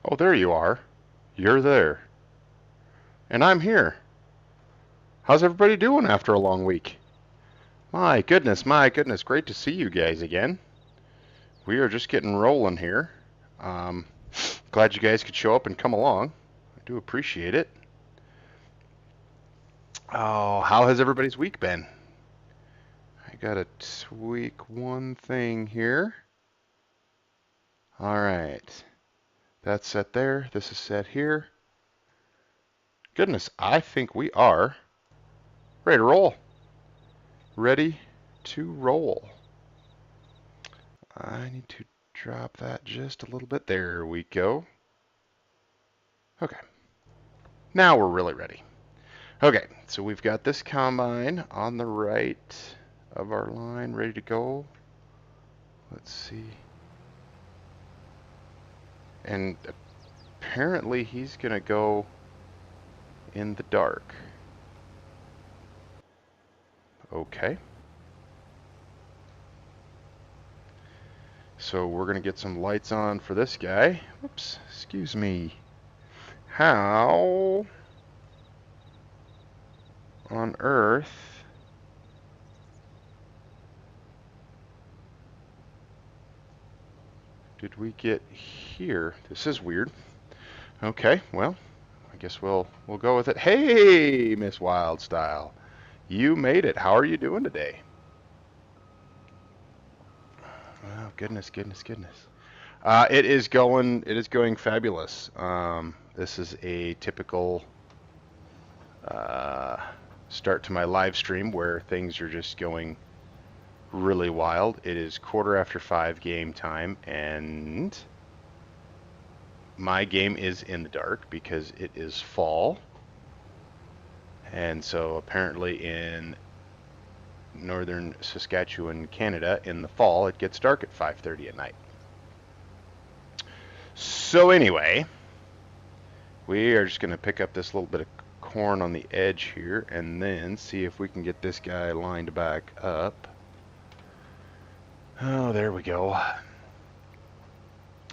Oh, there you are. You're there. And I'm here. How's everybody doing after a long week? My goodness, my goodness. Great to see you guys again. We are just getting rolling here. Um, Glad you guys could show up and come along. I do appreciate it. Oh, how has everybody's week been? I gotta tweak one thing here. All right. That's set there. This is set here. Goodness, I think we are ready to roll. Ready to roll. I need to drop that just a little bit. There we go. Okay. Now we're really ready. Okay, so we've got this combine on the right of our line ready to go. Let's see. And apparently he's going to go in the dark. Okay. So we're going to get some lights on for this guy. Oops, excuse me. How on earth did we get here? This is weird. Okay, well, I guess we'll go with it. Hey, Miss Wildstyle. You made it. How are you doing today? Oh, goodness, goodness, goodness. It is going fabulous. This is a typical uh, start to my live stream where things are just going really wild. It is 5:15 game time, and my game is in the dark because it is fall. And so apparently in northern Saskatchewan, Canada, in the fall, it gets dark at 5:30 at night. So anyway, we are just going to pick up this little bit of corn on the edge here and then see if we can get this guy lined back up. Oh, there we go.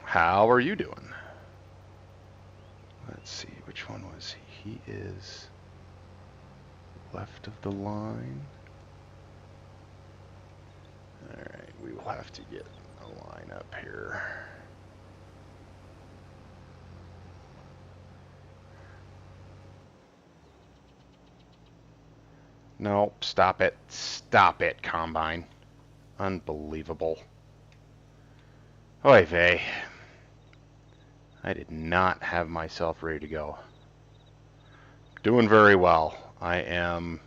How are you doing? Let's see, which one was he? He is left of the line. Alright, we will have to get a line up here. No, stop it. Stop it, Combine. Unbelievable. Oy vey. I did not have myself ready to go. Doing very well. I am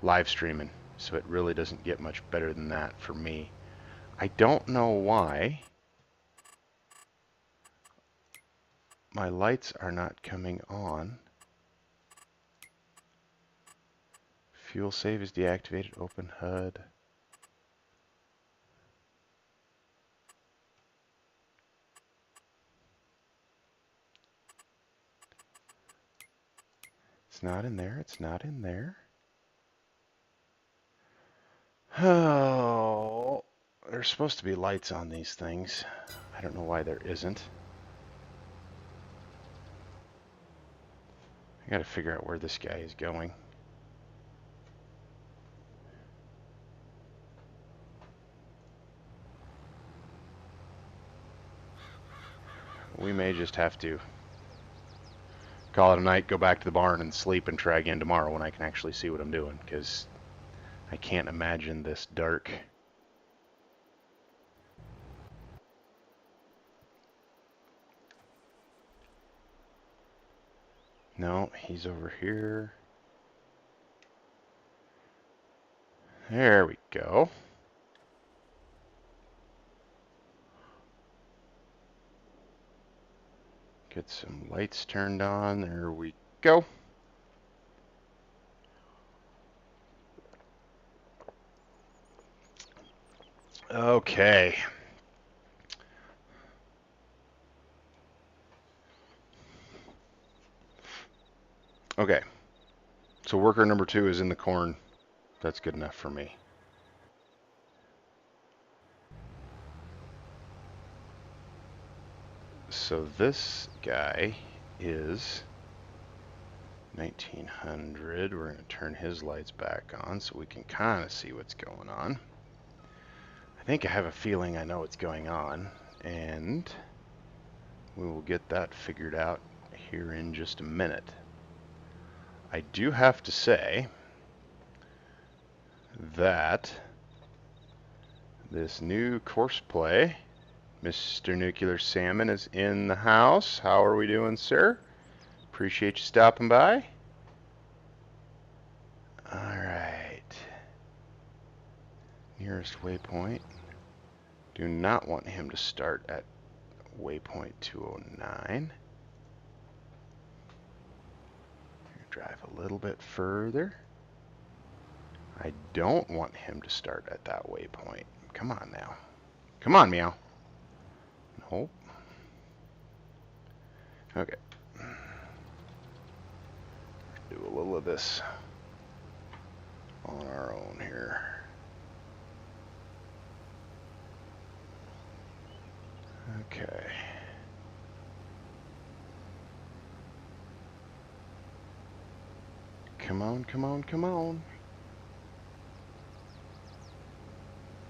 live streaming, so it really doesn't get much better than that for me. I don't know why my lights are not coming on. Fuel save is deactivated. Open HUD. It's not in there. It's not in there. Oh, there's supposed to be lights on these things. I don't know why there isn't. I gotta figure out where this guy is going. We may just have to call it a night, go back to the barn and sleep and try again tomorrow when I can actually see what I'm doing, because I can't imagine this dark. No, he's over here. There we go. Get some lights turned on. There we go. Okay. Okay. So worker number 2 is in the corn. That's good enough for me. So this guy is 1900. We're going to turn his lights back on so we can kind of see what's going on. I think I have a feeling I know what's going on, and we will get that figured out here in just a minute. I do have to say that this new course play, Mr. Nuclear Salmon, is in the house. How are we doing, sir? Appreciate you stopping by. Alright. Nearest waypoint. Do not want him to start at waypoint 209. Drive a little bit further. I don't want him to start at that waypoint. Come on now. Come on, Meow. Nope. Okay. Do a little of this on our own here. Okay. Come on, come on, come on.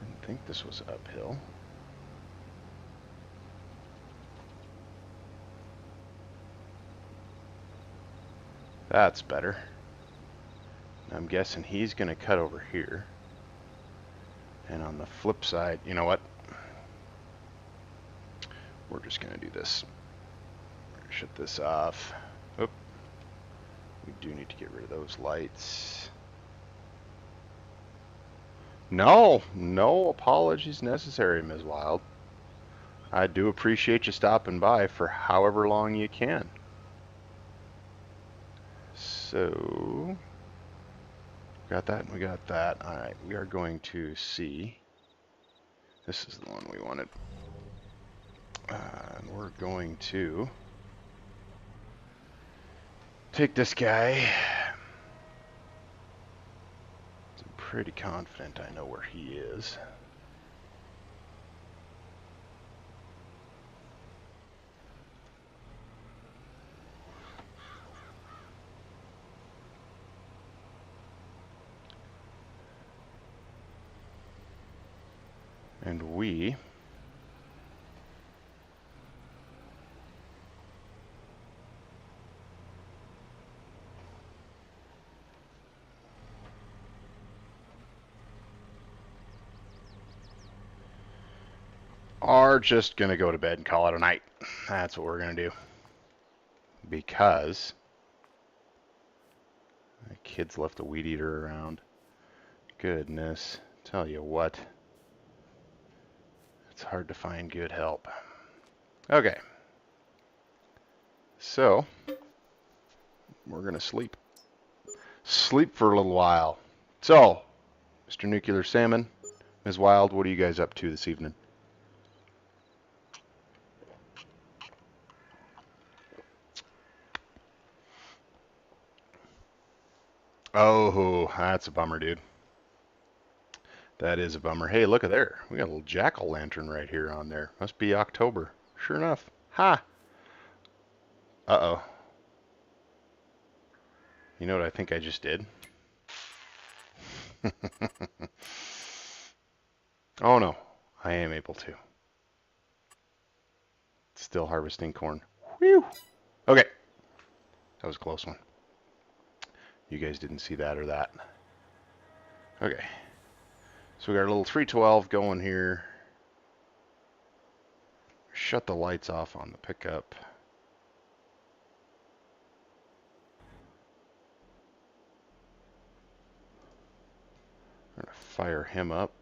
Didn't think this was uphill. That's better. I'm guessing he's going to cut over here. And on the flip side, you know what? We're just going to do this. Shut this off. Oop. We do need to get rid of those lights. No, no apologies necessary, Ms. Wild. I do appreciate you stopping by for however long you can. So, got that and we got that. Alright, we are going to see. This is the one we wanted. And we're going to take this guy. I'm pretty confident I know where he is. And we are just going to go to bed and call it a night. That's what we're going to do. Because the kids left a weed eater around. Goodness. Tell you what. It's hard to find good help. Okay. So, we're going to sleep. Sleep for a little while. So, Mr. Nuclear Salmon, Ms. Wild, what are you guys up to this evening? Oh, that's a bummer, dude. That is a bummer. Hey, look at there. We got a little jack-o'-lantern right here on there. Must be October. Sure enough. Ha! Uh-oh. You know what I think I just did? Oh no, I am able to. Still harvesting corn. Whew! Okay. That was a close one. You guys didn't see that or that. Okay. So we got a little 312 going here. Shut the lights off on the pickup. I'm going to fire him up.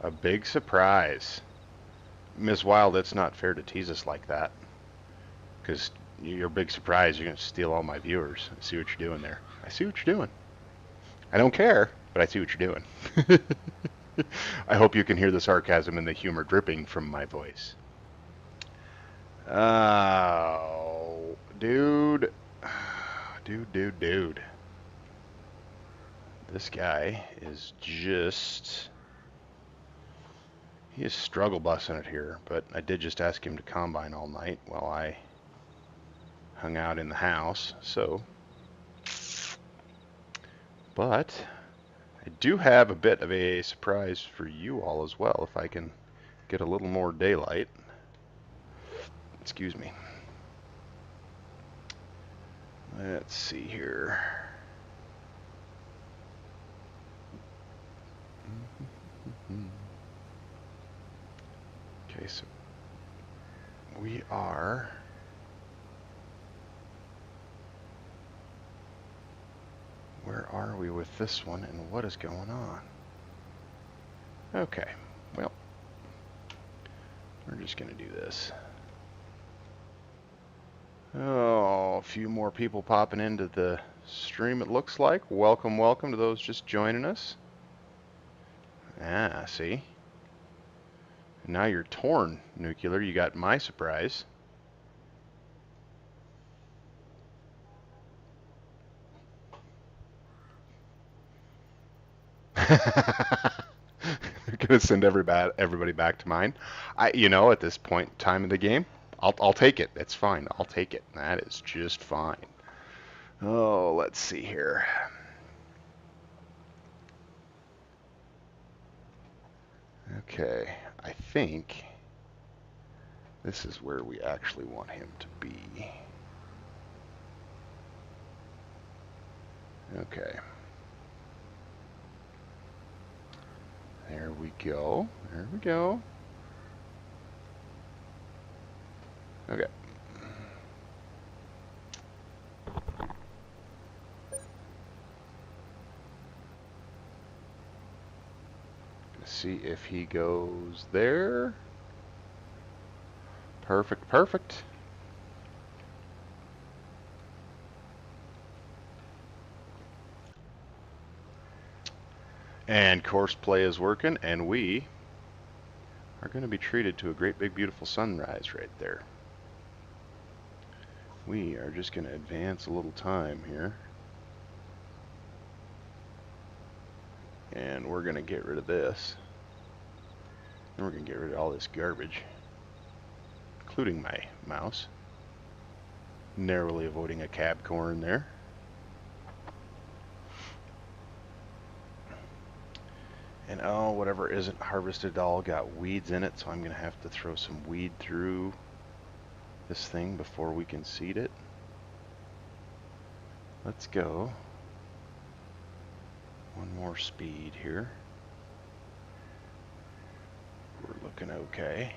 A big surprise. Ms. Wild, it's not fair to tease us like that. Because your big surprise, you're going to steal all my viewers. I see what you're doing there. I see what you're doing. I don't care, but I see what you're doing. I hope you can hear the sarcasm and the humor dripping from my voice. Oh, dude. Dude. This guy is just... He is struggle bussing it here, but I did just ask him to combine all night while I hung out in the house, so... But I do have a bit of a surprise for you all as well, if I can get a little more daylight. Excuse me. Let's see here. Okay, so we are... Where are we with this one, and what is going on? Okay, well, we're just going to do this. Oh, a few more people popping into the stream, it looks like. Welcome, welcome to those just joining us. Ah, see? Now you're torn, Nuclear. You got my surprise. Gonna send everybody back to mine. You know, at this point time of the game, I'll take it. That's fine. I'll take it. That is just fine. Oh, let's see here. Okay, I think this is where we actually want him to be. Okay. There we go. There we go. Okay. See if he goes there. Perfect, perfect. And course play is working, and we are going to be treated to a great big beautiful sunrise right there. We are just going to advance a little time here. And we're going to get rid of this. And we're going to get rid of all this garbage, including my mouse. Narrowly avoiding a cab corn there. And oh, whatever isn't harvested all got weeds in it, so I'm going to have to throw some weed through this thing before we can seed it. Let's go. One more speed here. We're looking okay.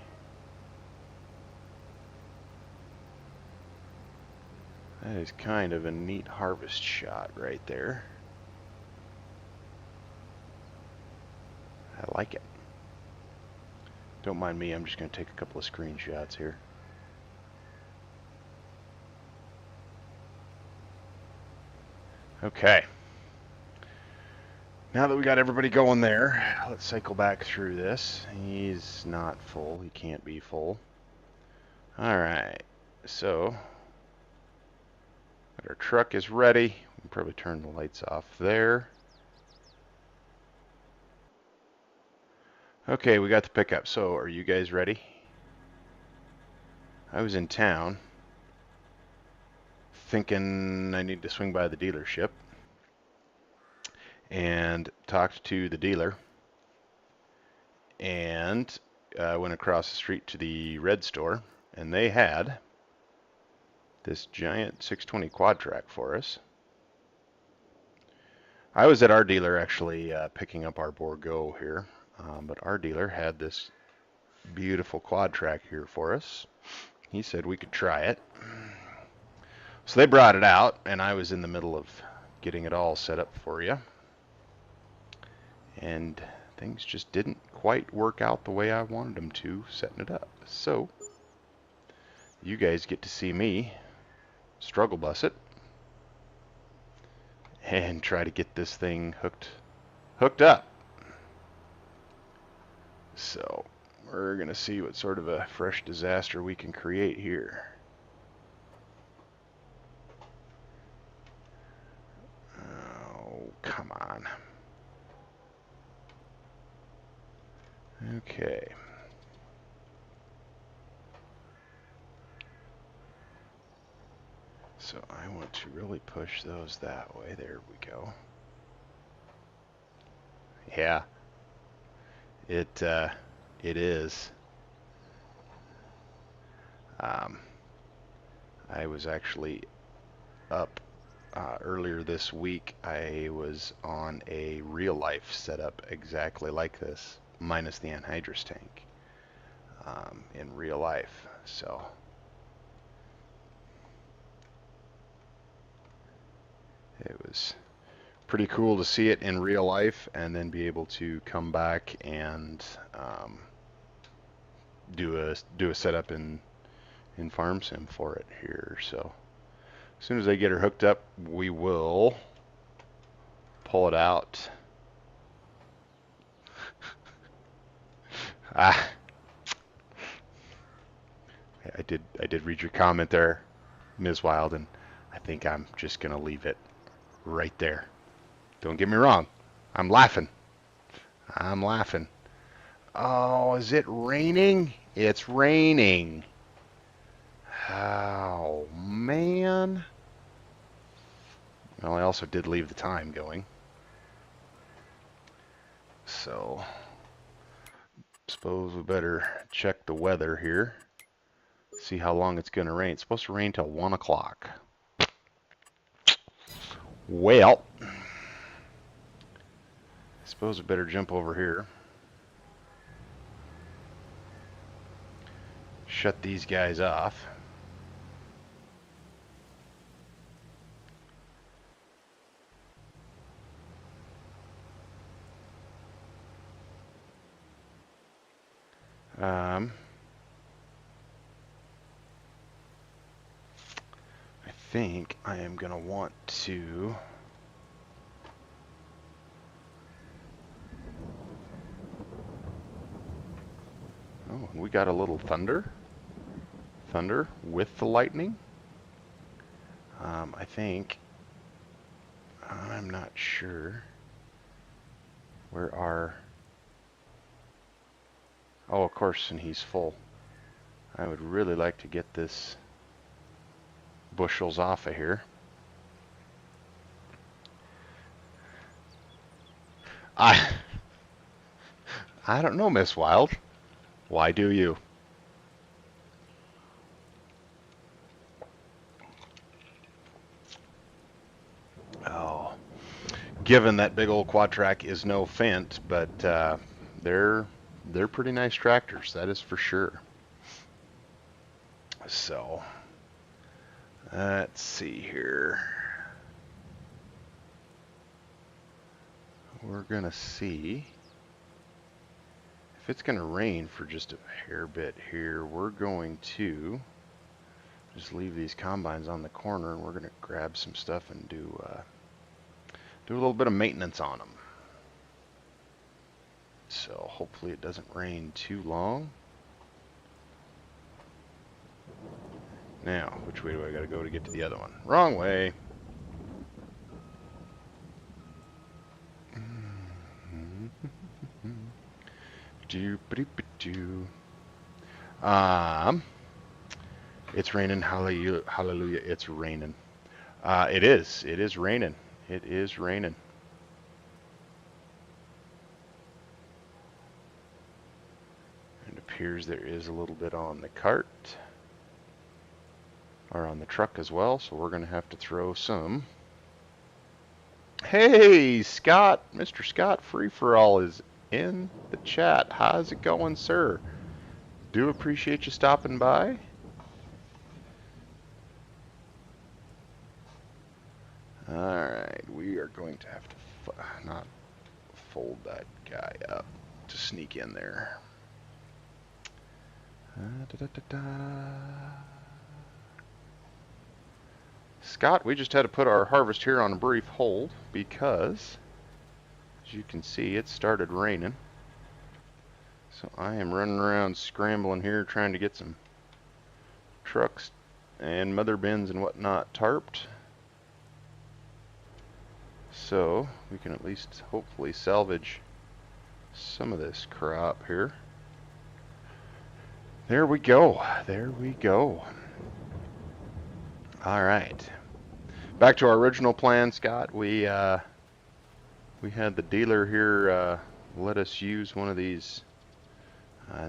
That is kind of a neat harvest shot right there. I like it. Don't mind me, I'm just going to take a couple of screenshots here. Okay. Now that we got everybody going there, let's cycle back through this. He's not full. He can't be full. Alright. So, our truck is ready. We can probably turn the lights off there. Okay, we got the pickup. So, are you guys ready? I was in town thinking I need to swing by the dealership and talked to the dealer and went across the street to the Red store, and they had this giant 620 quad track for us. I was at our dealer actually picking up our Bordeaux here, but our dealer had this beautiful quad track here for us. He said we could try it. So they brought it out, and I was in the middle of getting it all set up for you. And things just didn't quite work out the way I wanted them to, setting it up. So you guys get to see me struggle bus it and try to get this thing hooked up. So we're gonna see what sort of a fresh disaster we can create here. Oh, come on. Okay. So I want to really push those that way. There we go. Yeah, it is. I was actually up earlier this week. I was on a real life setup exactly like this, minus the anhydrous tank in real life. So it was pretty cool to see it in real life and then be able to come back and do a setup in Farm Sim for it here. So as soon as I get her hooked up, we will pull it out. Ah, I did read your comment there, Ms. Wild, and I think I'm just gonna leave it right there. Don't get me wrong, I'm laughing. I'm laughing. Oh, is it raining? It's raining. Oh, man. Well, I also did leave the time going. So, suppose we better check the weather here. See how long it's going to rain. It's supposed to rain till 1 o'clock. Well, I suppose we better jump over here. Shut these guys off. I think I am going to want to... Oh, and we got a little thunder. Thunder with the lightning. I think... I'm not sure where our... Oh, of course, and he's full. I would really like to get this bushels off of here. I don't know, Miss Wild. Why do you? Oh, given that big old quad track is no Fendt, but they're pretty nice tractors, that is for sure. So let's see here. We're gonna see if it's gonna rain for just a hair bit here. We're going to just leave these combines on the corner, and we're gonna grab some stuff and do a little bit of maintenance on them. So hopefully it doesn't rain too long. Now, which way do I gotta go to get to the other one? Wrong way. It's raining. Hallelujah! Hallelujah! It's raining. It is. It is raining. It is raining. It appears there is a little bit on the cart, or on the truck as well. So we're gonna have to throw some. Hey, Scott! Mr. Scott Free for All is in the chat. How's it going, sir? Do appreciate you stopping by. Alright, we are going to have to not fold that guy up to sneak in there. Scott, we just had to put our harvest here on a brief hold because, as you can see, it started raining. So I am running around scrambling here trying to get some trucks and mother bins and whatnot tarped. So we can at least hopefully salvage some of this crop here. There we go. There we go. All right. Back to our original plan, Scott. We had the dealer here let us use one of these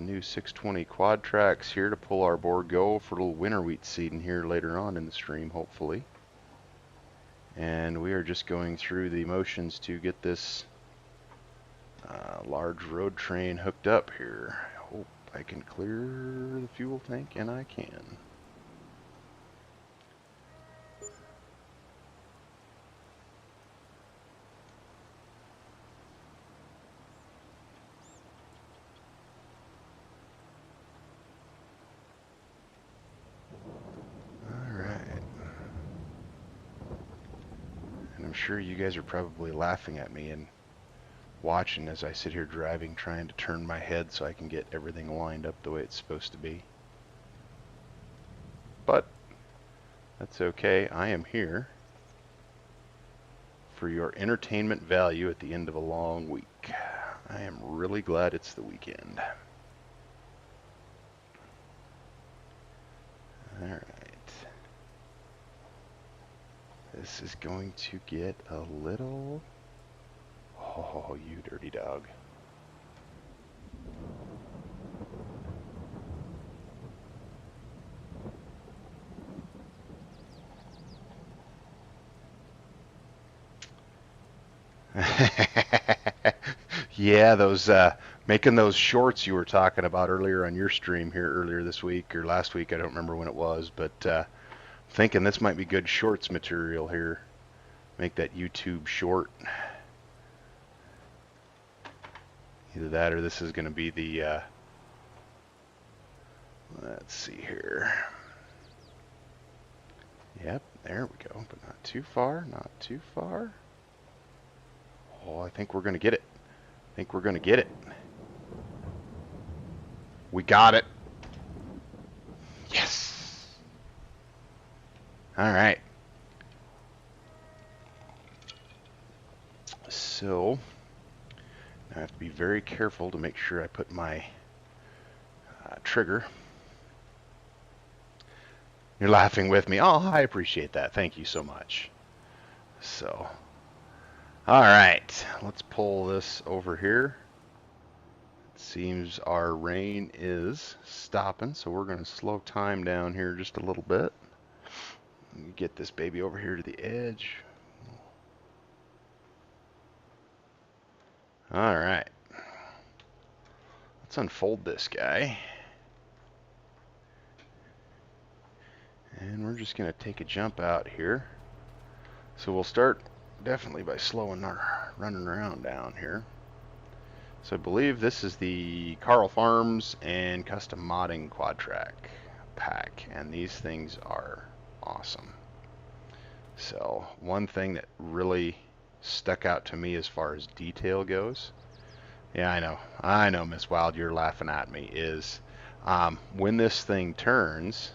new 620 quad tracks here to pull our Bordeaux for a little winter wheat seeding here later on in the stream, hopefully. And we are just going through the motions to get this large road train hooked up here. I hope I can clear the fuel tank, and I can. I'm sure you guys are probably laughing at me and watching as I sit here driving, trying to turn my head so I can get everything lined up the way it's supposed to be. But that's okay. I am here for your entertainment value at the end of a long week. I am really glad it's the weekend. All right. This is going to get a little... Oh, you dirty dog. Yeah, those making those shorts you were talking about earlier on your stream here earlier this week or last week, I don't remember when it was, but thinking this might be good shorts material here. Make that YouTube short. Either that or this is going to be the, let's see here. Yep, there we go, but not too far, not too far. Oh, I think we're going to get it. I think we're going to get it. We got it. Yes. All right. So I have to be very careful to make sure I put my trigger. You're laughing with me. Oh, I appreciate that. Thank you so much. So, all right, let's pull this over here. It seems our rain is stopping, so we're going to slow time down here just a little bit. Get this baby over here to the edge. All right. Let's unfold this guy. And we're just going to take a jump out here. So we'll start definitely by slowing our running around down here. So I believe this is the Carl Farms and Custom Modding Quad Track pack, and these things are awesome. So one thing that really stuck out to me as far as detail goes, yeah, I know, Miss Wild, you're laughing at me, is when this thing turns,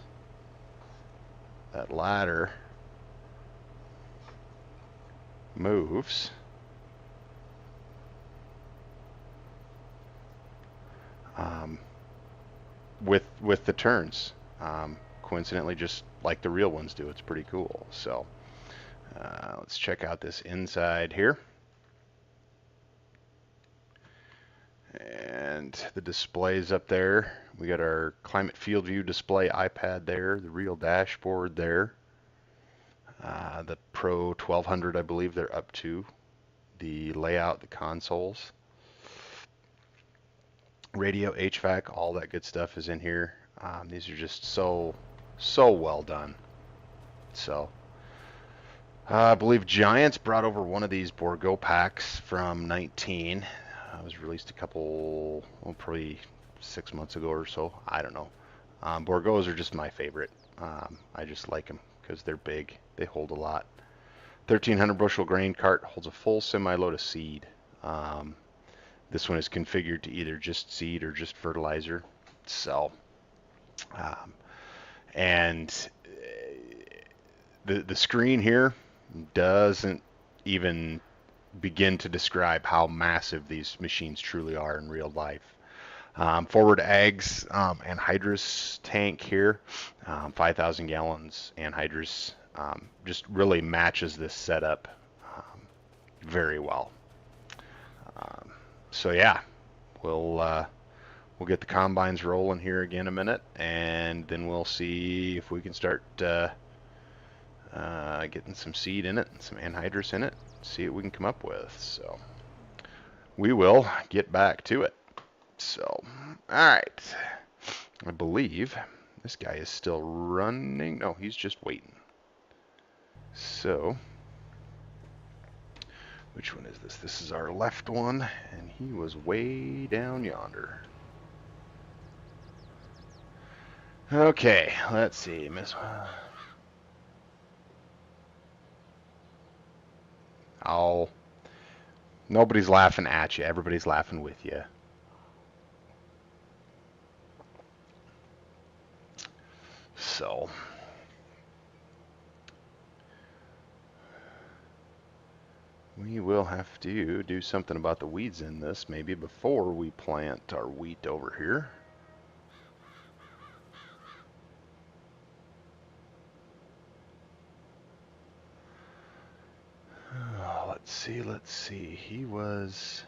that ladder moves with the turns, coincidentally, just like the real ones do. It's pretty cool. So let's check out this inside here. And the displays up there. We got our climate field view display iPad there, the real dashboard there. The Pro 1200, I believe they're up to. The layout, the consoles. Radio, HVAC, all that good stuff is in here. These are just so well done. So I believe Giants brought over one of these Bordeaux packs from 19. It was released a couple, well, probably 6 months ago or so. I don't know. Bordeaux's are just my favorite. I just like them because they're big. They hold a lot. 1,300 bushel grain cart holds a full semi-load of seed. This one is configured to either just seed or just fertilizer. So, and the screen here doesn't even begin to describe how massive these machines truly are in real life. Forward Ag's anhydrous tank here, 5,000 gallons anhydrous, just really matches this setup very well. Um, so yeah, we'll get the combines rolling here again in a minute, and then we'll see if we can start getting some seed in it and some anhydrous in it, see what we can come up with. So we will get back to it. So, all right. I believe this guy is still running. No, he's just waiting. So, which one is this? This is our left one, and he was way down yonder. Okay, let's see, Miss. Oh, nobody's laughing at you. Everybody's laughing with you. So, we will have to do something about the weeds in this maybe before we plant our wheat over here. Oh, let's see. He was...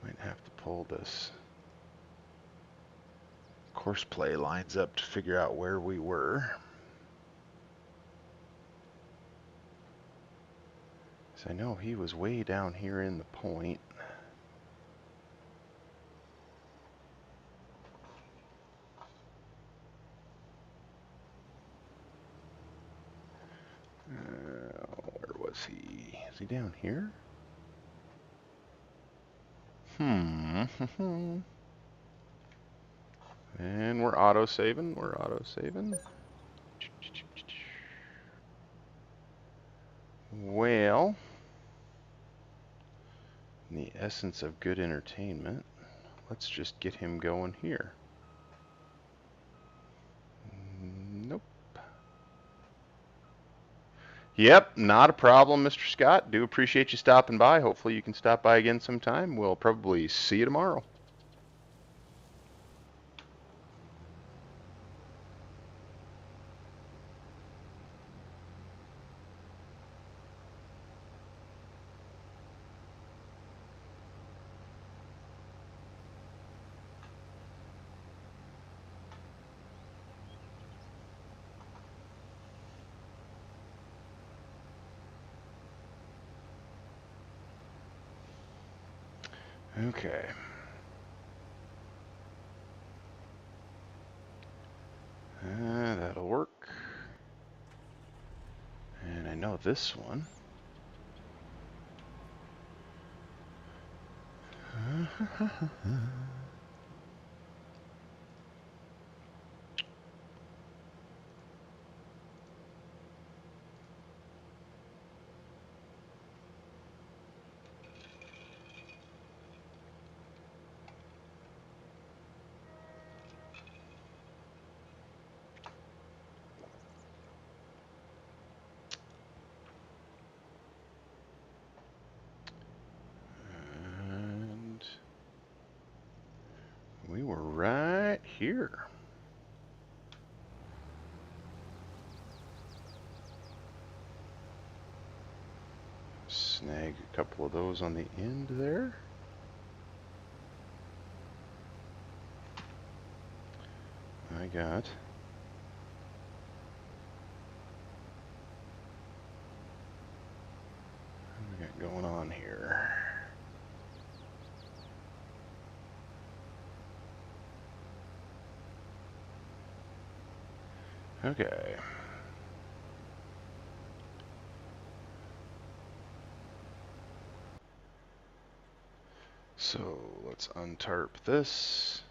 Might have to pull this course play lines up to figure out where we were. So I know he was way down here in the point. Where was he? Is he down here? And we're auto-saving. Well, in the essence of good entertainment, let's just get him going here. Nope. Yep, not a problem, Mr. Scott. Do appreciate you stopping by. Hopefully you can stop by again sometime. We'll probably see you tomorrow. Okay. That'll work. And I know this one. And we were right here. Snag a couple of those on the end there. I got what we got going on here. Okay. So let's untarp this.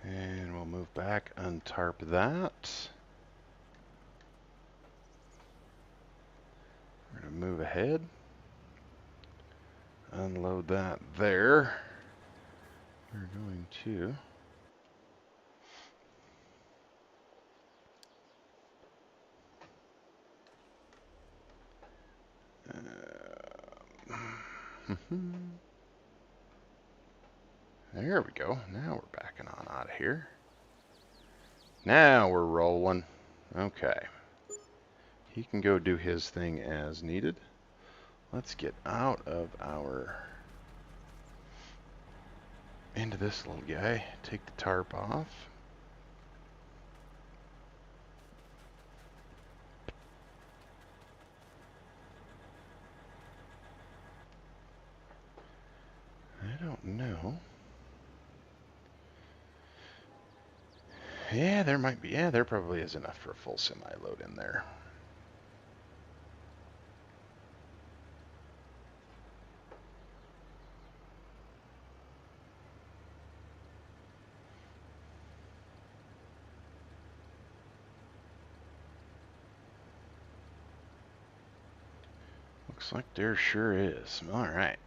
And we'll move back, untarp that. We're going to move ahead. Unload that there. We're going to There we go. Now we're backing on out of here. Now we're rolling. Okay. He can go do his thing as needed. Let's get out of our... into this little guy. Take the tarp off. I don't know. Yeah, there might be. Yeah, there probably is enough for a full semi-load in there. Looks like there sure is. All right.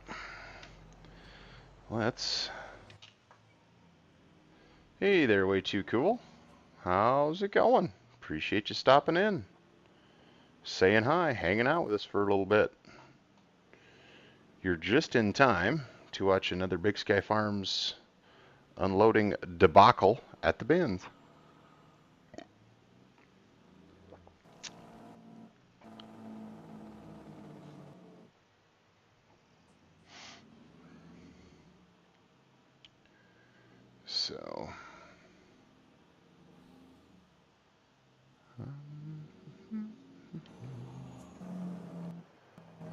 Let's... Hey there, Way Too Cool. How's it going? Appreciate you stopping in. Saying hi, hanging out with us for a little bit. You're just in time to watch another Big Sky Farms unloading debacle at the bins. So...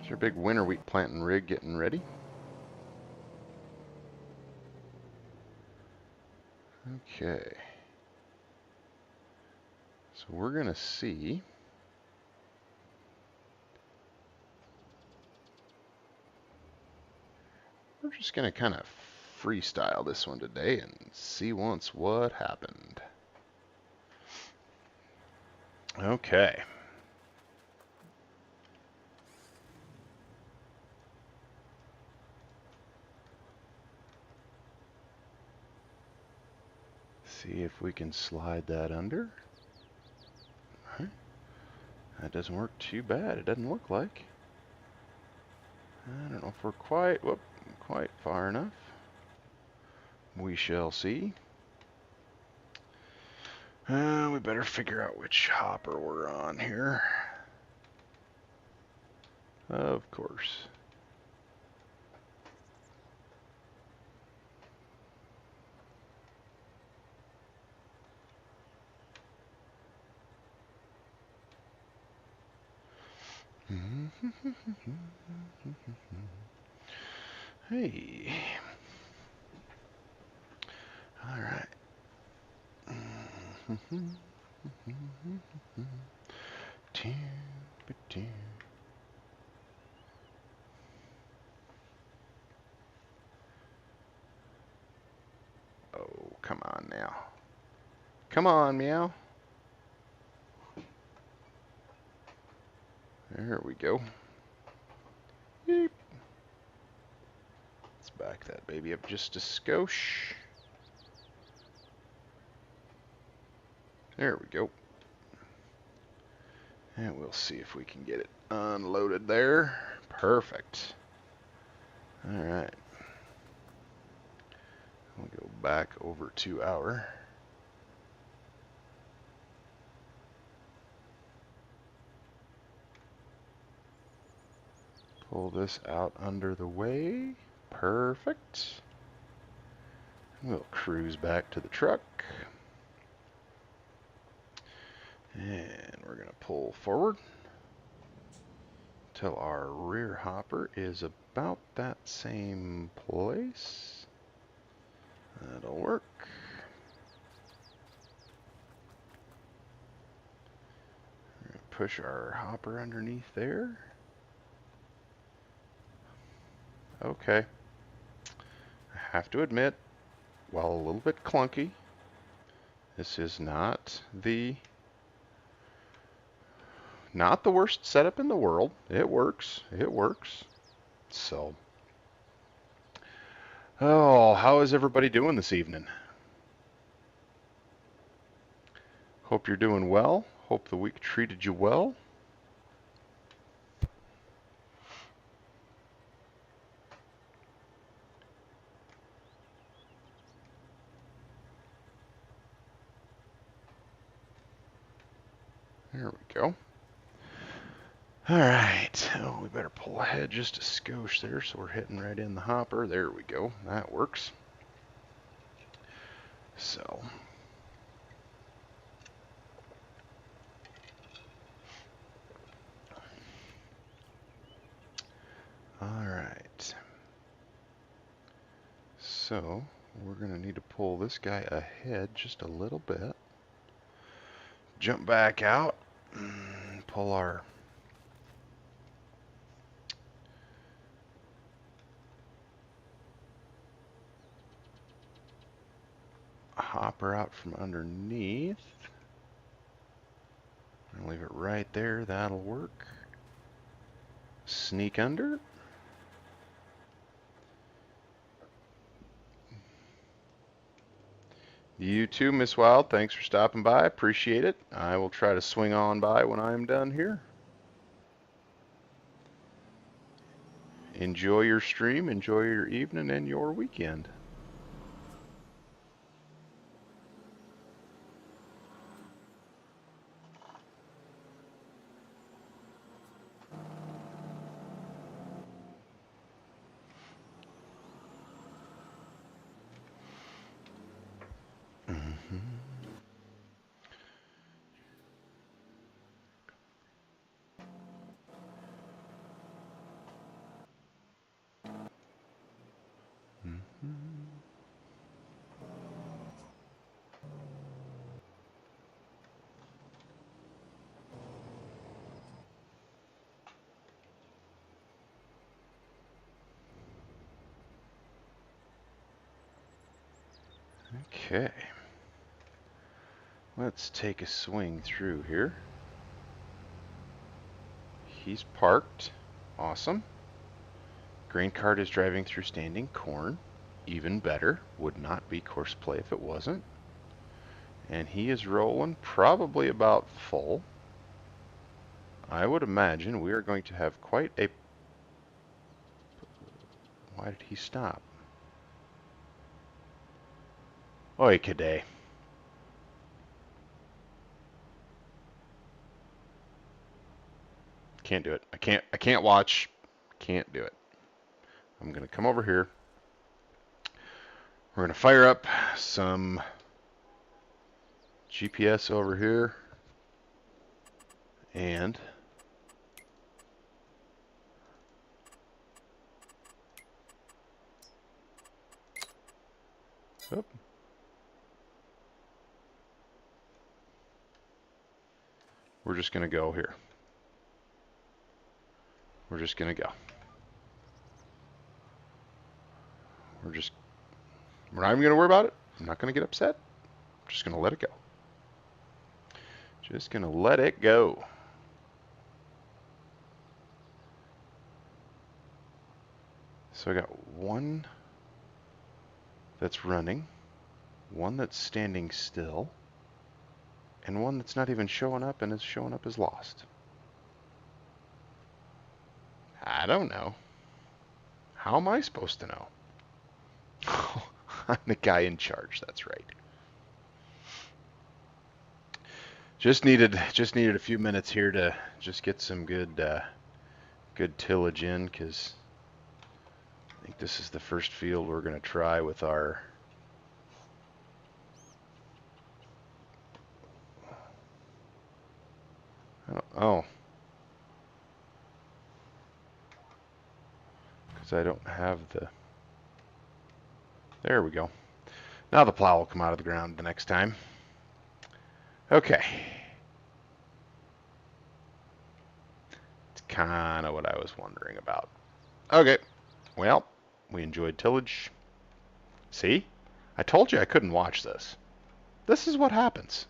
Is your big winter wheat planting rig getting ready? Okay. So we're going to see. We're just going to kind of freestyle this one today and see once what happened. Okay. See if we can slide that under. All right. That doesn't work too bad. It doesn't look like. I don't know if we're quite far enough. We shall see. We better figure out which hopper we're on here. Of course. Hey. All right. Oh, come on now. Come on, meow. There we go. Beep. Let's back that baby up just a skosh. There we go. And we'll see if we can get it unloaded there. Perfect. All right. We'll go back over to our pull this out under the way. Perfect. We'll cruise back to the truck. And we're going to pull forward till our rear hopper is about that same place. That'll work. We're going to push our hopper underneath there. Okay. I have to admit, while a little bit clunky, this is not the worst setup in the world. It works. It works. So, oh, how is everybody doing this evening? Hope you're doing well. Hope the week treated you well. There we go. All right. Oh, we better pull ahead just a skosh there so we're hitting right in the hopper. There we go. That works. So. All right. So, we're going to need to pull this guy ahead just a little bit. Jump back out. Pull our hopper out from underneath. I'll leave it right there. That'll work. Sneak under. You too, Miss Wild. Thanks for stopping by. Appreciate it. I will try to swing on by when I am done here. Enjoy your stream, enjoy your evening and your weekend. Okay. Let's take a swing through here. He's parked. Awesome. Grain cart is driving through standing corn. Even better. Would not be course play if it wasn't. And he is rolling probably about full. I would imagine we are going to have quite a... Why did he stop? Oy caday. Can't do it. I can't watch. Can't do it. I'm gonna come over here. We're gonna fire up some GPS over here. And oop. We're just gonna go here. We're just gonna go. We're not even gonna worry about it. I'm not gonna get upset. I'm just gonna let it go. Just gonna let it go. So I got one that's running, one that's standing still, and one that's not even showing up and is showing up as lost. I don't know. How am I supposed to know? I'm the guy in charge, that's right. Just needed a few minutes here to just get some good tillage in, because I think this is the first field we're going to try with our oh, because I don't have the... There we go. Now the plow will come out of the ground the next time. Okay. It's kind of what I was wondering about. Okay. Well, we enjoyed tillage. See? I told you I couldn't watch this. This is what happens.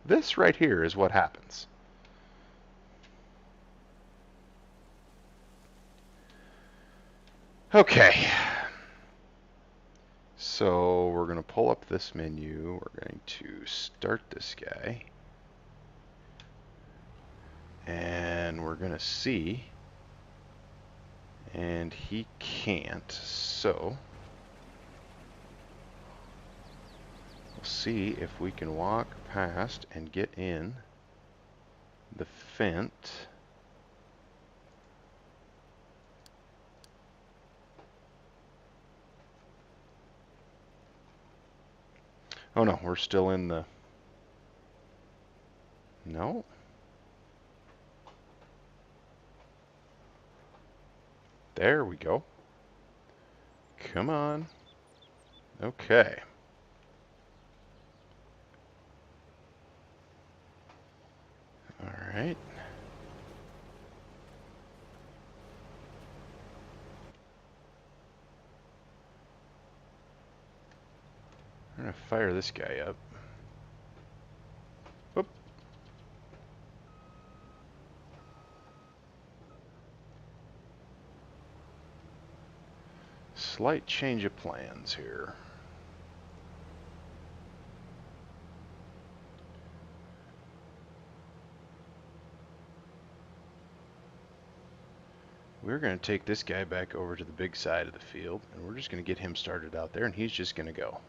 This right here is what happens. Okay. So we're going to pull up this menu. We're going to start this guy. And we're going to see. And he can't. So we'll see if we can walk past and get in the Fent. Oh no, we're still in the... No. There we go. Come on. Okay. All right. I'm gonna fire this guy up. Whoop. Slight change of plans here. We're going to take this guy back over to the big side of the field, and we're just going to get him started out there, and he's just going to go.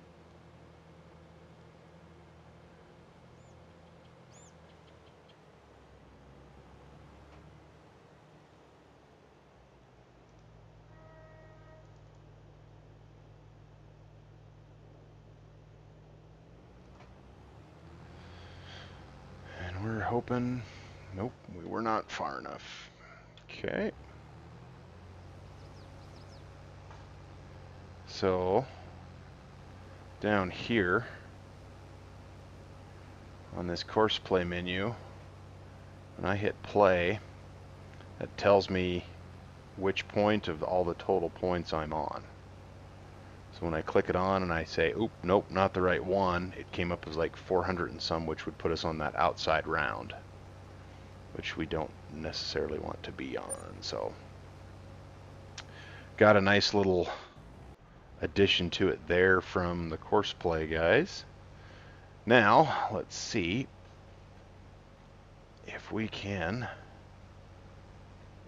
And we're hoping... Nope, we were not far enough. Okay. So, down here, on this course play menu, when I hit play, that tells me which point of all the total points I'm on. So when I click it on and I say, oop, nope, not the right one, it came up as like 400 and some, which would put us on that outside round, which we don't necessarily want to be on. So got a nice little addition to it there from the course play guys. Now let's see if we can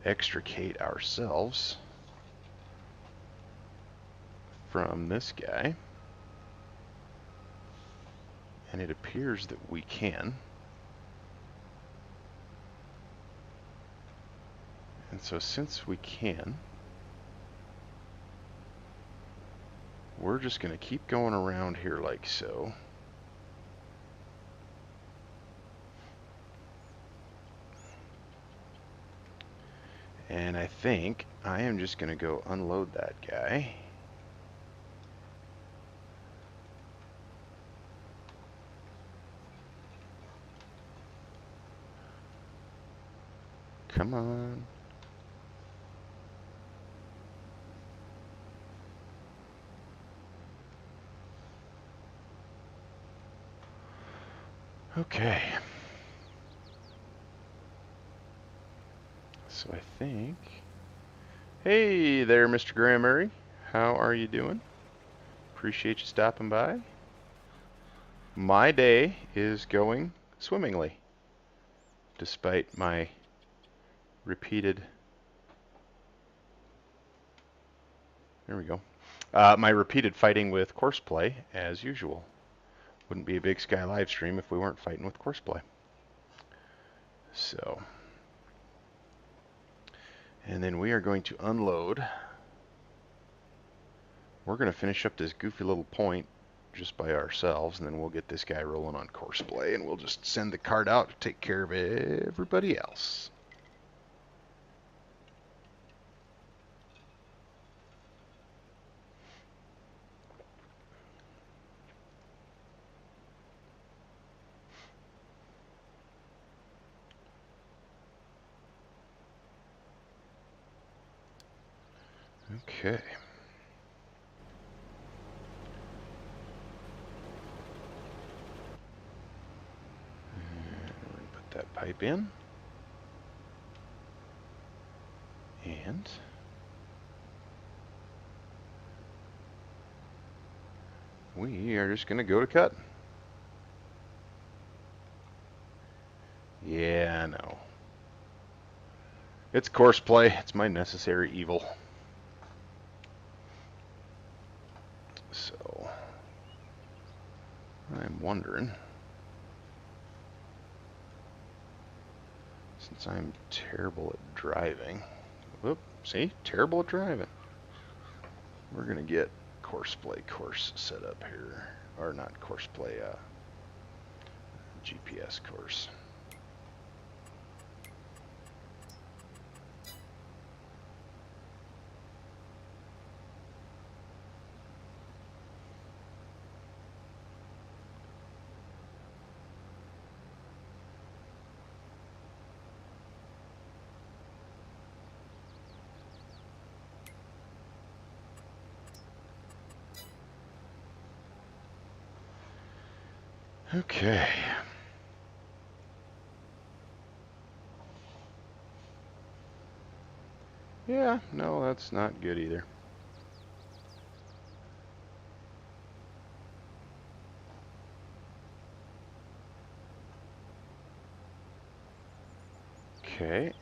extricate ourselves from this guy, and it appears that we can. And so since we can, we're just going to keep going around here like so. And I think I am just going to go unload that guy. Come on. Okay. So I think... Hey there, Mr. Grammarly. How are you doing? Appreciate you stopping by. My day is going swimmingly, despite my repeated... There we go. My repeated fighting with course play, as usual. Wouldn't be a Big Sky live stream if we weren't fighting with course play. So... And then we are going to unload. We're going to finish up this goofy little point just by ourselves, and then we'll get this guy rolling on course play, and we'll just send the cart out to take care of everybody else. Okay. We're going to put that pipe in. And we are just going to go to cut. Yeah, I know. It's course play. It's my necessary evil. So, I'm wondering... Since I'm terrible at driving. Whoop, see? Terrible at driving. We're going to get course set up here. Or not course play, GPS course. Okay. Yeah, no, that's not good either. Okay.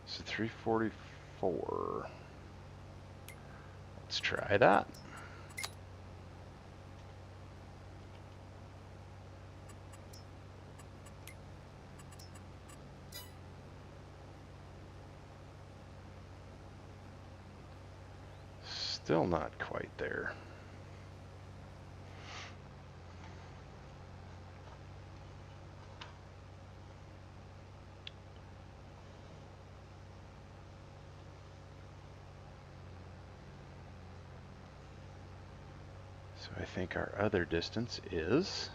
So 344. Let's try that. Still not quite there. So I think our other distance is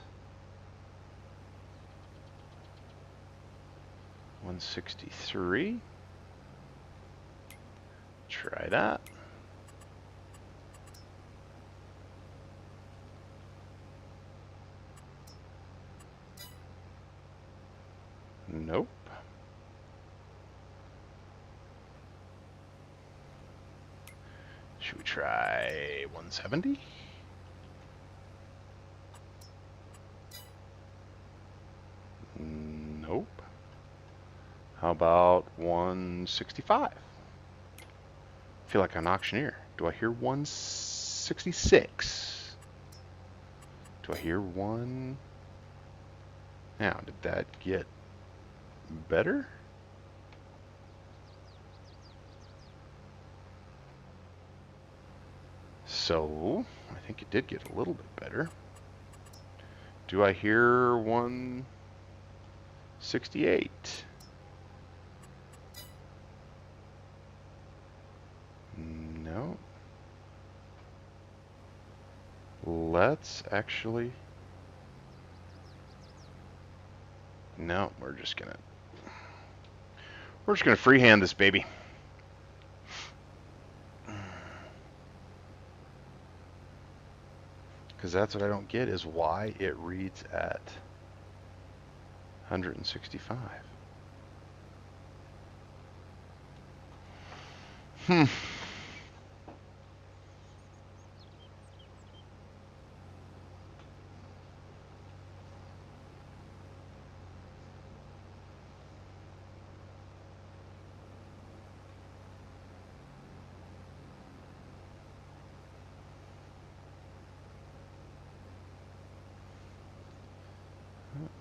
163. Try that. Nope. Should we try 170? Nope. How about 165? I feel like an auctioneer. Do I hear 166? Do I hear one? Now, did that get better? So, I think it did get a little bit better. Do I hear 168? No. Let's actually... No, we're just gonna freehand this baby. Because that's what I don't get, is why it reads at 165.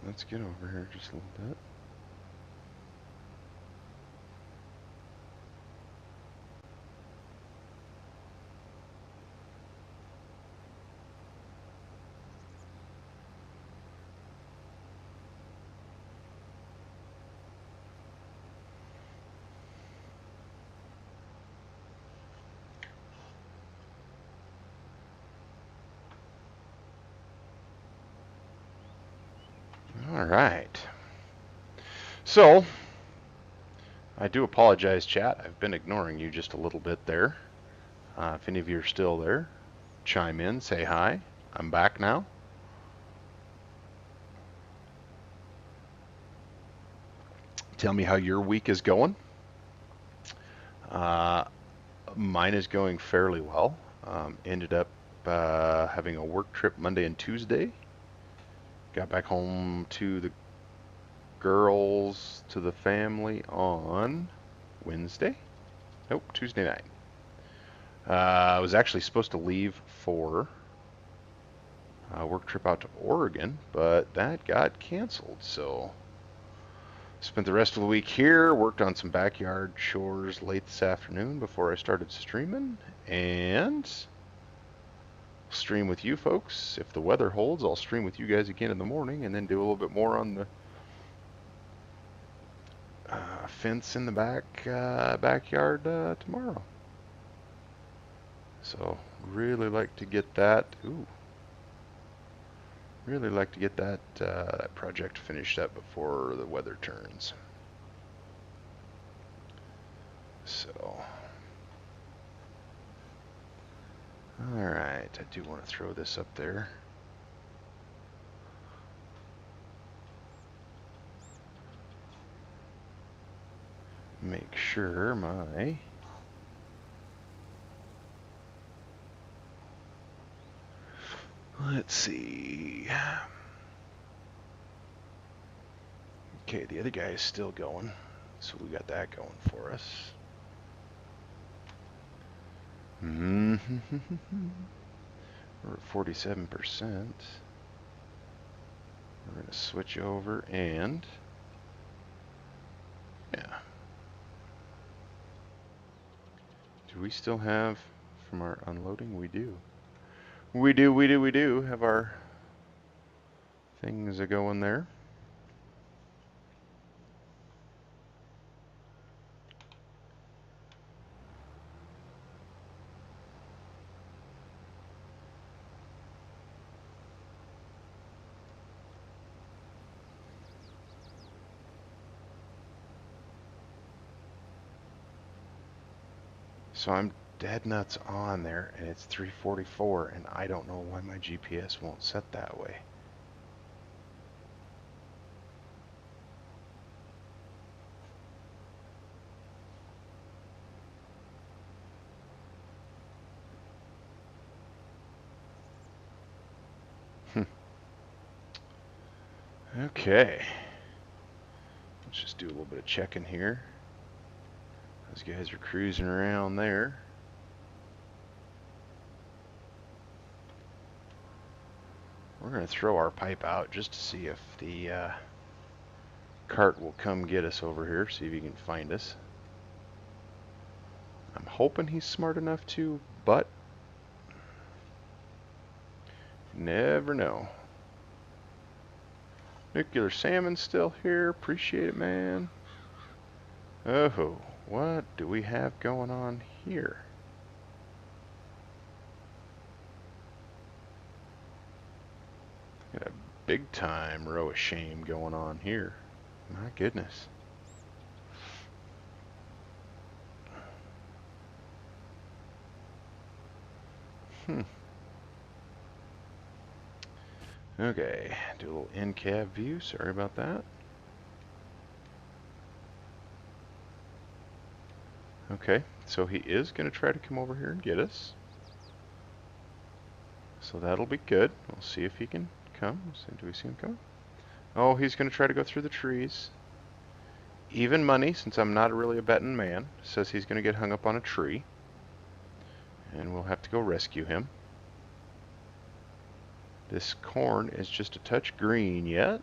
Let's get over here just a little bit. All right. So, I do apologize, chat. I've been ignoring you just a little bit there. If any of you are still there, chime in, say hi. I'm back now. Tell me how your week is going. Mine is going fairly well. Ended up having a work trip Monday and Tuesday. Got back home to the girls, to the family on Wednesday. Nope, Tuesday night. I was actually supposed to leave for a work trip out to Oregon, but that got canceled. So Spent the rest of the week here, worked on some backyard chores late this afternoon before I started streaming, and stream with you folks. If the weather holds, I'll stream with you guys again in the morning and then do a little bit more on the fence in the backyard tomorrow. So really like to get that. Really like to get that project finished up before the weather turns. So, all right, I do want to throw this up there. Make sure my let's see. Okay, the other guy is still going, so we got that going for us. We're at 47%. We're going to switch over and yeah. Do we still have from our unloading? We do. We do have our things going there. So I'm dead nuts on there, and it's 3:44, and I don't know why my GPS won't set that way. Okay. Let's just do a little bit of checking here. Those guys are cruising around there. We're going to throw our pipe out just to see if the cart will come get us over here, see if he can find us. I'm hoping he's smart enough to, but never know. Nuclear salmon still here. Appreciate it, man. Oh, what do we have going on here? Got a big time row of shame going on here. My goodness. Okay, do a little in-cab view. Sorry about that. Okay, so he is going to try to come over here and get us. So that'll be good. We'll see if he can come. Do we see him come? Oh, he's going to try to go through the trees. Even money, since I'm not really a betting man, says he's going to get hung up on a tree. And we'll have to go rescue him. This corn is just a touch green yet.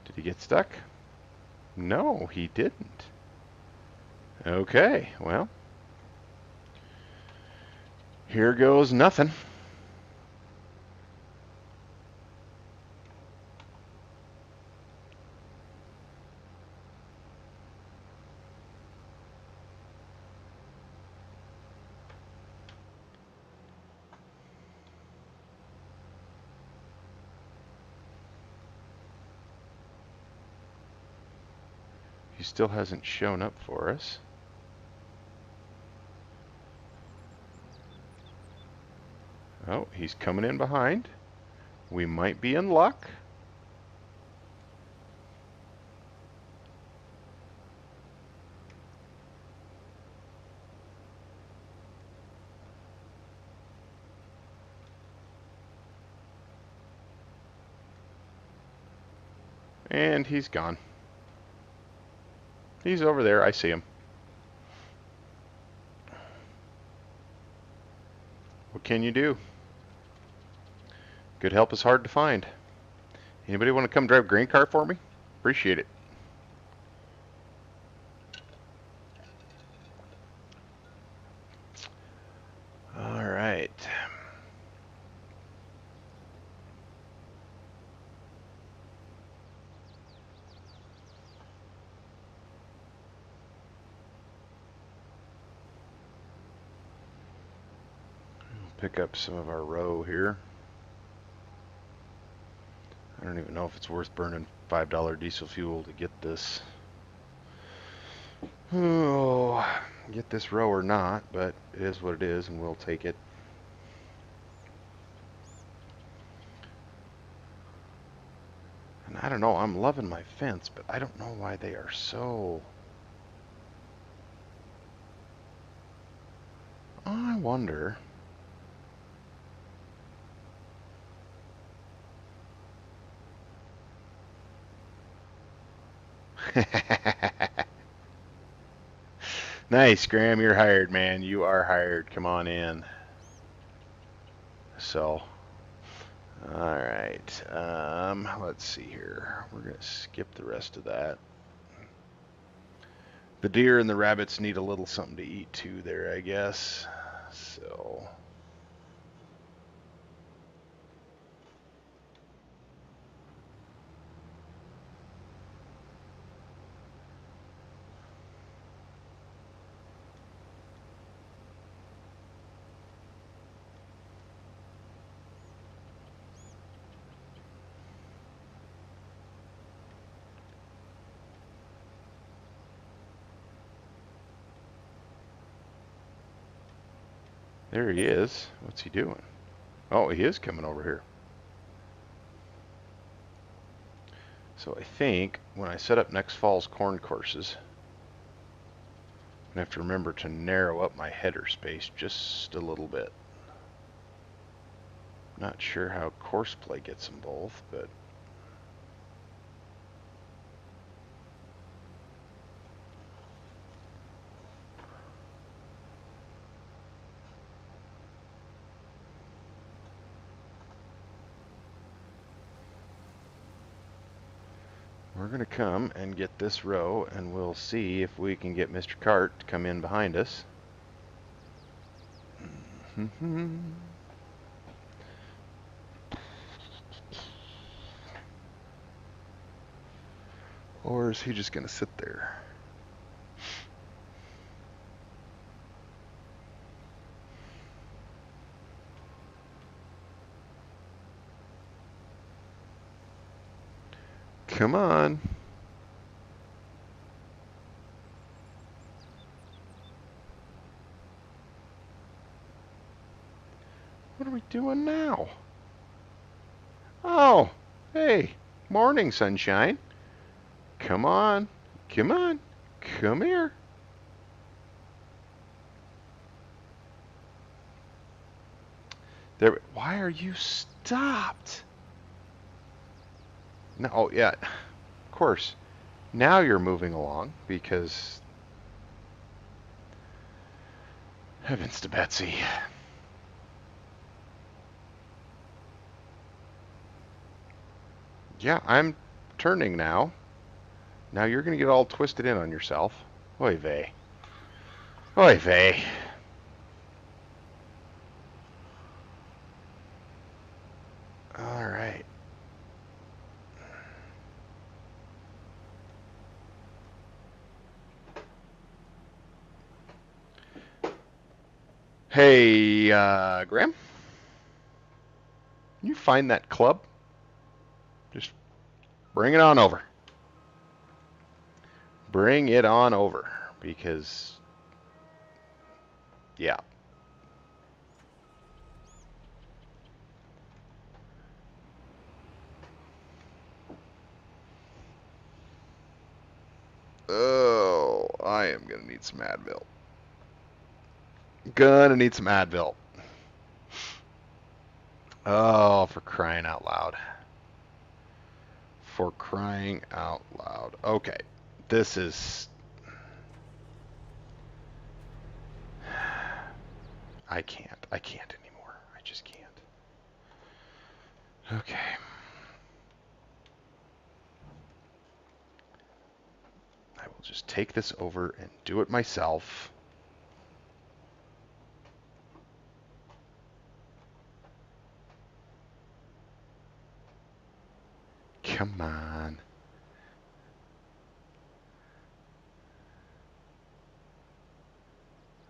Did he get stuck? No, he didn't. Okay, well, here goes nothing. He still hasn't shown up for us. Oh, he's coming in behind. We might be in luck. And he's gone. He's over there. I see him. What can you do? Good help is hard to find. Anybody want to come drive grain cart for me? Appreciate it. All right. Pick up some of our row here. I don't even know if it's worth burning $5 diesel fuel to get this. Oh, get this row or not, but it is what it is, and we'll take it. And I don't know, I'm loving my fence, but I don't know why they are so... I wonder... Nice, Graham, you're hired, man. You are hired. Come on in. So, all right. Let's see here. We're going to skip the rest of that. The deer and the rabbits need a little something to eat too there, I guess. So... There he is. What's he doing? Oh, he is coming over here. So I think when I set up next fall's corn courses, I have to remember to narrow up my header space just a little bit. Not sure how course play gets them both, but we're going to come and get this row, and we'll see if we can get Mr. Cart to come in behind us. Or is he just going to sit there? Come on. What are we doing now? Oh, hey, morning, sunshine. Come on, come on, come here. There. Why are you stopped? No, oh yeah, of course. Now you're moving along because heavens to Betsy. Yeah, I'm turning now. Now you're going to get all twisted in on yourself. Oy vey. Oy vey. All right. Hey, Graham? Can you find that club? Just bring it on over. Bring it on over, because, yeah. Oh, I am going to need some Advil. Gonna need some Advil. Oh, for crying out loud. For crying out loud. Okay. This is... I can't. I can't anymore. I just can't. Okay. I will just take this over and do it myself. Come on.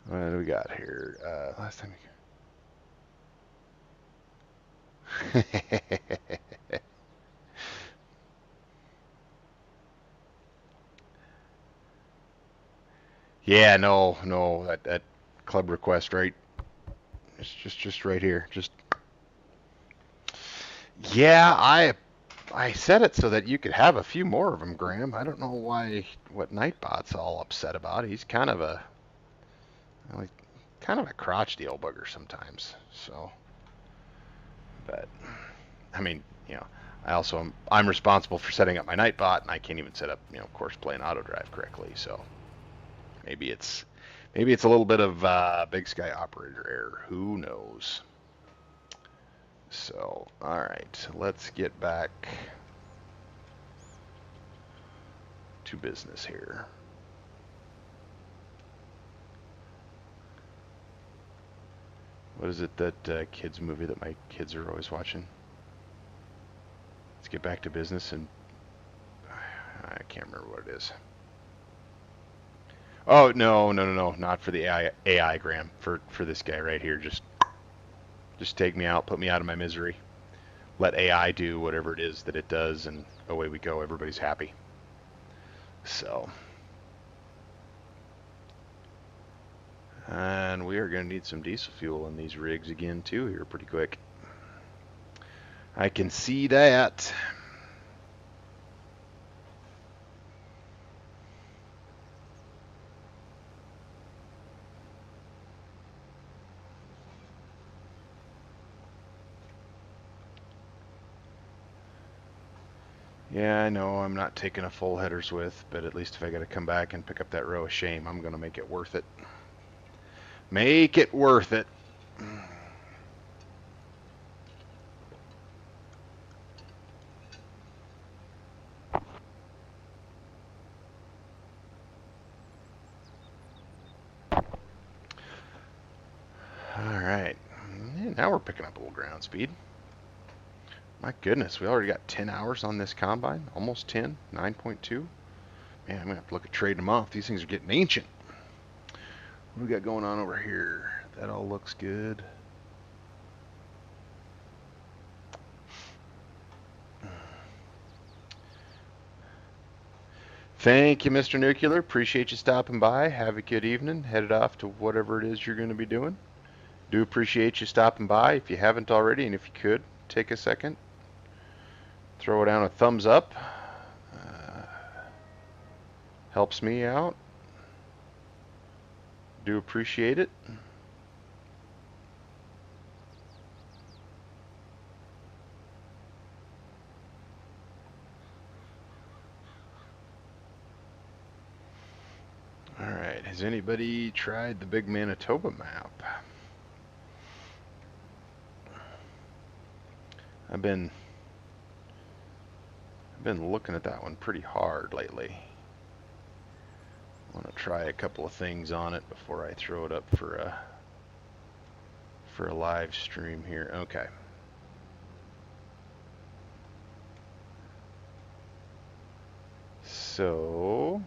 What do we got here? Last time. Yeah, no, that club request right. It's just right here. Just yeah, I set it so that you could have a few more of them, Graham. I don't know what Nightbot's all upset about. He's like kind of a crotchety old bugger sometimes. So, but I mean, you know, I'm responsible for setting up my Nightbot, and I can't even set up, of course, play an auto drive correctly. So maybe it's a little bit of Big Sky operator error. Who knows? So, all right, let's get back to business here. What is it, that kids movie that my kids are always watching? Let's get back to business, and I can't remember what it is. Oh, no, not for the AI, Graham. For this guy right here. Just take me out, put me out of my misery. Let AI do whatever it is that it does, and away we go. Everybody's happy. So, and we are going to need some diesel fuel in these rigs again too here pretty quick. I can see that. Yeah, I know I'm not taking a full header's width, but at least if I got to come back and pick up that row of shame, I'm going to make it worth it. Make it worth it. All right. Now we're picking up a little ground speed. My goodness, we already got 10 hours on this combine. Almost 10. 9.2. Man, I'm going to have to look at trading them off. These things are getting ancient. What do we got going on over here? That all looks good. Thank you, Mr. Nuclear. Appreciate you stopping by. Have a good evening. Headed off to whatever it is you're going to be doing. Do appreciate you stopping by. If you haven't already, and if you could, take a second. Throw down a thumbs up. Helps me out. Do appreciate it. All right. Has anybody tried the big Manitoba map? I've been looking at that one pretty hard lately. I want to try a couple of things on it before I throw it up for a live stream here. Okay. So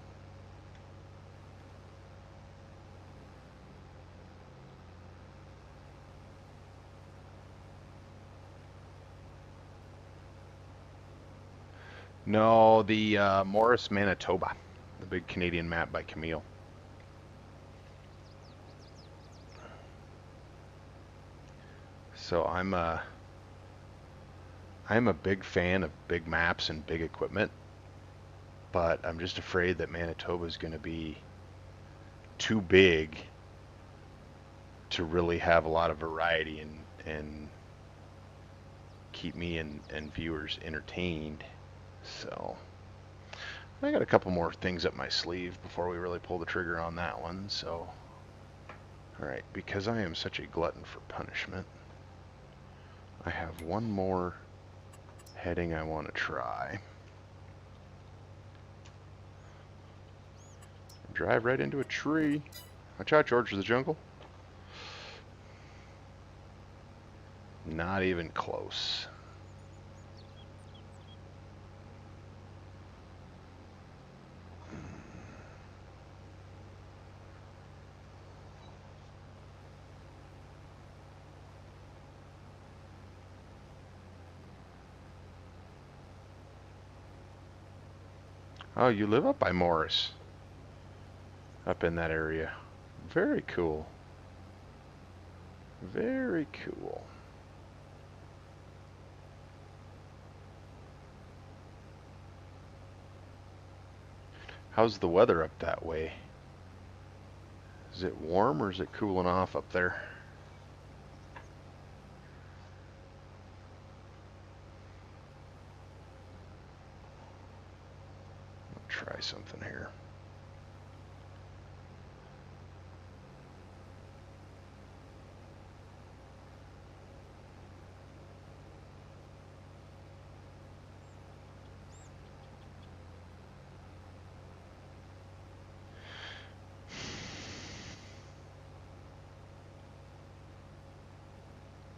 no, the Morris, Manitoba, the big Canadian map by Camille. So I'm a big fan of big maps and big equipment, but I'm just afraid that Manitoba is going to be too big to really have a lot of variety and keep me and viewers entertained. So I got a couple more things up my sleeve before we really pull the trigger on that one. So Alright, because I am such a glutton for punishment, I have one more heading I want to try. Drive right into a tree. Watch out, George of the Jungle. Not even close. Oh, you live up by Morris. Up in that area. Very cool. Very cool. How's the weather up that way? Is it warm or is it cooling off up there? I'll try something here.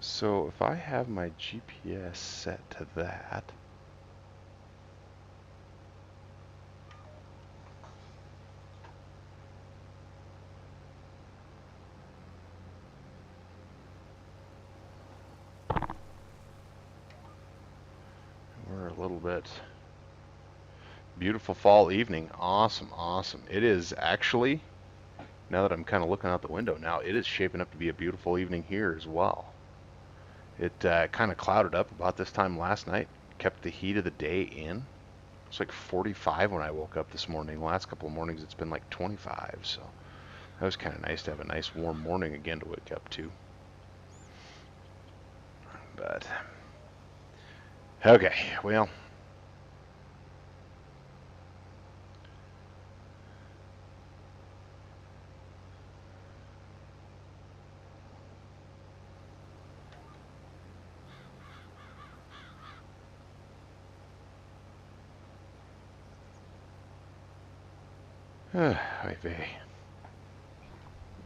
So if I have my GPS set to that, we're a little bit beautiful fall evening. Awesome, awesome. It is actually, now that I'm kind of looking out the window now, it is shaping up to be a beautiful evening here as well. It kind of clouded up about this time last night, kept the heat of the day in. It's like 45 when I woke up this morning. The last couple of mornings it's been like 25, so that was kind of nice to have a nice warm morning again to wake up to. But, okay, well.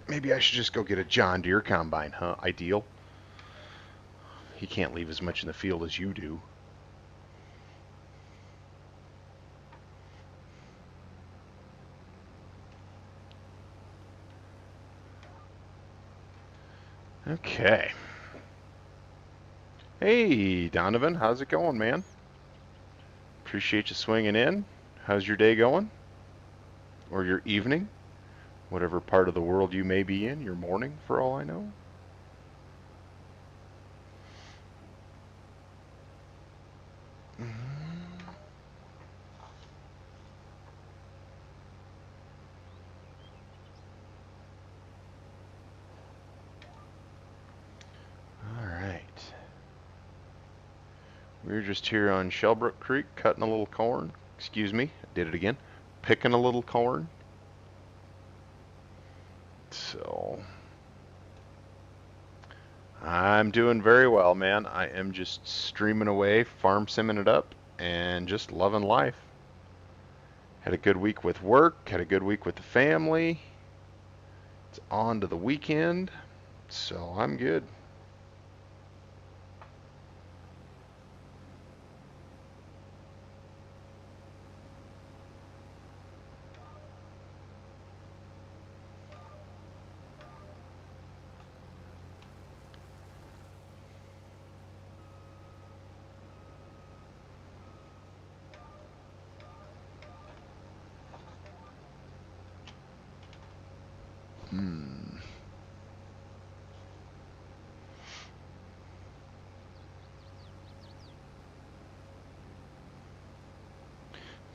Maybe I should just go get a John Deere combine, huh? Ideal. He can't leave as much in the field as you do. Okay. Hey, Donovan, how's it going, man? Appreciate you swinging in. How's your day going? Or your evening? Whatever part of the world you may be in, your morning, for all I know. All right. We're just here on Shellbrook Creek cutting a little corn. Excuse me, I did it again. Picking a little corn. So, I'm doing very well, man. I am just streaming away, farm simming it up, and just loving life. Had a good week with work, had a good week with the family. It's on to the weekend, so I'm good.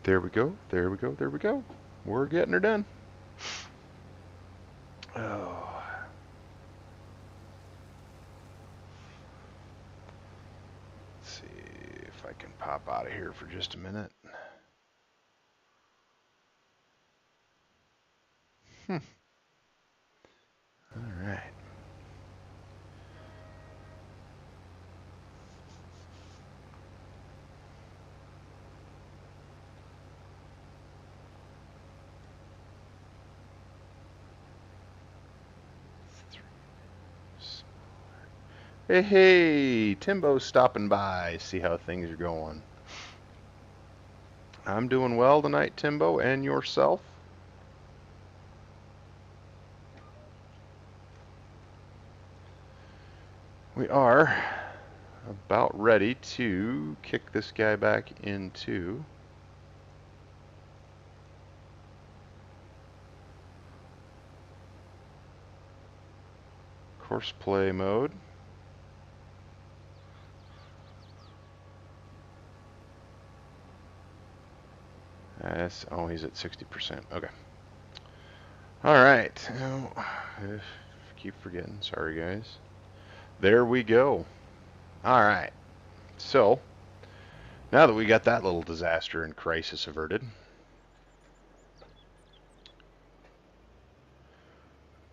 There we go, there we go, there we go. We're getting her done. Oh. Let's see if I can pop out of here for just a minute. All right. Hey, hey, Timbo's stopping by. See how things are going. I'm doing well tonight, Timbo, and yourself? We are about ready to kick this guy back into course play mode. Oh, he's at 60%. Okay. All right. Now, keep forgetting. Sorry, guys. There we go. All right. So, now that we got that little disaster and crisis averted,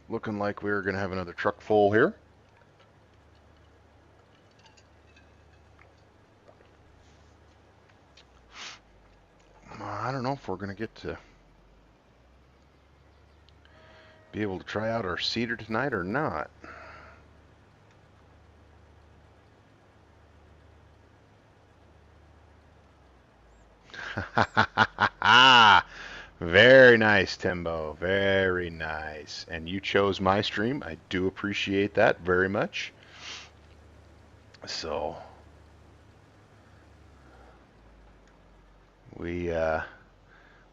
looking like we're going to have another truck full here. I don't know if we're going to get to be able to try out our cedar tonight or not. Very nice, Timbo. Very nice. And you chose my stream. I do appreciate that very much. So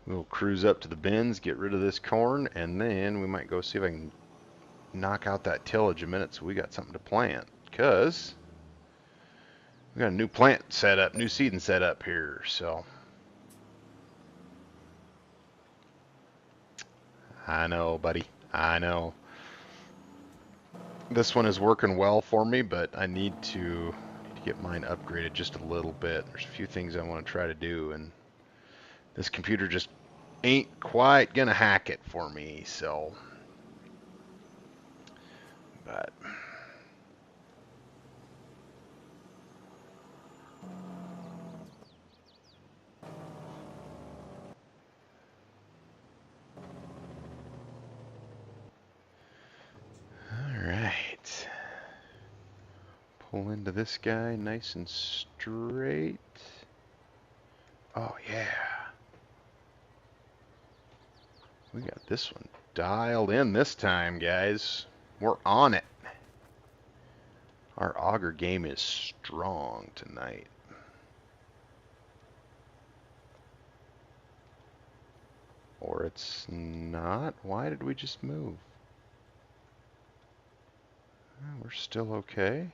we'll cruise up to the bins, get rid of this corn, and then we might go see if I can knock out that tillage a minute so we got something to plant. Because we got a new plant set up, new seeding set up here. So I know, buddy. I know. This one is working well for me, but I need to get mine upgraded just a little bit. There's a few things I want to try to do, and this computer just ain't quite gonna hack it for me, so. But all right, pull into this guy nice and straight. Oh yeah, we got this one dialed in this time, guys. We're on it. Our auger game is strong tonight. Or it's not. Why did we just move? We're still okay.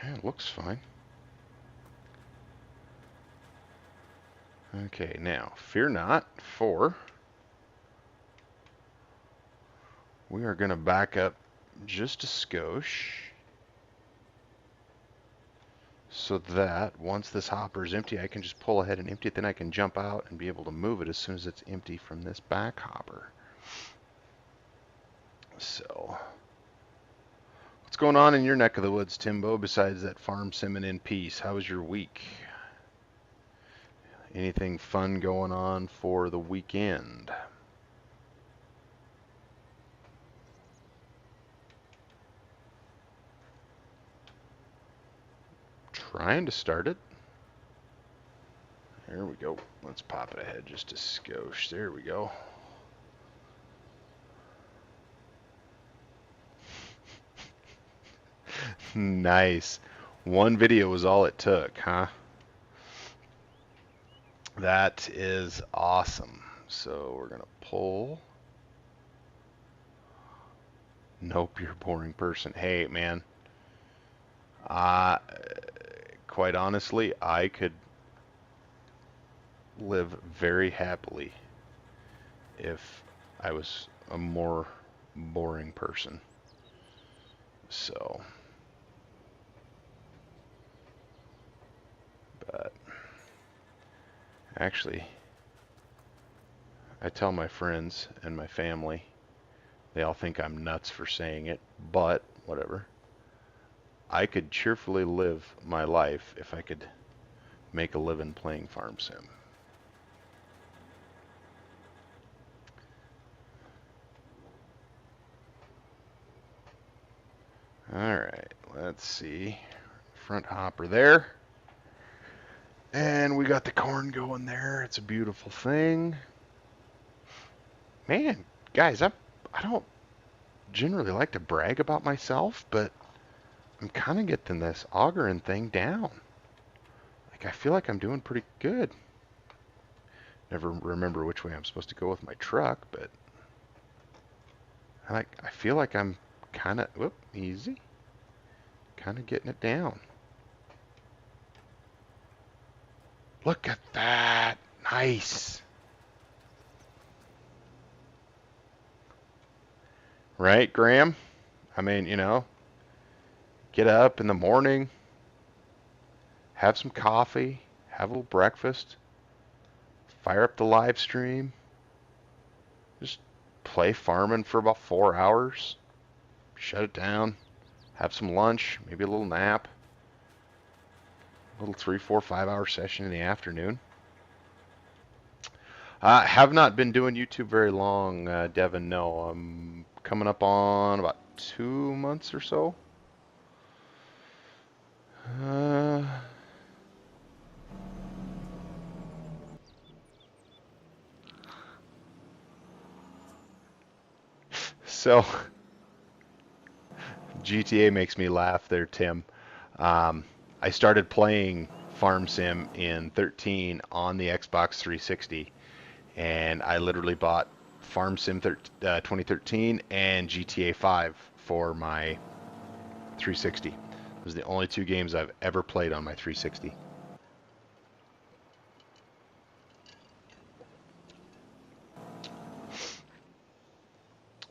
Man, it looks fine. Okay, now, fear not, for we are going to back up just a skosh so that once this hopper is empty, I can just pull ahead and empty it. Then I can jump out and be able to move it as soon as it's empty from this back hopper. So, what's going on in your neck of the woods, Timbo, besides that farm simming in peace? How was your week? Anything fun going on for the weekend? Trying to start it. There we go. Let's pop it ahead just a skosh. There we go. Nice. One video was all it took, huh? That is awesome. So we're going to pull. Nope, you're a boring person. Hey, man. Quite honestly, I could live very happily if I was a more boring person. So, but actually, I tell my friends and my family They all think I'm nuts for saying it, but whatever. I could cheerfully live my life if I could make a living playing Farm Sim. Alright, let's see. Front hopper there. And we got the corn going there. It's a beautiful thing. Man, guys, I don't generally like to brag about myself, but I'm kind of getting this augering thing down. Like, I feel like I'm doing pretty good. Never remember which way I'm supposed to go with my truck, but I feel like I'm kind of, whoop, easy, kind of getting it down. Look at that. Nice. Right, Graham? I mean, get up in the morning, have some coffee, have a little breakfast, fire up the live stream, just play farming for about 4 hours, shut it down, have some lunch, maybe a little nap, a little 3, 4, 5 hour session in the afternoon. I have not been doing YouTube very long, Devin. No, I'm coming up on about 2 months or so. So GTA makes me laugh there, Tim. I started playing Farm Sim in 13 on the Xbox 360, and I literally bought Farm Sim 2013 and GTA 5 for my 360. Those are the only two games I've ever played on my 360.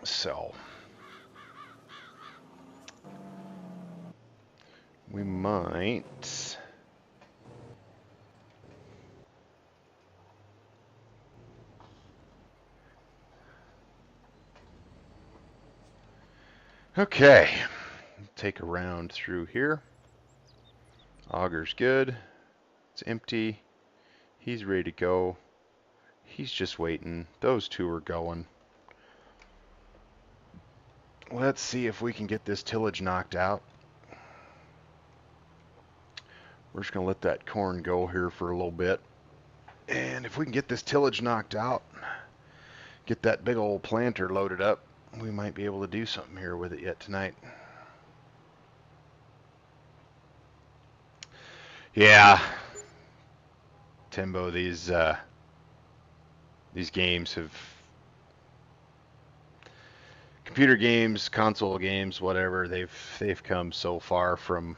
So we might. Okay, take a round through here. Auger's good. It's empty. He's ready to go. He's just waiting. Those two are going. Let's see if we can get this tillage knocked out. We're just going to let that corn go here for a little bit. And if we can get this tillage knocked out, get that big old planter loaded up, we might be able to do something here with it yet tonight. Yeah, Timbo, these games have, computer games, console games, whatever, they've come so far from,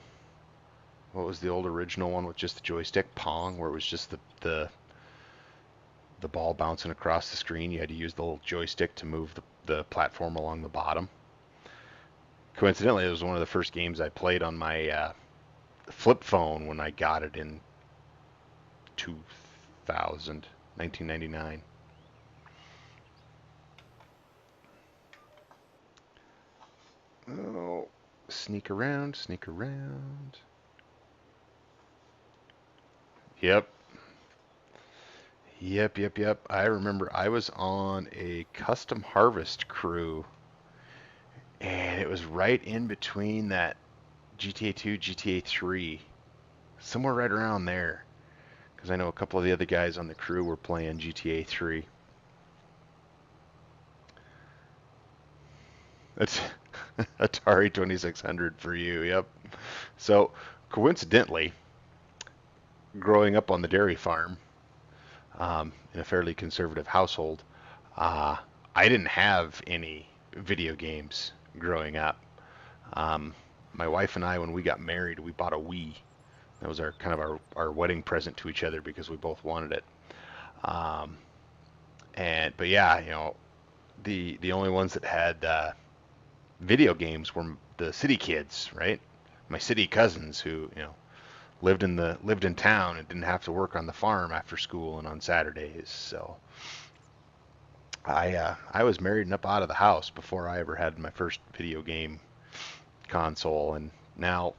what was the old original one with just the joystick, Pong, where it was just the ball bouncing across the screen. You had to use the little joystick to move the platform along the bottom. Coincidentally, it was one of the first games I played on my flip phone when I got it in 1999. Oh, sneak around, sneak around. Yep. Yep. I remember I was on a custom harvest crew, and it was right in between that GTA 2, GTA 3, somewhere right around there, because I know a couple of the other guys on the crew were playing GTA 3. That's Atari 2600 for you, yep. So, coincidentally, growing up on the dairy farm, in a fairly conservative household, I didn't have any video games growing up. My wife and I, when we got married, we bought a Wii. That was our kind of our wedding present to each other because we both wanted it. But yeah, the only ones that had video games were the city kids, right? My city cousins who lived in town and didn't have to work on the farm after school and on Saturdays. So I was married and up out of the house before I ever had my first video game console, and now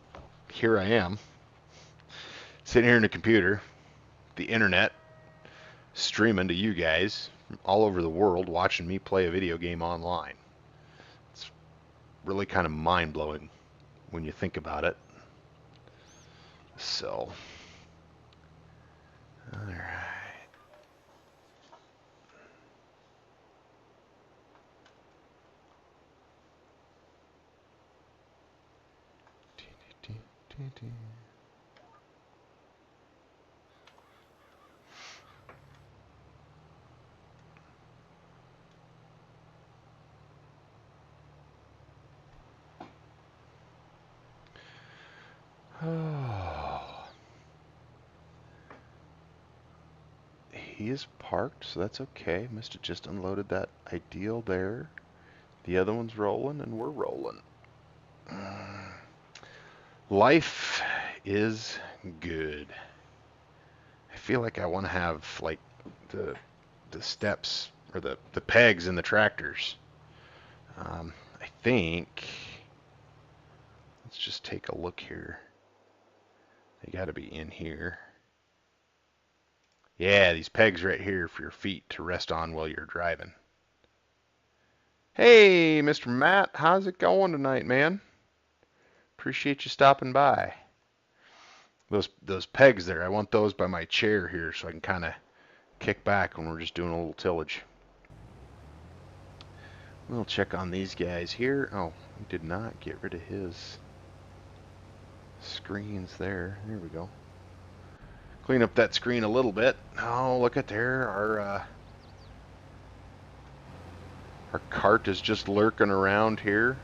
here I am sitting here in a computer, the internet, streaming to you guys from all over the world, watching me play a video game online. It's really kind of mind blowing when you think about it. So, all right. Oh, he is parked, so that's okay. Must have just unloaded that ideal there. The other one's rolling, and we're rolling. Life is good. I feel like I want to have like the steps or the pegs in the tractors. I think. Let's just take a look here. They got to be in here. Yeah, these pegs right here for your feet to rest on while you're driving. Hey, Mr. Matt, how's it going tonight, man? Appreciate you stopping by. Those pegs there, I want those by my chair here so I can kind of kick back when we're just doing a little tillage. We'll check on these guys here. Oh, we did not get rid of his screens there. There we go. Clean up that screen a little bit. Oh, look at there. Our cart is just lurking around here.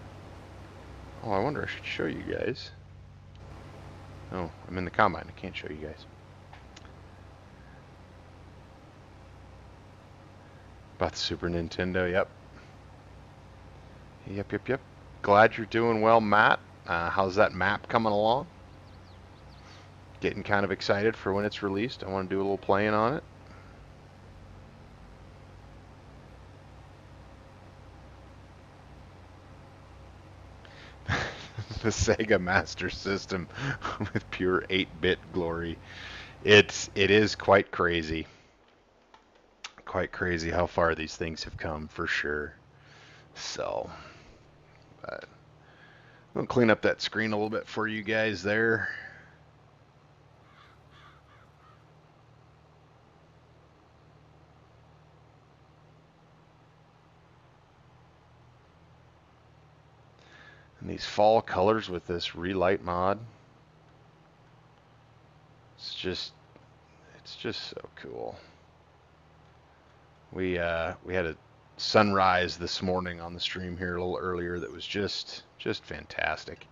Oh, I wonder, I should show you guys. Oh, I'm in the combine. I can't show you guys. About the Super Nintendo, yep. Yep. Glad you're doing well, Matt. How's that map coming along? Getting kind of excited for when it's released. I want to do a little playing on it. The Sega Master System with pure 8-bit glory. It is quite crazy. Quite crazy how far these things have come, for sure. So, but I'll clean up that screen a little bit for you guys there. And these fall colors with this relight mod. It's just so cool. We had a sunrise this morning on the stream here a little earlier that was just fantastic.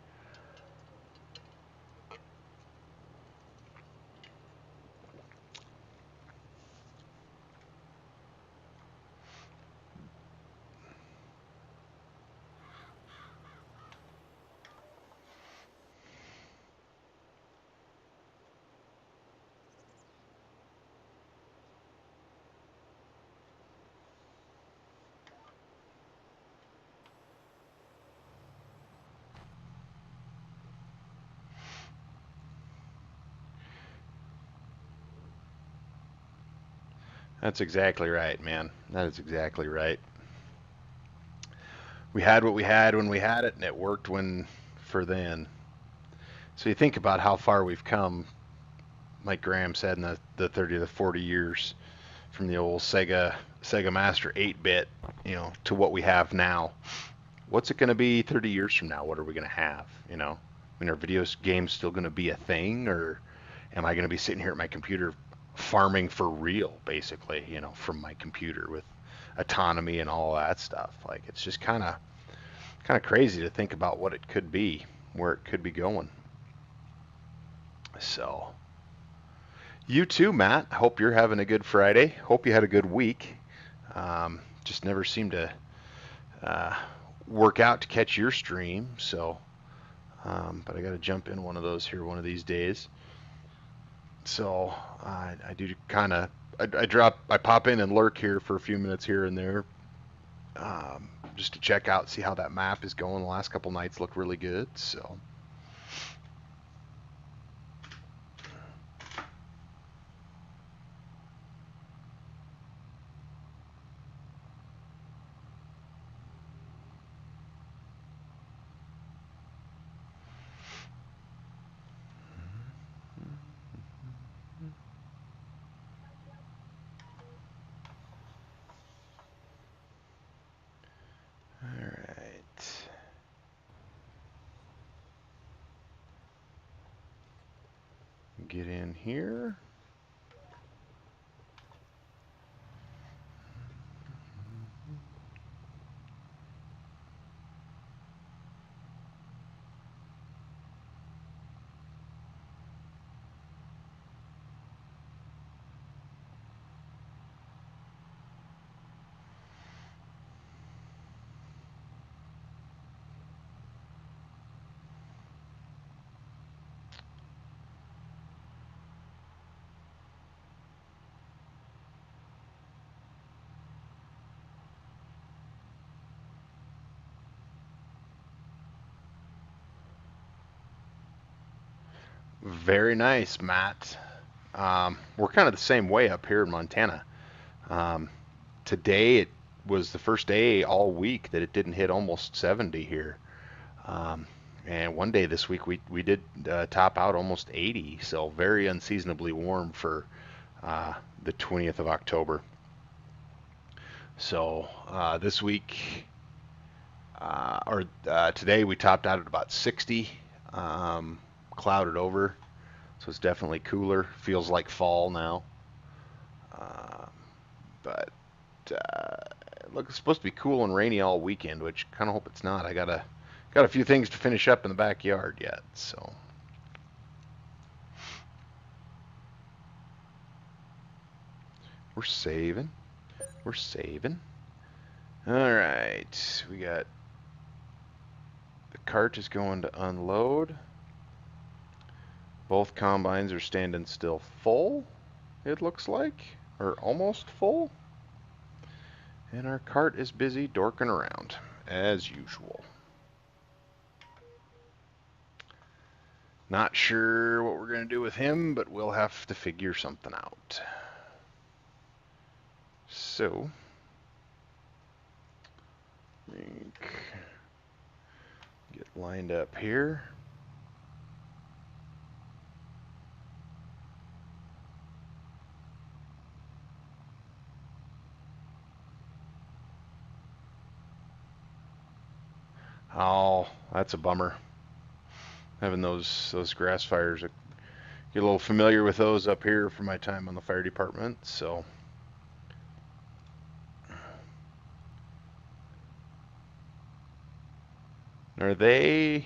That's exactly right, man. That is exactly right. We had what we had when we had it, and it worked for then. So you think about how far we've come, like Graham said, in the 30 to 40 years from the old Sega Master 8-bit, to what we have now. What's it going to be 30 years from now? What are we going to have? I mean, are video games still going to be a thing, or am I going to be sitting here at my computer farming for real, basically, from my computer with autonomy and all that stuff? Like, it's just kind of crazy to think about what it could be, where it could be going. So, you too, Matt. I hope you're having a good Friday. Hope you had a good week. Just never seemed to work out to catch your stream, so but I got to jump in one of those here one of these days. So I do kind of I pop in and lurk here for a few minutes here and there, just to check out, see how that map is going. The last couple nights look really good, so. All right. Get in here. Very nice, Matt. We're kind of the same way up here in Montana. Um, Today it was the first day all week that it didn't hit almost 70 here. Um, and one day this week we did top out almost 80, so very unseasonably warm for the 20th of October. So this week, or today, we topped out at about 60, clouded over, so it's definitely cooler. Feels like fall now, uh, but it's supposed to be cool and rainy all weekend, which kind of hope it's not. I got a few things to finish up in the backyard yet, so. We're saving. We're saving. All right, we got the cart is going to unload. Both combines are standing still full, it looks like, or almost full. And our cart is busy dorking around, as usual. Not sure what we're going to do with him, but we'll have to figure something out. So, get lined up here. Oh, that's a bummer. Having those grass fires. Get a little familiar with those up here from my time on the fire department. So, are they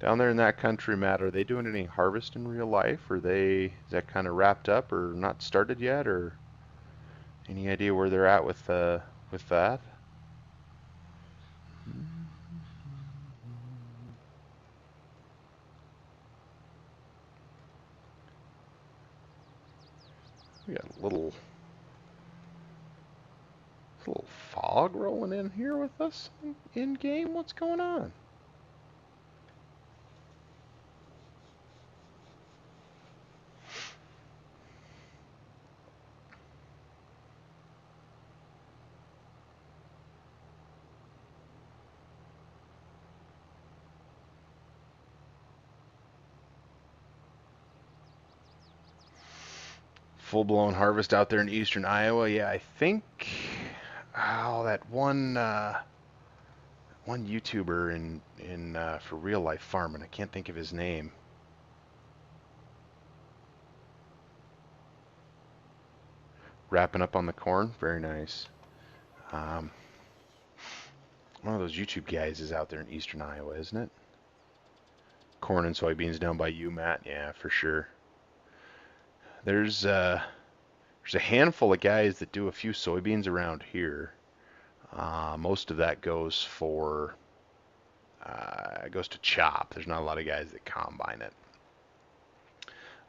down there in that country, Matt? Are they doing any harvest in real life? Is that kind of wrapped up or not started yet? Or any idea where they're at with that? We got a little fog rolling in here with us in game. What's going on? Full-blown harvest out there in eastern Iowa. Yeah, I think that one YouTuber in for real life farming. I can't think of his name. Wrapping up on the corn. Very nice. Um, One of those YouTube guys is out there in eastern Iowa, isn't it? Corn and soybeans down by you, Matt. Yeah, for sure. There's a handful of guys that do a few soybeans around here. Most of that goes to chop. There's not a lot of guys that combine it.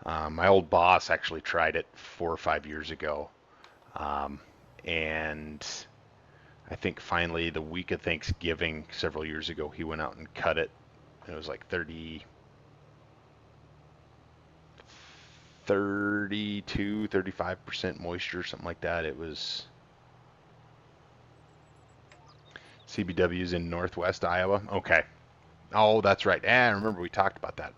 My old boss actually tried it 4 or 5 years ago, and I think finally the week of Thanksgiving several years ago, he went out and cut it. And it was like 32, 35% moisture, something like that. It was CBW's in northwest Iowa. Okay. Oh, that's right. I remember we talked about that.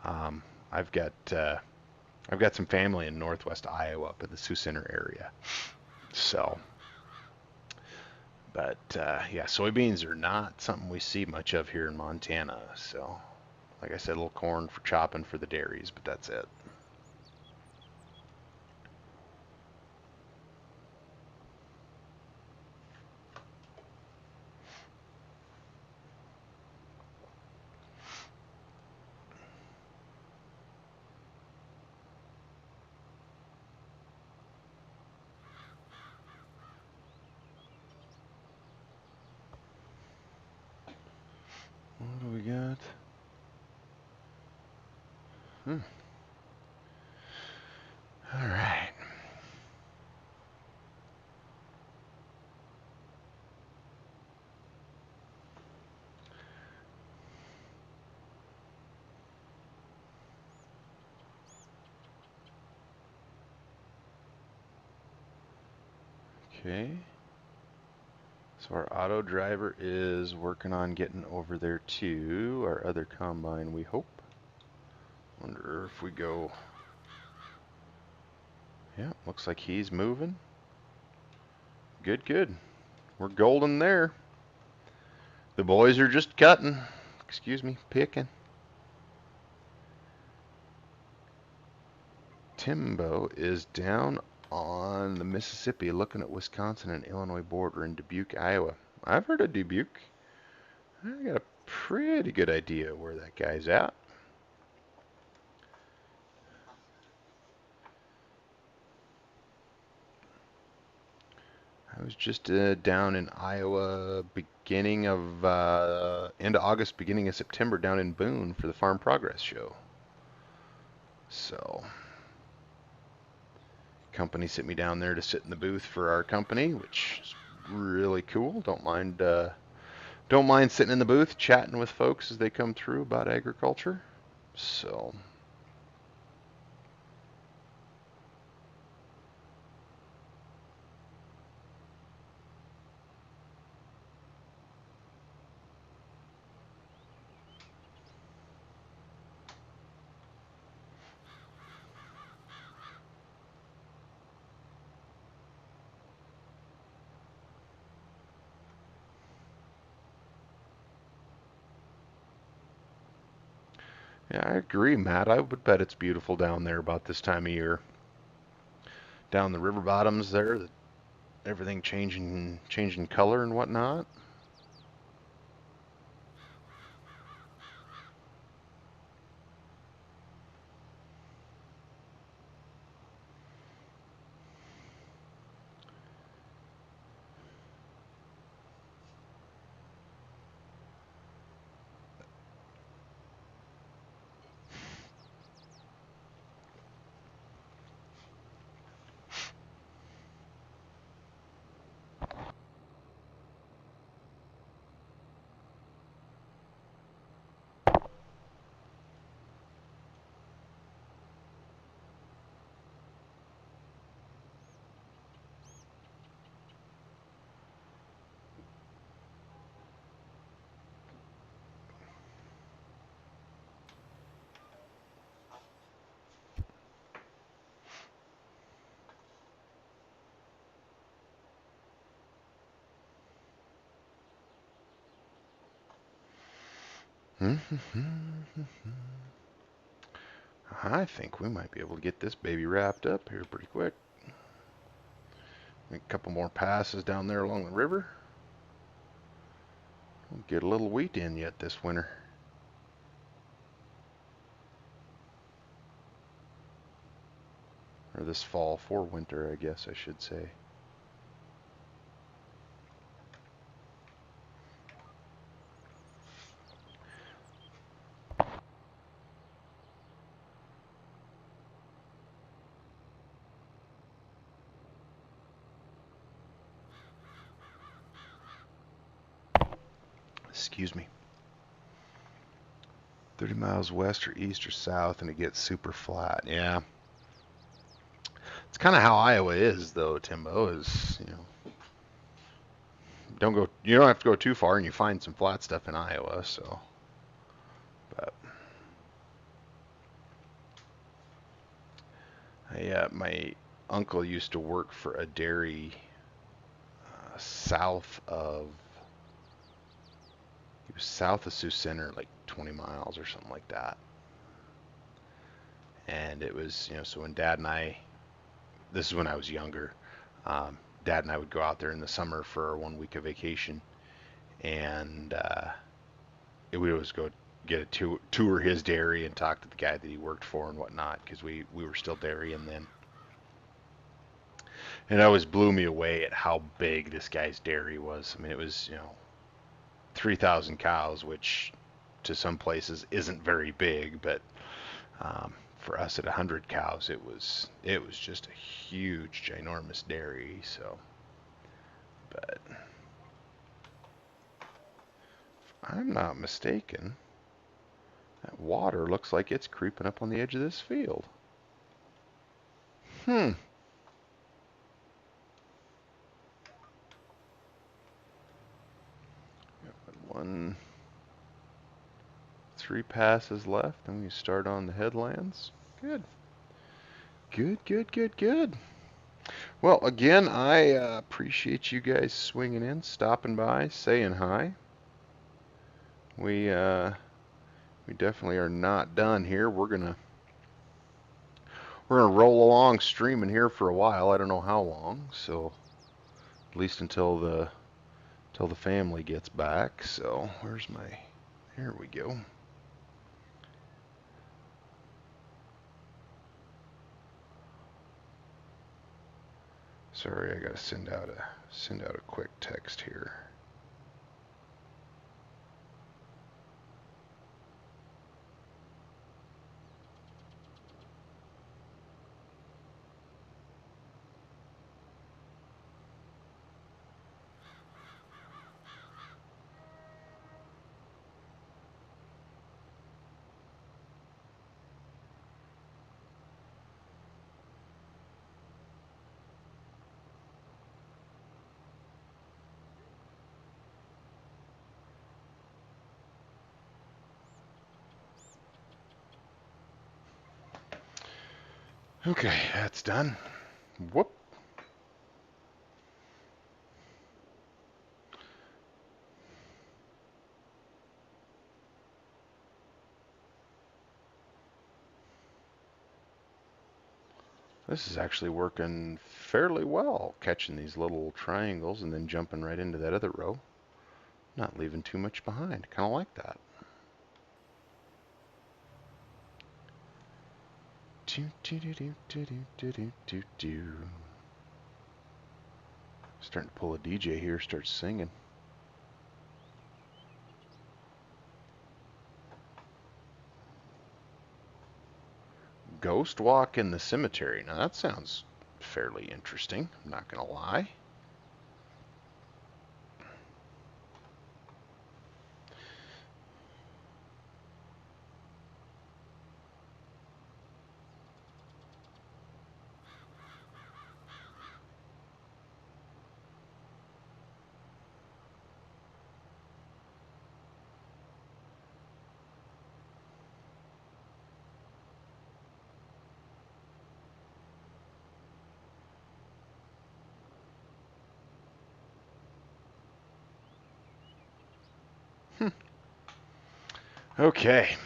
Um, I've got I've got some family in northwest Iowa up in the Sioux Center area. So, but yeah, soybeans are not something we see much of here in Montana. So, like I said, a little corn for chopping for the dairies, but that's it. What do we got? Hmm. All right. Okay. So our auto driver is working on getting over there to our other combine, we hope. Wonder if we go. Yeah, looks like he's moving. Good, good. We're golden there. The boys are just cutting. Excuse me, picking. Timbo is down on the Mississippi looking at Wisconsin and Illinois border in Dubuque, Iowa. I've heard of Dubuque. I got a pretty good idea where that guy's at. I was just down in Iowa beginning of end of August, beginning of September down in Boone for the Farm Progress Show. So, company sent me down there to sit in the booth for our company, which is really cool. Don't mind sitting in the booth chatting with folks as they come through about agriculture. So, yeah, I agree, Matt. I would bet it's beautiful down there about this time of year. Down the river bottoms there, everything changing color and whatnot. I think we might be able to get this baby wrapped up here pretty quick. Make a couple more passes down there along the river. We'll get a little wheat in yet this winter. Or this fall for winter, I guess I should say. Excuse me. 30 miles west or east or south, and it gets super flat. Yeah. It's kind of how Iowa is, though, Timbo, is, you don't have to go too far, and you find some flat stuff in Iowa, so. But my uncle used to work for a dairy south of, he was south of Sioux Center, like 20 miles or something like that. And it was, so when Dad and I, this is when I was younger, Dad and I would go out there in the summer for 1 week of vacation, and we would always go get a tour his dairy and talk to the guy that he worked for and whatnot, because we were still dairying then. And it always blew me away at how big this guy's dairy was. I mean, it was, 3,000 cows, which to some places isn't very big, but for us at 100 cows, it was just a huge, ginormous dairy. So, but if I'm not mistaken, that water looks like it's creeping up on the edge of this field. One, 3 passes left, and we start on the headlands. Good. Good, good, good, good. Well, again, I appreciate you guys swinging in, stopping by, saying hi. We definitely are not done here. We're gonna roll along streaming here for a while. I don't know how long, so at least until the family gets back. So where's my? Here we go. Sorry, I gotta send out a quick text here. Okay, that's done. Whoop. This is actually working fairly well, catching these little triangles and then jumping right into that other row. Not leaving too much behind. Kind of like that. Starting to pull a DJ here, starts singing. Ghost walk in the cemetery. Now that sounds fairly interesting, I'm not gonna lie. Okay.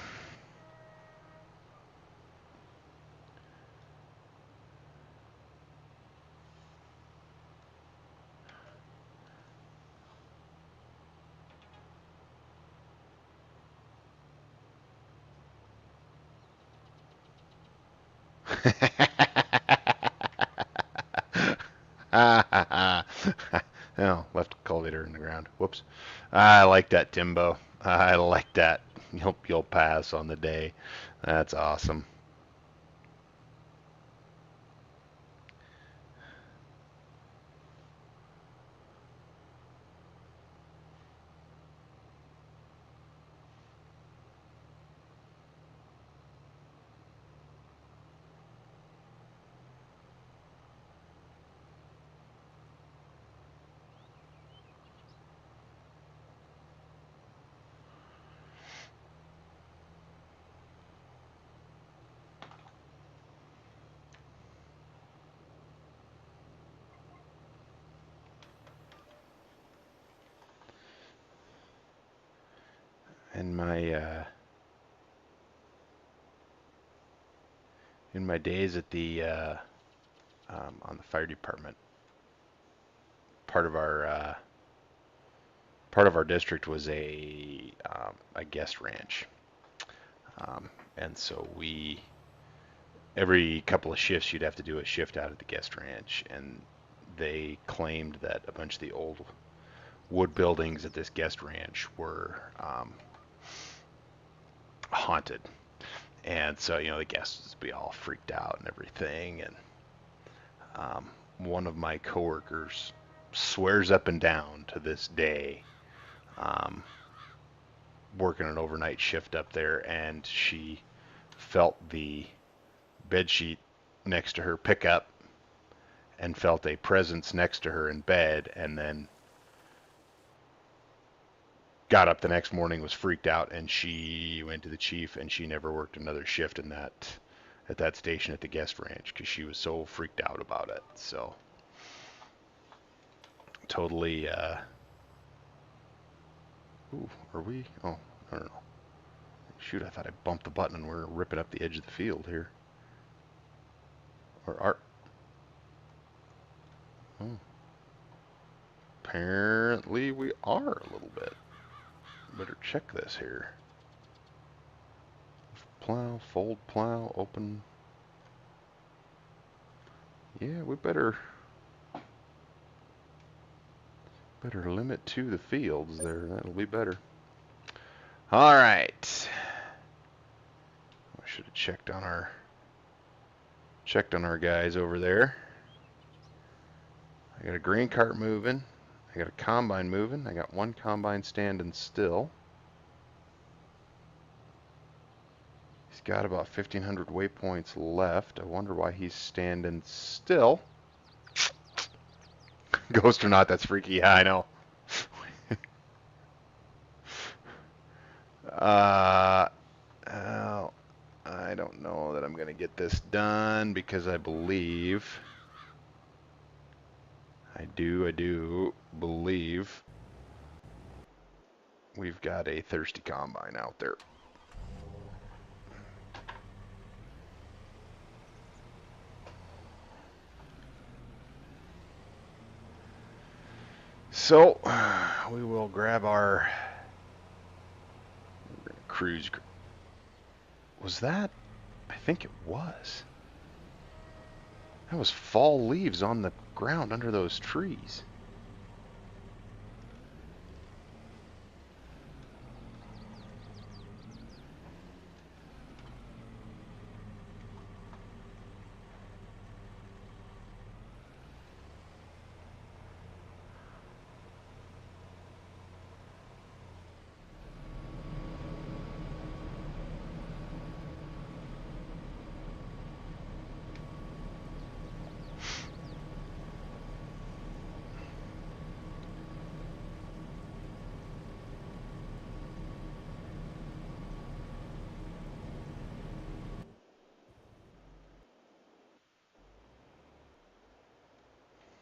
Oh, left cultivator in the ground. Whoops. I like that, Timbo. I like that. You'll pass on the day. That's awesome. in my days at the on the fire department, part of our district was a guest ranch, and so we every couple of shifts you'd have to do a shift out at the guest ranch, and they claimed that a bunch of the old wood buildings at this guest ranch were haunted. And so, the guests would be all freaked out and everything. And one of my coworkers swears up and down to this day, um, working an overnight shift up there, and she felt the bed sheet next to her pick up and felt a presence next to her in bed, and then got up the next morning, was freaked out, and she went to the chief, and she never worked another shift in that station at the guest ranch because she was so freaked out about it. So totally. Ooh, are we? Oh, I don't know. Shoot, I thought I bumped the button and we're ripping up the edge of the field here. Or are? Oh, apparently we are a little bit. Better check this here. Plow, fold plow, open. Yeah, we better limit to the fields there. That'll be better. All right. I should have checked on our guys over there. I got a grain cart moving. I got a combine moving. I got one combine standing still. He's got about 1,500 waypoints left. I wonder why he's standing still. Ghost or not, that's freaky. Yeah, I know. Well, I don't know that I'm going to get this done because I do believe we've got a thirsty combine out there. So we will grab our cruise. Was that? I think it was. That was fall leaves on the ground under those trees.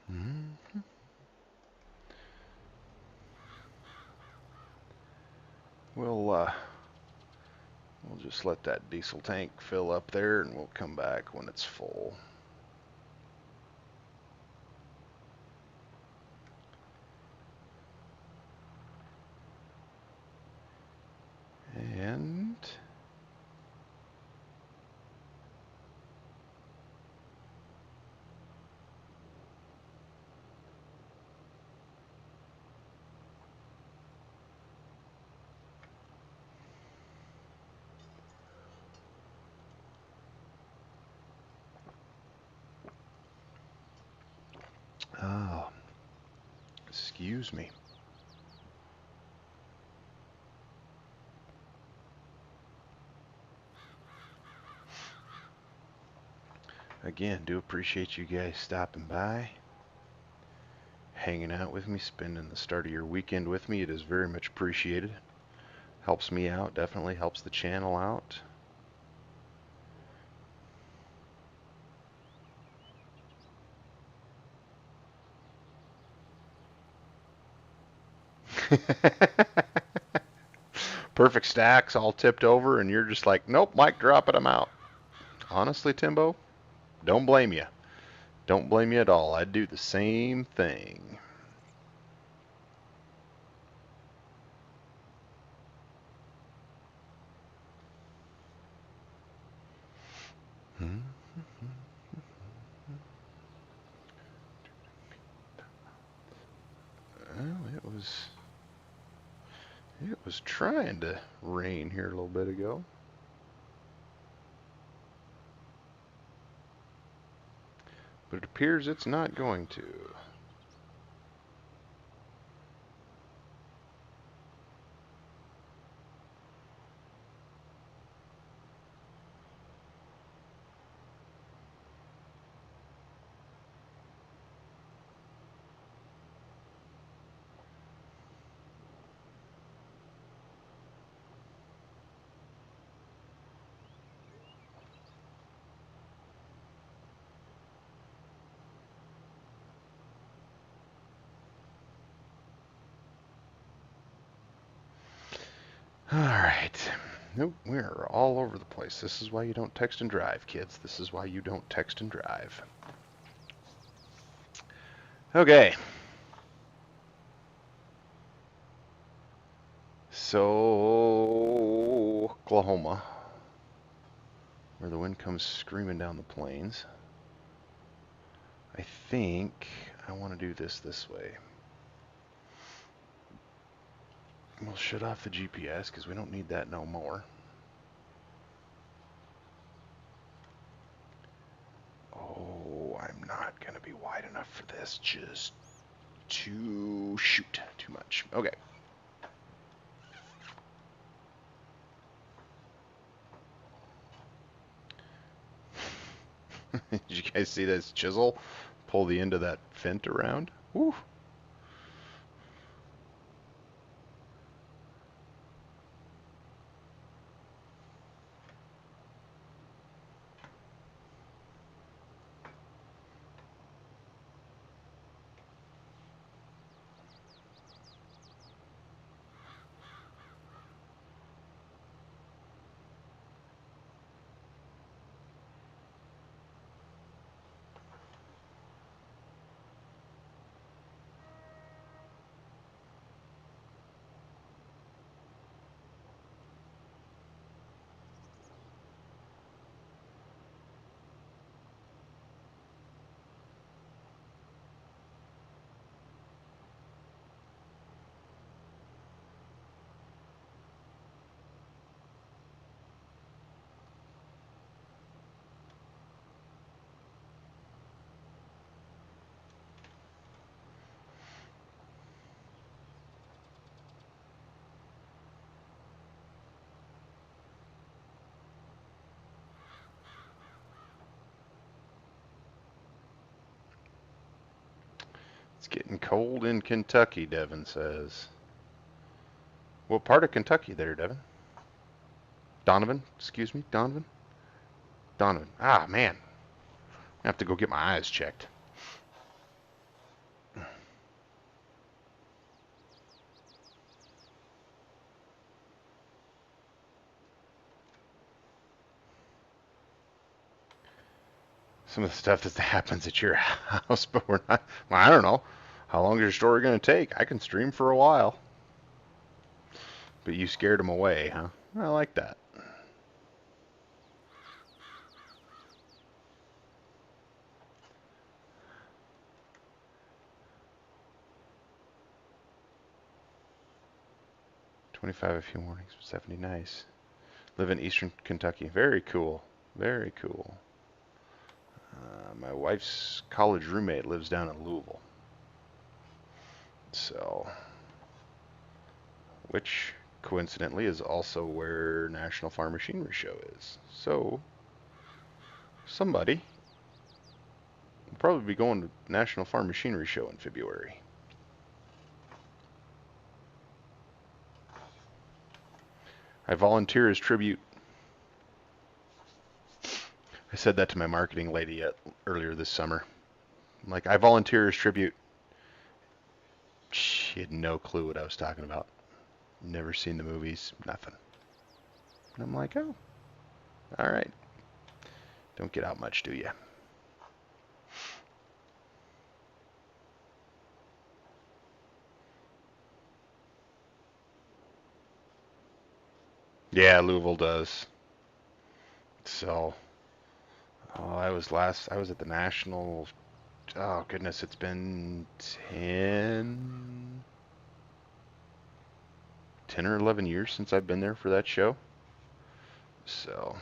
Mm-hmm. We'll just let that diesel tank fill up there, and we'll come back when it's full. And oh, excuse me. Again, do appreciate you guys stopping by, hanging out with me, spending the start of your weekend with me. It is very much appreciated. Helps me out, definitely helps the channel out. Perfect stacks, all tipped over, and you're just like, nope, Mike, drop it, I'm out. Honestly, Timbo, don't blame you. Don't blame you at all. I'd do the same thing. Well, it was trying to rain here a little bit ago. But it appears it's not going to. All right. Nope, we're all over the place. This is why you don't text and drive, kids. This is why you don't text and drive. Okay. So, Oklahoma, where the wind comes screaming down the plains. I think I want to do this way. We'll shut off the GPS because we don't need that no more. Oh, I'm not going to be wide enough for this. Just too much. Okay. Did you guys see this chisel pull the end of that fent around? Woo. It's getting cold in Kentucky, Devin says. What part of Kentucky there, Devin? Donovan? Excuse me, Donovan? Donovan. Ah, man. I have to go get my eyes checked. Some of the stuff that happens at your house, but we're not. Well, I don't know. How long is your story going to take? I can stream for a while. But you scared him away, huh? I like that. $25 a few mornings, 70 nice. Live in eastern Kentucky. Very cool. Very cool. My wife's college roommate lives down in Louisville. So, which coincidentally is also where National Farm Machinery Show is. So, somebody will probably be going to National Farm Machinery Show in February. I volunteer as tribute. I said that to my marketing lady earlier this summer. I'm like, I volunteer as tribute. She had no clue what I was talking about. Never seen the movies, nothing. And I'm like, oh, all right. Don't get out much, do you? Yeah, Louisville does. So, oh, I was at the National. Oh, goodness, it's been 10 or 11 years since I've been there for that show. So,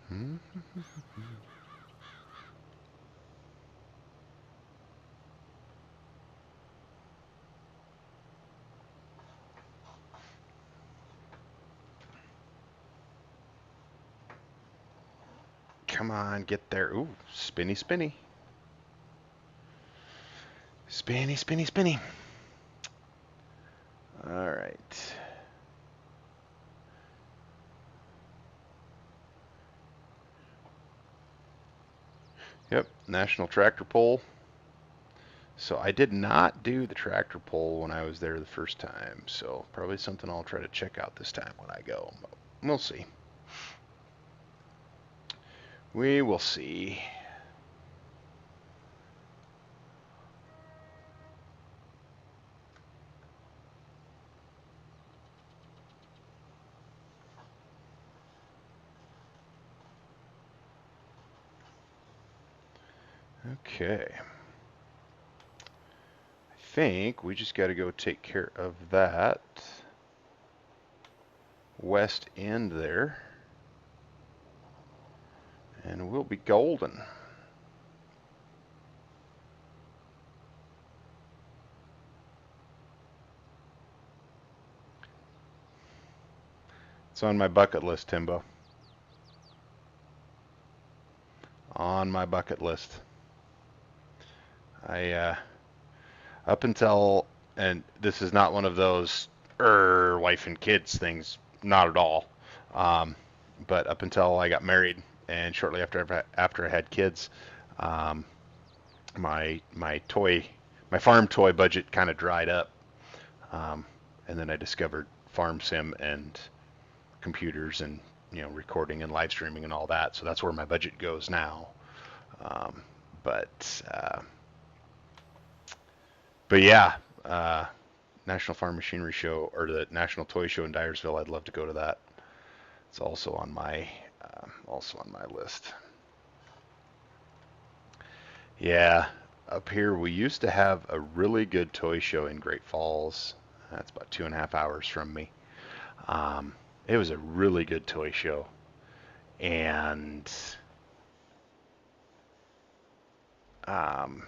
hmm. Come on, get there. Ooh, spinny, spinny. Spinny, spinny, spinny. All right. Yep, National Tractor Pull. So I did not do the tractor pull when I was there the first time. So probably something I'll try to check out this time when I go. We'll see. We will see. Okay. I think we just got to go take care of that west end there. And we'll be golden. It's on my bucket list, Timbo. On my bucket list. I up until, and this is not one of those wife and kids things, not at all. Um, but up until I got married and shortly after I had kids, um, my farm toy budget kind of dried up. And then I discovered farm sim and computers and recording and live streaming and all that. So that's where my budget goes now. Um, but but yeah, National Farm Machinery Show or the National Toy Show in Dyersville. I'd love to go to that. It's also on my list. Yeah, up here we used to have a really good toy show in Great Falls. That's about 2.5 hours from me. Um, it was a really good toy show, and um,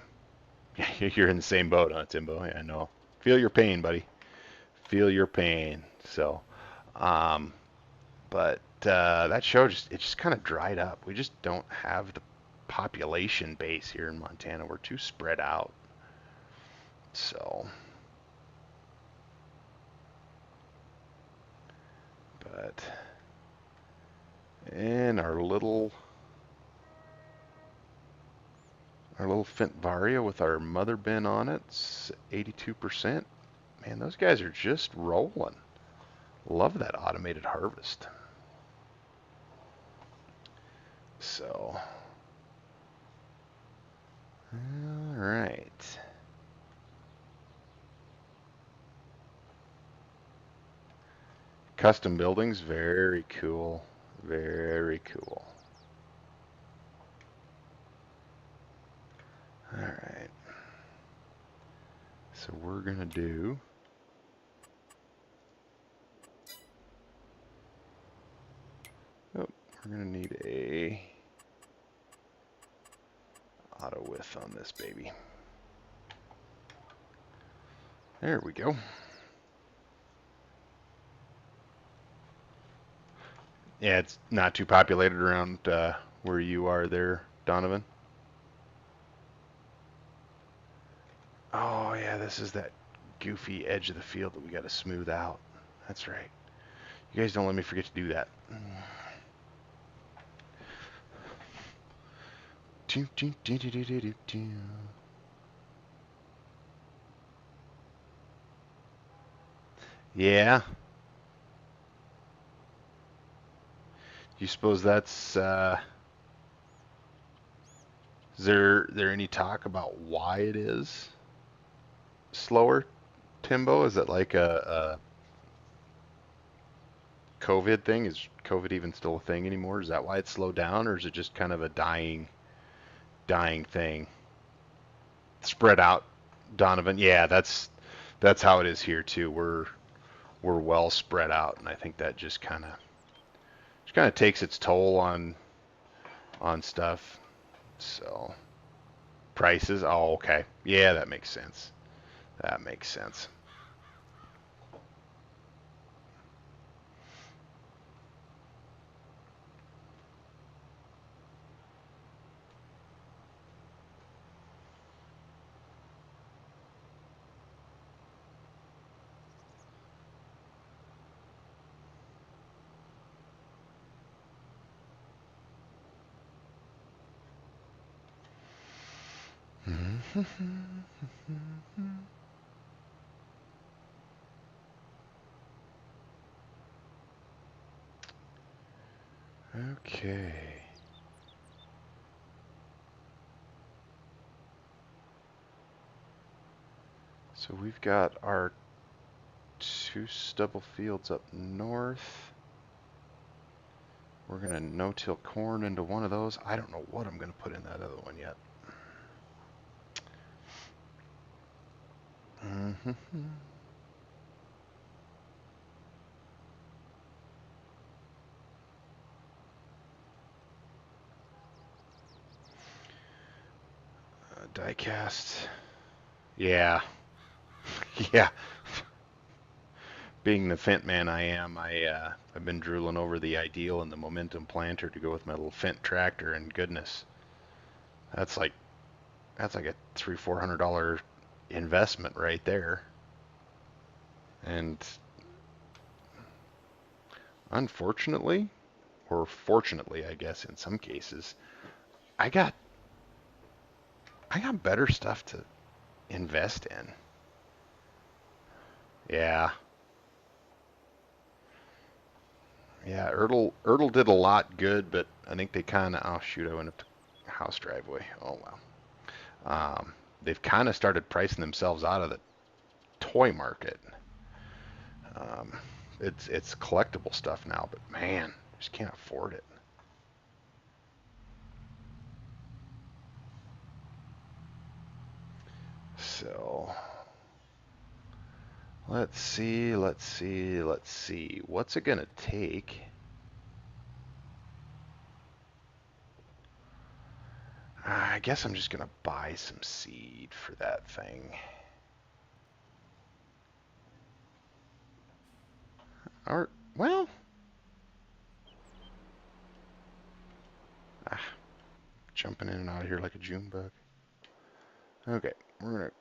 you're in the same boat, huh, Timbo? Yeah, I know. Feel your pain, buddy. Feel your pain. So, um, but that show just kind of dried up. We just don't have the population base here in Montana. We're too spread out. So, but in our little Fint Varia with our mother bin on it, it's 82%. Man, those guys are just rolling. Love that automated harvest. So, all right. Custom buildings, very cool. Very cool. All right. So we're going to do oh, we're going to need a auto width on this baby. There we go. Yeah, it's not too populated around where you are there, Donovan. Oh, yeah, this is that goofy edge of the field that we got to smooth out. That's right. You guys don't let me forget to do that. Yeah. You suppose that's is there any talk about why it is slower, Timbo? Is it like a COVID thing? Is COVID even still a thing anymore? Is that why it's slowed down, or is it just kind of a dying thing? Spread out, Donovan. Yeah, that's how it is here too. We're well spread out, and I think that just kind of takes its toll on stuff. So prices. Oh, okay. Yeah, that makes sense. That makes sense. Okay. So we've got our two stubble fields up north. We're gonna no-till corn into one of those. I don't know what I'm gonna put in that other one yet. Die cast. Yeah. Yeah. Being the Fent man I am, I've been drooling over the Ideal and the Momentum planter to go with my little Fent tractor, and goodness, that's like that's like a $300-400 investment right there. And unfortunately, or fortunately, I guess in some cases, I got I got better stuff to invest in. Yeah. Yeah, Ertl did a lot good, but I think they kind of, oh shoot, I went up the house driveway. Oh well. They've kind of started pricing themselves out of the toy market. Um, it's collectible stuff now, but man, just can't afford it. So let's see. What's it gonna take? I guess I'm just gonna buy some seed for that thing. Or well, ah, jumping in and out of here like a June bug. Okay, we're gonna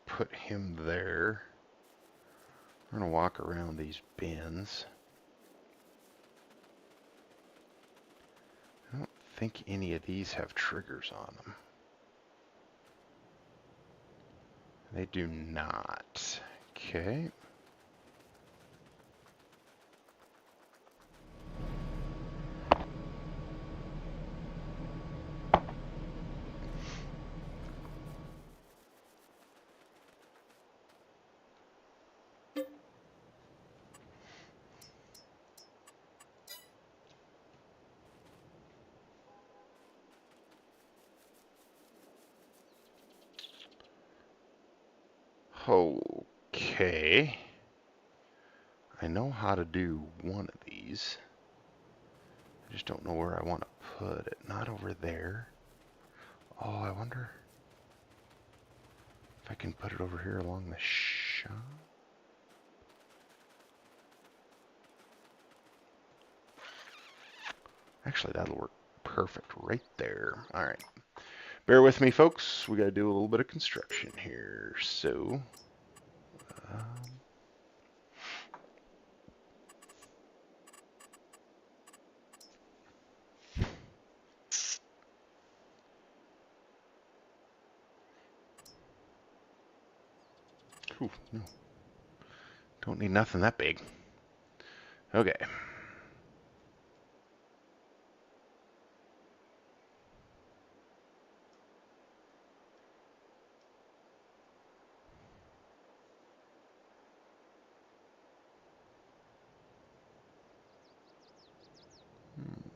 put him there. We're gonna walk around these bins. I don't think any of these have triggers on them. They do not. Okay. Okay. I know how to do one of these. I just don't know where I want to put it. Not over there. Oh, I wonder if I can put it over here along the shop. Actually, that'll work perfect right there. All right. Bear with me, folks. We got to do a little bit of construction here. So, um, Ooh, no. Don't need nothing that big. Okay.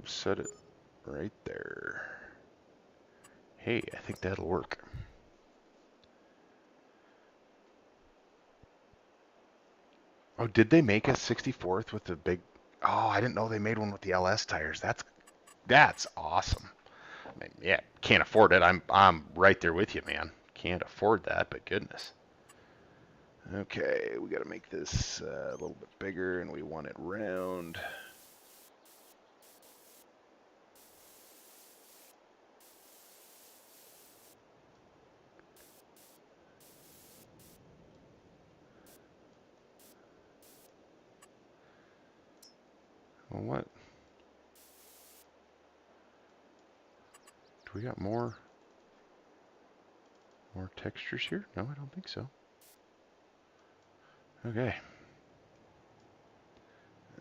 Set it right there. Hey, I think that'll work. Oh, did they make a 64th with the big... Oh, I didn't know they made one with the LS tires. That's awesome. I mean, yeah, can't afford it. I'm right there with you, man. Can't afford that, but goodness. Okay, we got to make this a little bit bigger, and we want it round. Well, what? Do we got more textures here? No, I don't think so. Okay.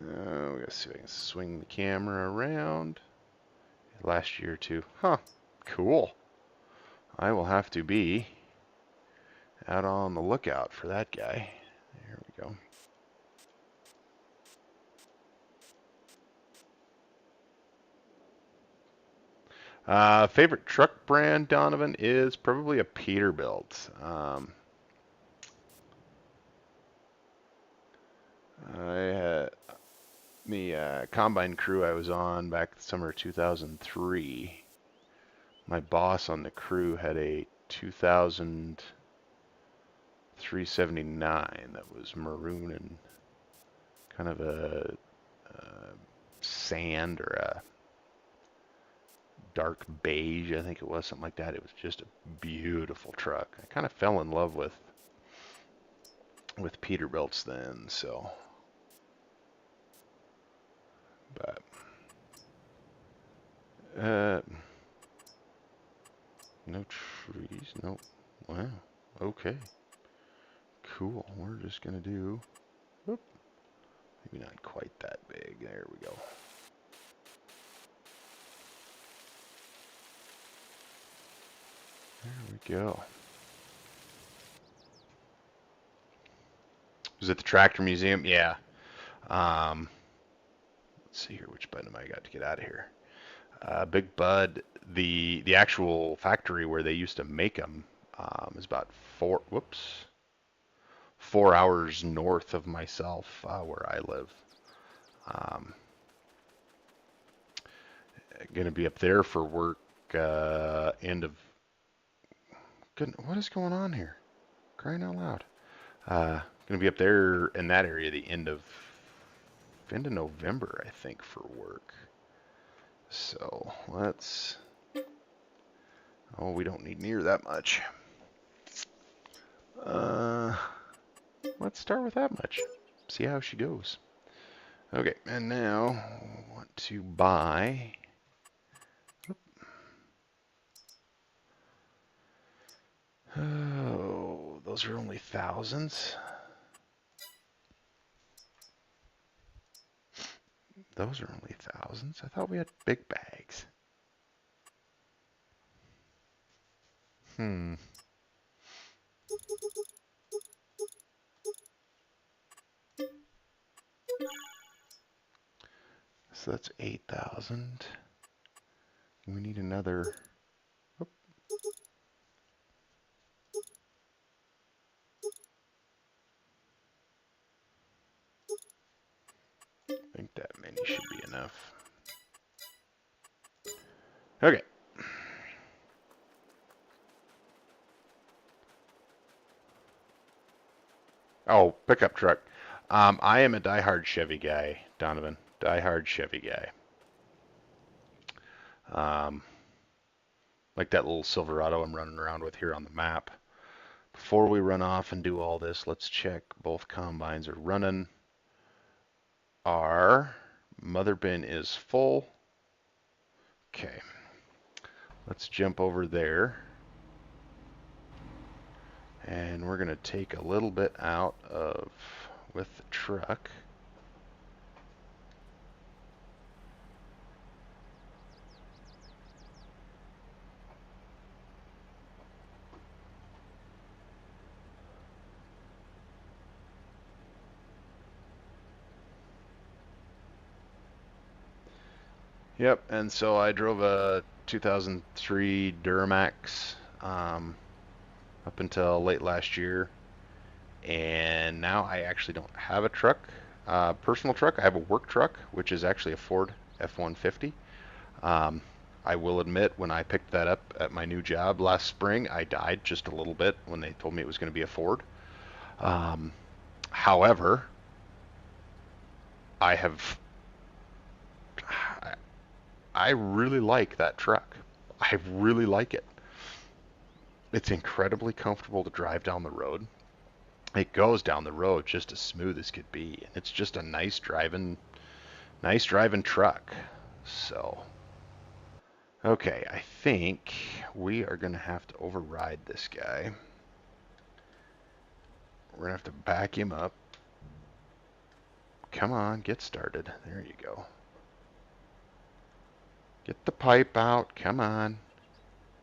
We gotta see if I can swing the camera around. Last year too. Huh. Cool. I will have to be out on the lookout for that guy. There we go. Favorite truck brand, Donovan, is probably a Peterbilt. I had the combine crew I was on back the summer of 2003. My boss on the crew had a 2000 379 that was maroon and kind of a sand or a dark beige, I think it was, something like that. It was just a beautiful truck. I kind of fell in love with Peterbilts then, so. But no trees, no. Wow. Okay. Cool. We're just gonna do. Whoop, maybe not quite that big. There we go. There we go. Was it the Tractor Museum? Yeah. Let's see here. Which button am I got to get out of here? Big Bud. The actual factory where they used to make them is about 4 hours north of myself, where I live. Gonna be up there for work. End of. What is going on here? Crying out loud. Gonna be up there in that area the end of November, I think, for work. So let's. Oh, we don't need near that much. Let's start with that much. See how she goes. Okay, and now I want to buy. Oh, those are only thousands. Those are only thousands. I thought we had big bags. So that's 8,000. We need another. Oh. I think that many should be enough. Okay. Oh, pickup truck. I am a diehard Chevy guy, Donovan. Diehard Chevy guy. Like that little Silverado I'm running around with here on the map. Before we run off and do all this, let's check both combines are running. Our mother bin is full. Okay. Let's jump over there And we're going to take a little bit out of with the truck. Yep, and so I drove a 2003 Duramax up until late last year, and now I actually don't have a truck, personal truck. I have a work truck, which is actually a Ford F-150. Um, I will admit, when I picked that up at my new job last spring, I died just a little bit when they told me it was going to be a Ford. Um, however, I have I really like that truck. I really like it. It's incredibly comfortable to drive down the road. It goes down the road just as smooth as could be, and it's just a nice driving truck. So, okay, I think we are going to have to override this guy. We're going to have to back him up. Come on, get started. There you go. Get the pipe out. Come on.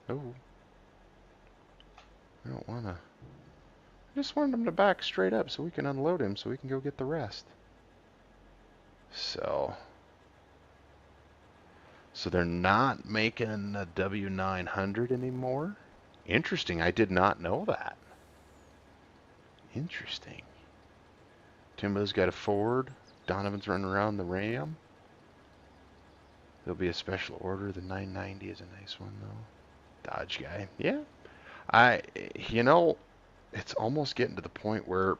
Oh, I don't want to. I just wanted him to back straight up so we can unload him so we can go get the rest. So they're not making a W900 anymore? Interesting. I did not know that. Interesting. Timbo's got a Ford. Donovan's running around the Ram. There'll be a special order. The 990 is a nice one, though. Dodge guy. Yeah. You know, it's almost getting to the point where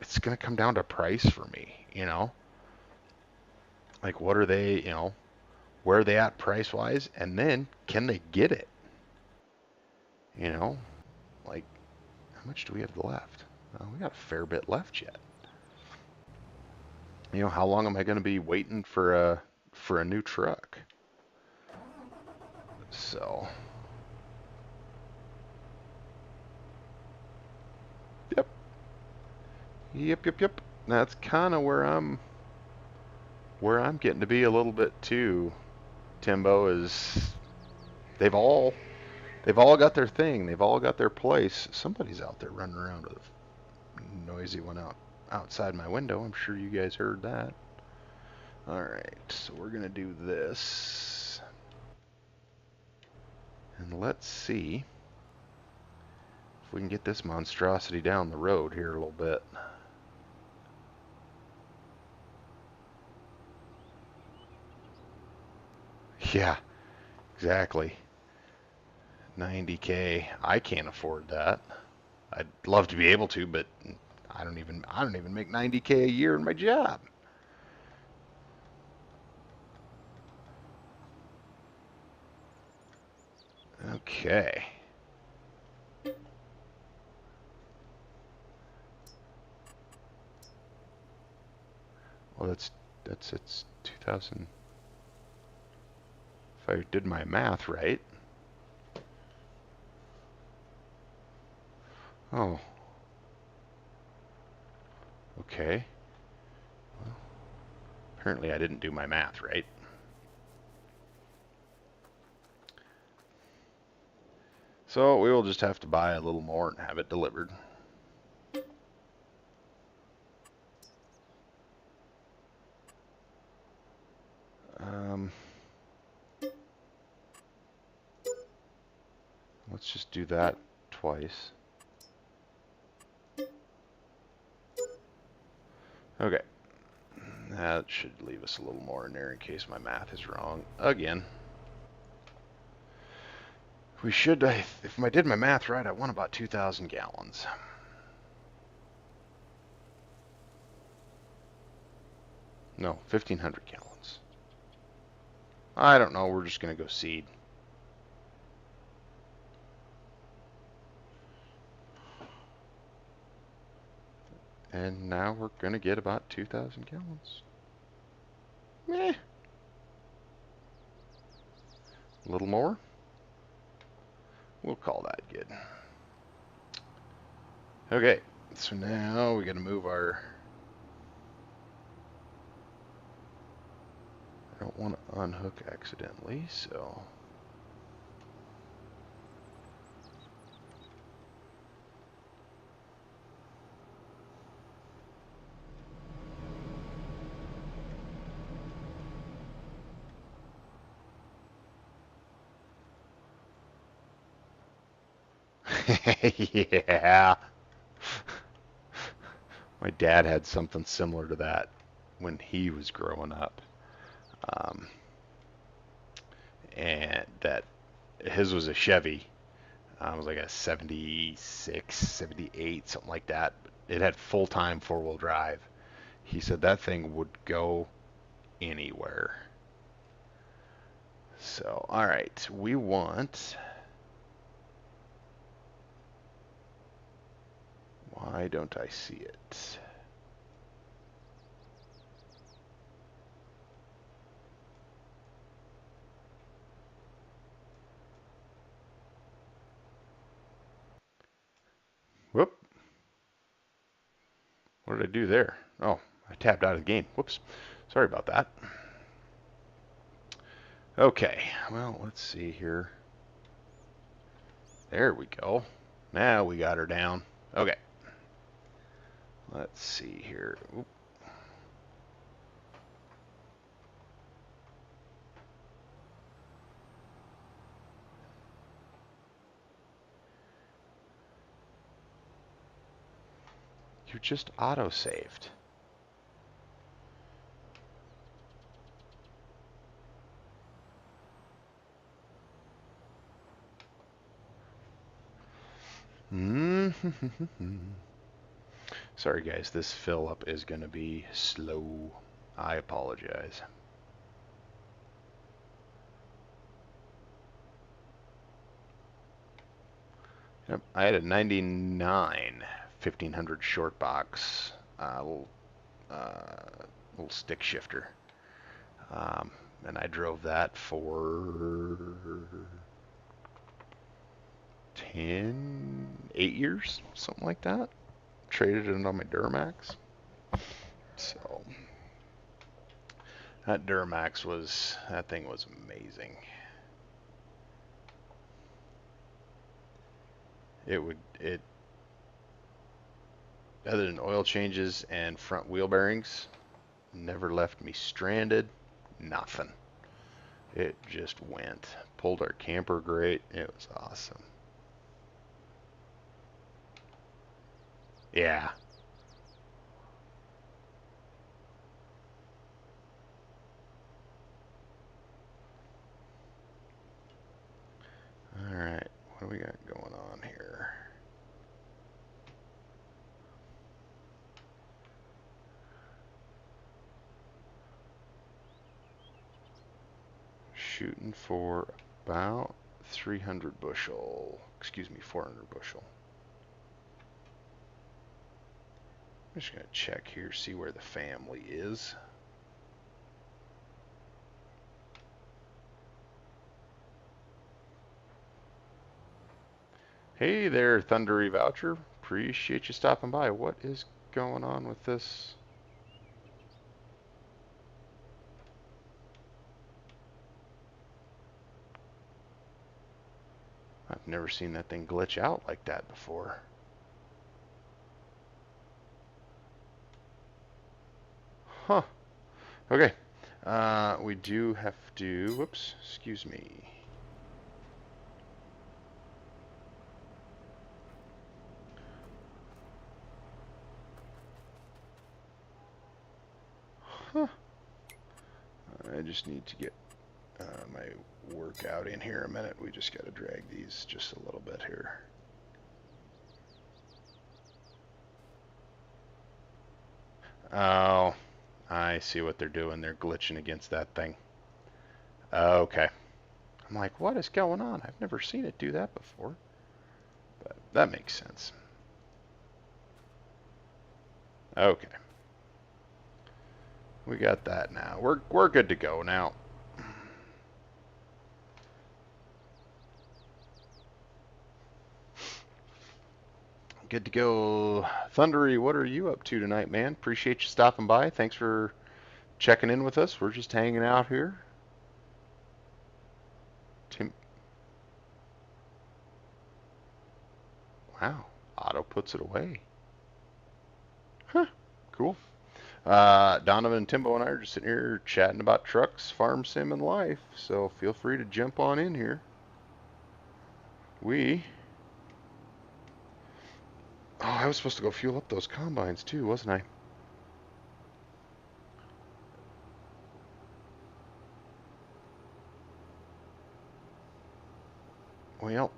it's going to come down to price for me, you know? Like, what are they, where are they at price-wise? And then, can they get it? You know? Like, how much do we have left? We got a fair bit left yet. You know, how long am I going to be waiting for a new truck? So, yep, yep. That's kind of where I'm getting to be a little bit too. Timbo is they've all got their thing. They've all got their place. Somebody's out there running around with a noisy one outside my window. I'm sure you guys heard that. All right, so we're gonna do this, and let's see if we can get this monstrosity down the road here a little bit. Yeah, exactly. 90K. I can't afford that. I'd love to be able to, but I don't even make 90K a year in my job. Okay. Well, it's 2000. If I did my math right. Oh. Okay. Well, apparently I didn't do my math right. So we will just have to buy a little more and have it delivered. Let's just do that twice. Okay. That should leave us a little more in there in case my math is wrong again. We should, if I did my math right, I want about 2,000 gallons. No, 1,500 gallons. I don't know, we're just going to go seed. And now we're going to get about 2,000 gallons. Meh. A little more. We'll call that good. Okay, so now we got to move our... I don't want to unhook accidentally, so... Yeah. My dad had something similar to that when he was growing up. Um, and that his was a Chevy. It was like a 76, 78, something like that. It had full-time four-wheel drive. He said that thing would go anywhere. So, all right, we want... Why don't I see it? Whoop. What did I do there? Oh, I tapped out of the game. Whoops. Sorry about that. Okay, well, let's see here. There we go. Now we got her down. Okay. Let's see here. Oop. You just auto-saved. Sorry guys, this fill up is going to be slow. I apologize. Yep, I had a 99 1500 short box little stick shifter. And I drove that for 8 years, something like that. Traded it on my Duramax. So that that thing was amazing. It other than oil changes and front wheel bearings, never left me stranded. Nothing. It just went. Pulled our camper great. It was awesome. Yeah. All right. What do we got going on here? Shooting for about 300 bushel. Excuse me, 400 bushel. I'm just going to check here, see where the family is. Hey there, Thundery Voucher. Appreciate you stopping by. What is going on with this? I've never seen that thing glitch out like that before. Huh. Okay. We do have to... Whoops. Excuse me. Huh. I just need to get my workout in here a minute. We just got to drag these just a little bit here. Oh, I see what they're doing. They're glitching against that thing. Okay. I'm like, what is going on? I've never seen it do that before. But that makes sense. Okay. We got that now. We're good to go now. Good to go. Thundery, what are you up to tonight, man? Appreciate you stopping by. Thanks for checking in with us. We're just hanging out here. Tim, wow, Otto puts it away. Huh, cool. Donovan, Timbo, and I are just sitting here chatting about trucks, farm sim, and life. So feel free to jump on in here. Oh, I was supposed to go fuel up those combines too, wasn't I? Well,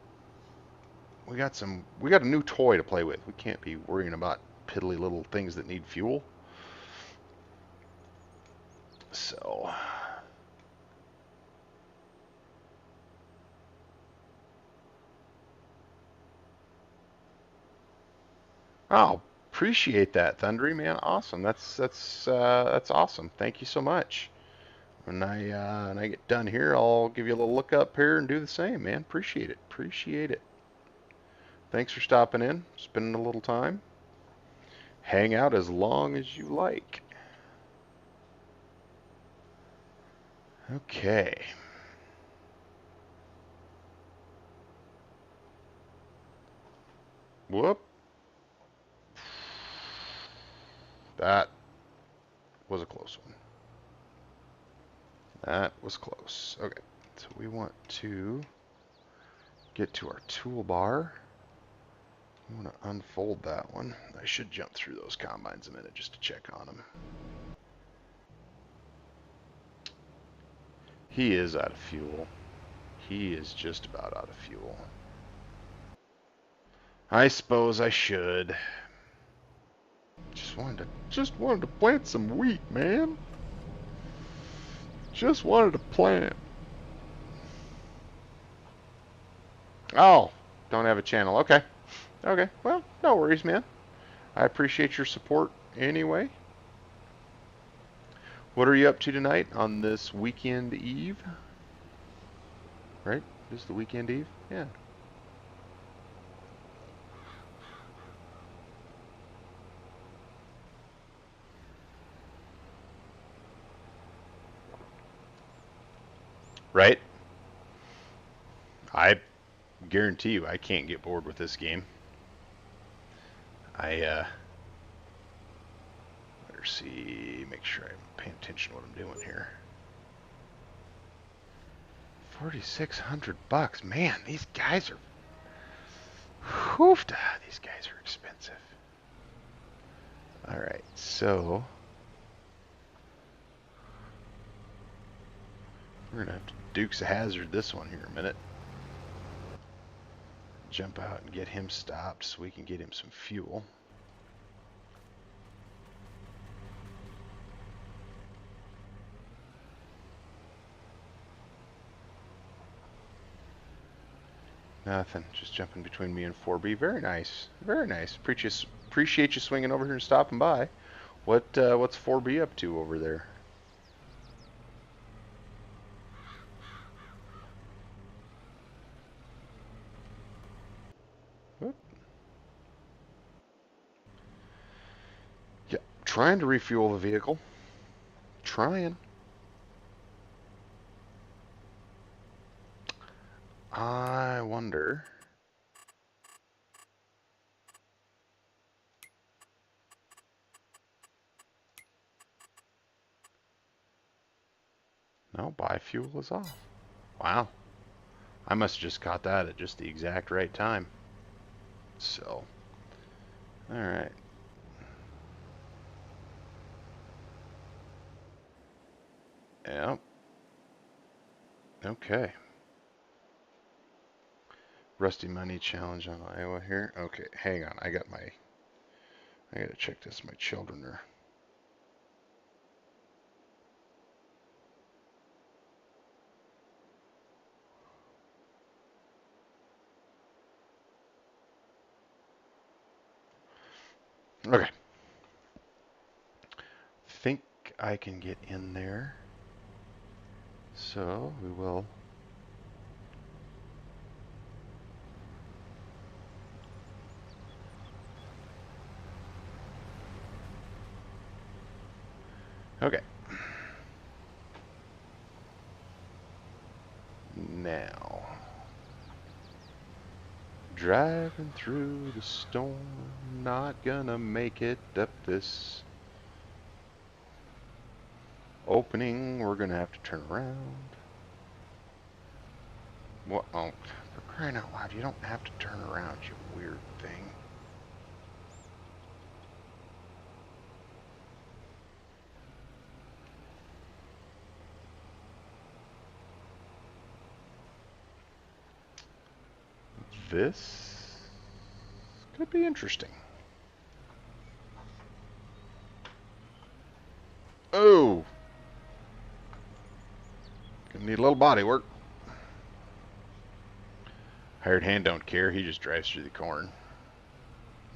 we got a new toy to play with. We can't be worrying about piddly little things that need fuel. So, oh, appreciate that, Thundery man. Awesome. That's awesome. Thank you so much. When I get done here, I'll give you a little look up here and do the same, man. Appreciate it. Appreciate it. Thanks for stopping in, spending a little time. Hang out as long as you like. Okay. Whoop. That was a close one. That was close. Okay. So we want to get to our toolbar. We want to unfold that one. I should jump through those combines a minute just to check on them. He is out of fuel. He is just about out of fuel. I suppose I should. Just wanted to plant some wheat, man. Just wanted to plant. Oh, don't have a channel. Okay. Okay. Well, no worries, man. I appreciate your support anyway. What are you up to tonight on this weekend eve? Right? This is the weekend eve? Yeah. Right? I guarantee you I can't get bored with this game. I better see, make sure I'm paying attention to what I'm doing here. 4,600 bucks. Man, these guys are hoofed. These guys are expensive. All right, so we're gonna have to Dukes of Hazard this one here in a minute. Jump out and get him stopped so we can get him some fuel. Nothing. Just jumping between me and 4B. Very nice. Very nice. Appreciate you swinging over here and stopping by. What's 4B up to over there? Whoop. Yeah, trying to refuel the vehicle. Trying. I wonder. No, biofuel is off. Wow. I must have just caught that at just the exact right time. So, alright. Yep. Okay. Rusty Money Challenge on Iowa here. Okay, hang on. I gotta check this. My children are. Okay. Think I can get in there. So we will. Okay. Now, driving through the storm, not gonna make it up this opening. We're gonna have to turn around. What? Oh, for crying out loud, you don't have to turn around, you weird thing. This could be interesting. Oh! Gonna need a little body work. Hired hand don't care, he just drives through the corn.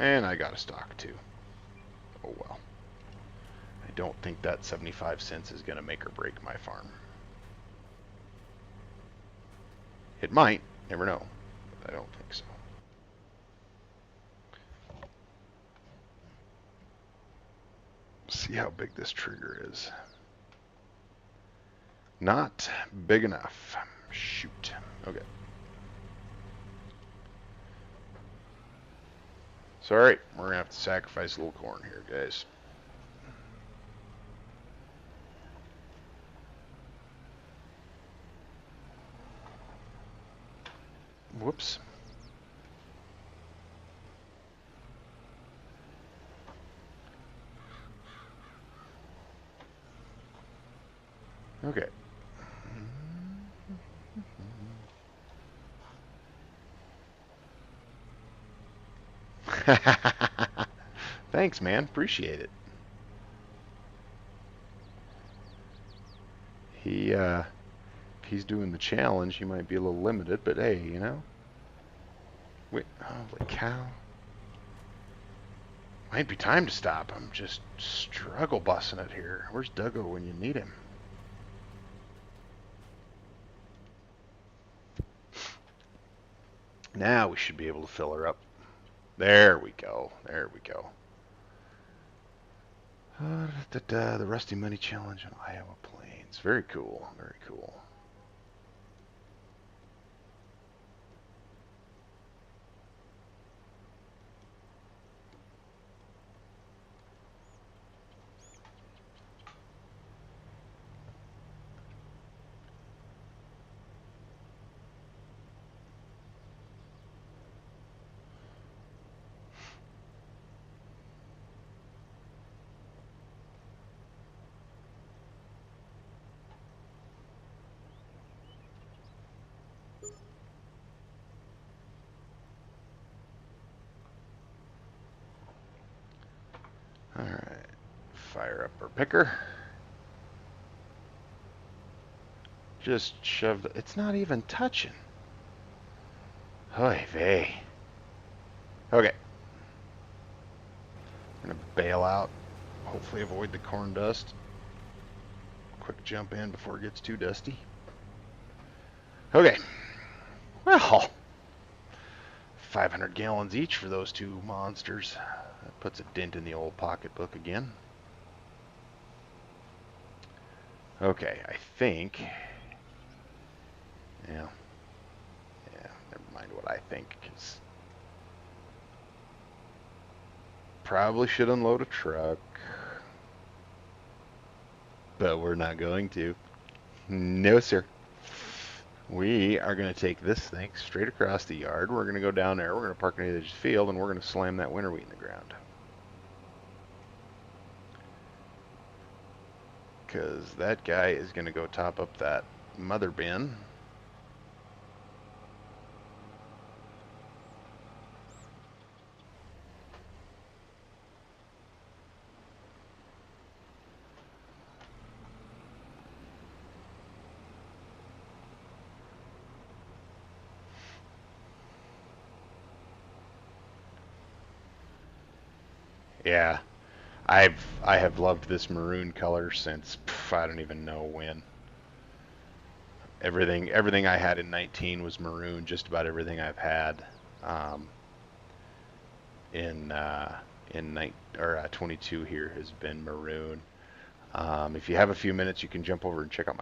And I got a stock too. Oh well. I don't think that 75 cents is gonna make or break my farm. It might, never know. But I don't think so. See how big this trigger is. Not big enough. Shoot. Okay. Sorry, we're gonna have to sacrifice a little corn here, guys. Whoops. Okay. Thanks, man. Appreciate it. If he's doing the challenge, he might be a little limited, but hey, you know. Wait, holy cow. Might be time to stop. I'm just struggle bussing it here. Where's Duggo when you need him? Now we should be able to fill her up. There we go. There we go. The Rusty Money Challenge on Iowa Plains. Very cool. Very cool. Alright. Fire up our picker. Just shove it. It's not even touching. Oy vey. Okay. I'm gonna bail out. Hopefully avoid the corn dust. Quick jump in before it gets too dusty. Okay. Well, 500 gallons each for those two monsters. That puts a dent in the old pocketbook again. Okay, I think. Yeah. Yeah, never mind what I think, because probably should unload a truck. But we're not going to. No, sir. We are going to take this thing straight across the yard. We're going to go down there. We're going to park near the field, and we're going to slam that winter wheat in the ground. Because that guy is going to go top up that mother bin. Yeah, I have loved this maroon color since I don't even know when. Everything I had in 19 was maroon. Just about everything I've had um, in 22 here has been maroon. If you have a few minutes, you can jump over and check out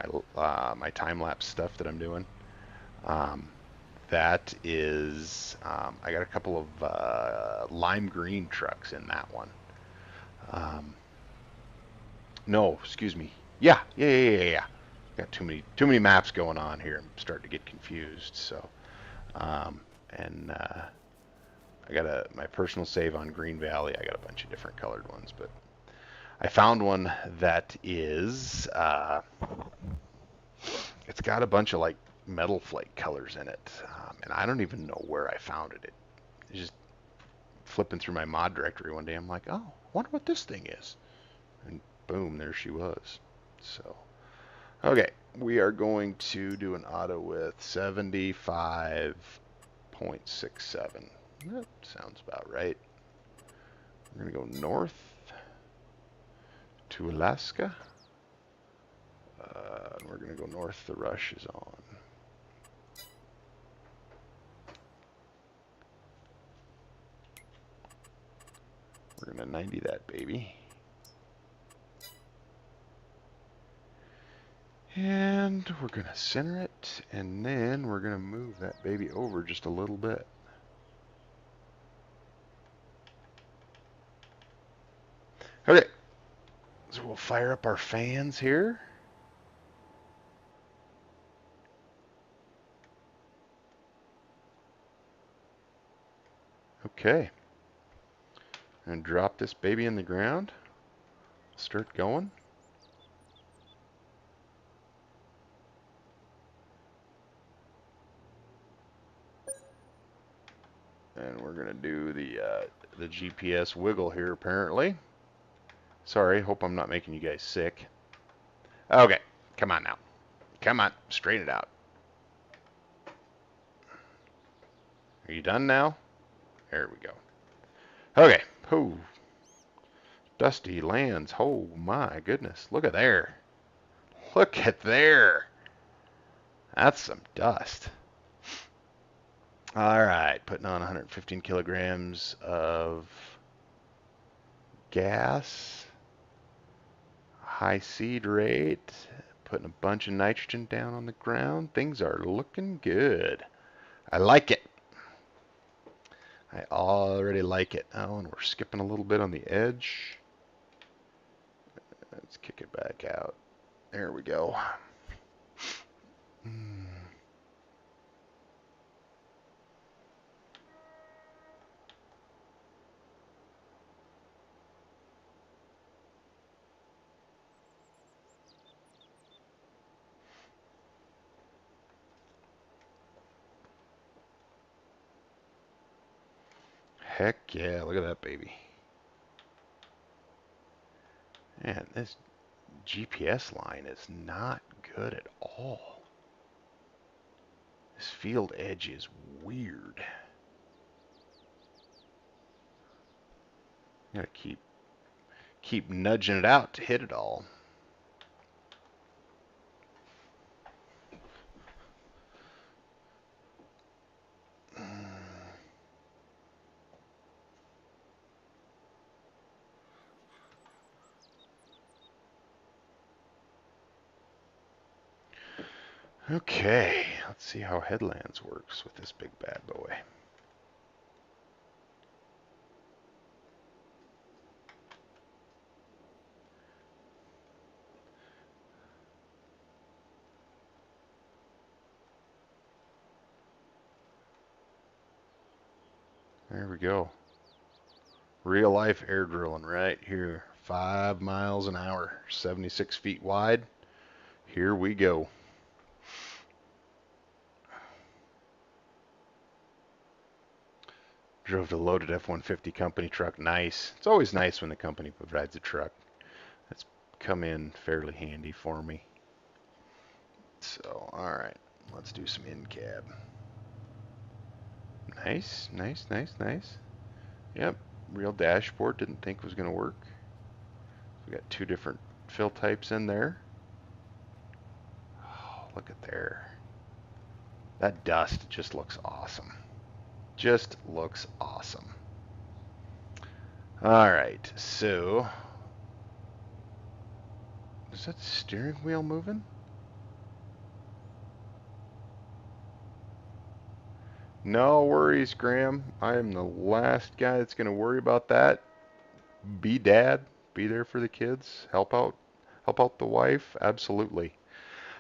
my time-lapse stuff that I'm doing. Um, that is, I got a couple of lime green trucks in that one. Um, no, excuse me. Yeah. Got too many maps going on here. I'm starting to get confused. So, um, and I got my personal save on Green Valley. I got a bunch of different colored ones, but I found one that is, it's got a bunch of like metal flake colors in it, and I don't even know where I found it. It's just flipping through my mod directory one day. I'm like, oh, I wonder what this thing is, and boom, there she was. So, okay, we are going to do an auto with 75.67. That sounds about right. We're gonna go north to Alaska. And we're going to go north. The rush is on. We're going to 90 that baby. And we're going to center it, and then we're going to move that baby over just a little bit. Okay, so we'll fire up our fans here. Okay, and drop this baby in the ground. Start going. And we're going to do the GPS wiggle here, apparently. Sorry, hope I'm not making you guys sick. Okay, come on now. Come on, straighten it out. Are you done now? There we go. Okay. Oh, Dusty lands. Oh my goodness. Look at there. Look at there. That's some dust. All right. Putting on 115 kilograms of gas. High seed rate. Putting a bunch of nitrogen down on the ground. Things are looking good. I like it. I already like it. Oh, and we're skipping a little bit on the edge. Let's kick it back out. There we go. Heck yeah, look at that baby. Man, this GPS line is not good at all. This field edge is weird. Gotta keep nudging it out to hit it all. Okay, let's see how Headlands works with this big bad boy. There we go. Real life air drilling right here. 5 miles an hour, 76 feet wide. Here we go. Drove the loaded F-150 company truck. Nice. It's always nice when the company provides a truck. That's come in fairly handy for me. So, alright. Let's do some in-cab. Nice. Yep. Real dashboard. Didn't think was going to work. We got 2 different fill types in there. Oh, look at there. That dust just looks awesome. Just looks awesome. All right, so Is that steering wheel moving? No worries, Graham. I am the last guy that's going to worry about that. Be dad. Be there for the kids. Help out the wife. Absolutely.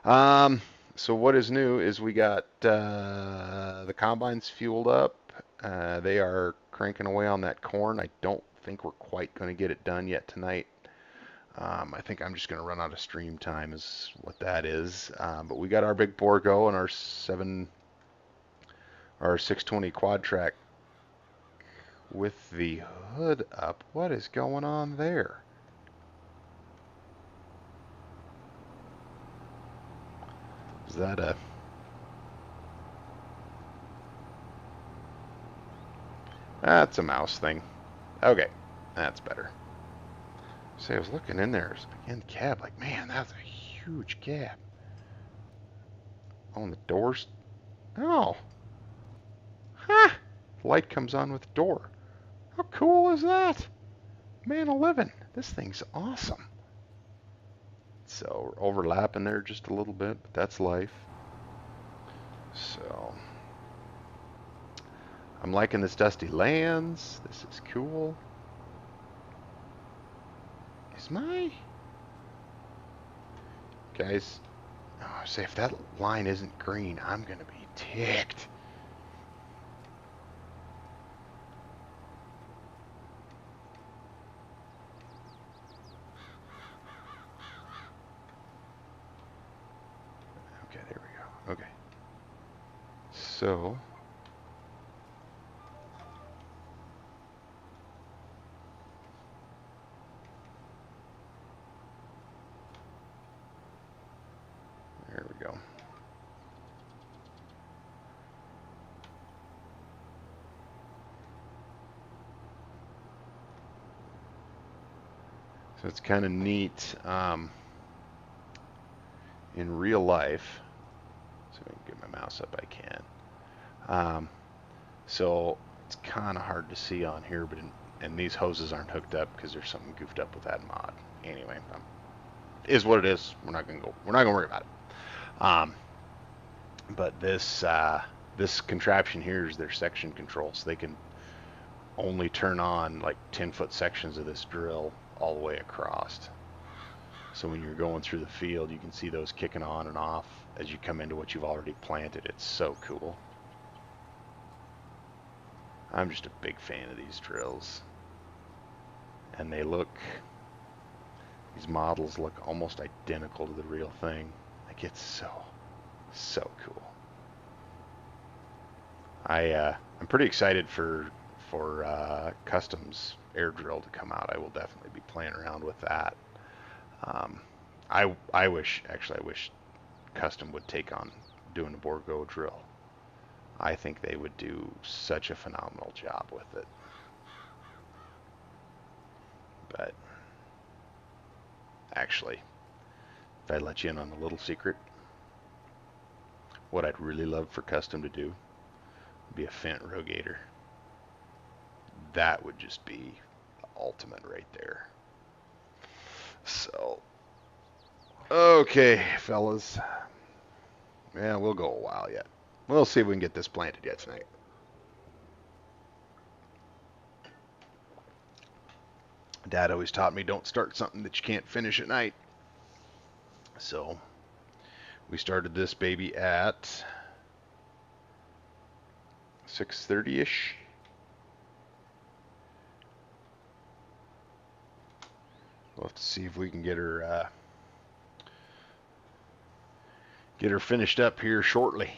Um, so what is new is we got the combines fueled up. They are cranking away on that corn. I don't think we're quite going to get it done yet tonight. I think I'm just going to run out of stream time is what that is. But we got our big bore go and our 620 quad track with the hood up. What is going on there? Is that a... That's a mouse thing. Okay, that's better. See, I was looking in there in the cab, like, man, that's a huge cab. On the doors. Oh, ha! Light comes on with the door. How cool is that? Man, 11. This thing's awesome. So we're overlapping there just a little bit, but that's life. So I'm liking this Dusty Lands. This is cool. Is my... Guys, oh, say if that line isn't green, I'm going to be ticked. Okay, there we go. Okay. So... There we go. So it's kind of neat in real life. So if I can get my mouse up, I can. So it's kind of hard to see on here, but and these hoses aren't hooked up because there's something goofed up with that mod. Anyway, is what it is. We're not gonna worry about it. But this contraption here is their section control, so they can only turn on like 10-foot sections of this drill all the way across. So when you're going through the field, you can see those kicking on and off as you come into what you've already planted. It's so cool. I'm just a big fan of these drills. And these models look almost identical to the real thing. Like, it's so cool. I'm pretty excited for Customs air drill to come out. I will definitely be playing around with that. I wish Custom would take on doing a Borgo drill. I think they would do such a phenomenal job with it. But actually, if I let you in on a little secret, what I'd really love for Custom to do would be a Fendt Rogator. That would just be the ultimate right there. So, okay, fellas. Yeah, we'll go a while yet. We'll see if we can get this planted yet tonight. Dad always taught me don't start something that you can't finish at night. So we started this baby at 6:30-ish. We'll have to see if we can get her finished up here shortly.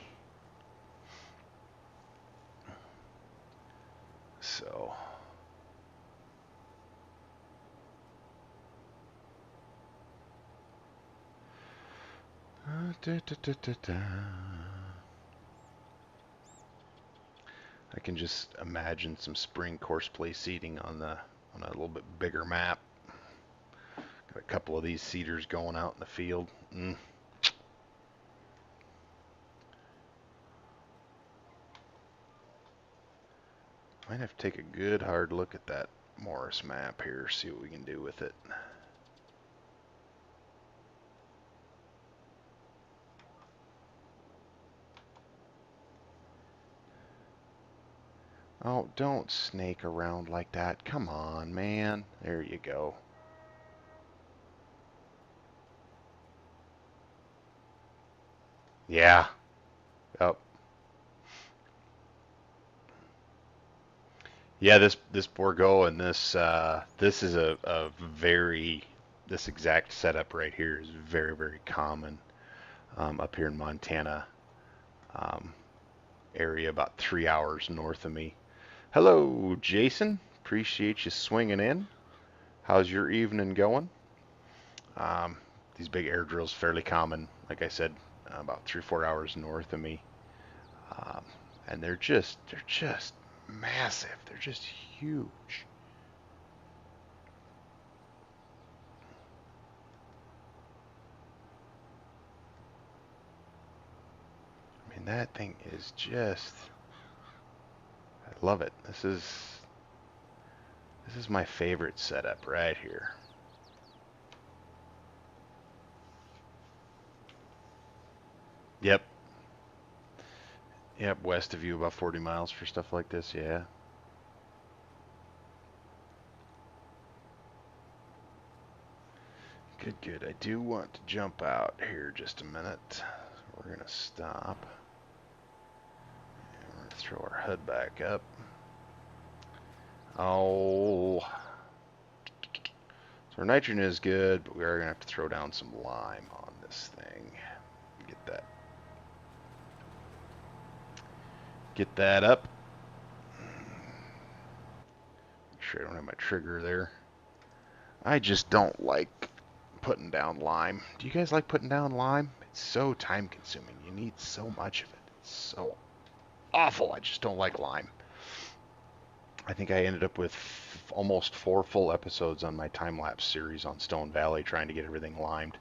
So I can just imagine some spring course play seating on a little bit bigger map. Got a couple of these seeders going out in the field. Might have to take a good hard look at that Morris map here, see what we can do with it. Oh, don't snake around like that. Come on, man. There you go. Yeah. Oh. Yeah, this Bordeaux and this is a very this exact setup right here is very, very common up here in Montana um, area, about 3 hours north of me. Hello, Jason. Appreciate you swinging in. How's your evening going? Um, these big air drills fairly common, like I said, about 3 or 4 hours north of me, um, and they're just massive. They're just huge. I mean, that thing is just. I love it. This is my favorite setup right here. Yep. Yep. West of you, about 40 miles for stuff like this. Yeah. Good, good. I do want to jump out here just a minute. We're going to stop. And we're going to throw our HUD back up. Oh. So our nitrogen is good, but we are going to have to throw down some lime on this thing. Get that up. Make sure I don't have my trigger there. I just don't like putting down lime. Do you guys like putting down lime? It's so time consuming. You need so much of it. It's so awful. I just don't like lime. I think I ended up with almost 4 full episodes on my time-lapse series on Stone Valley trying to get everything limed.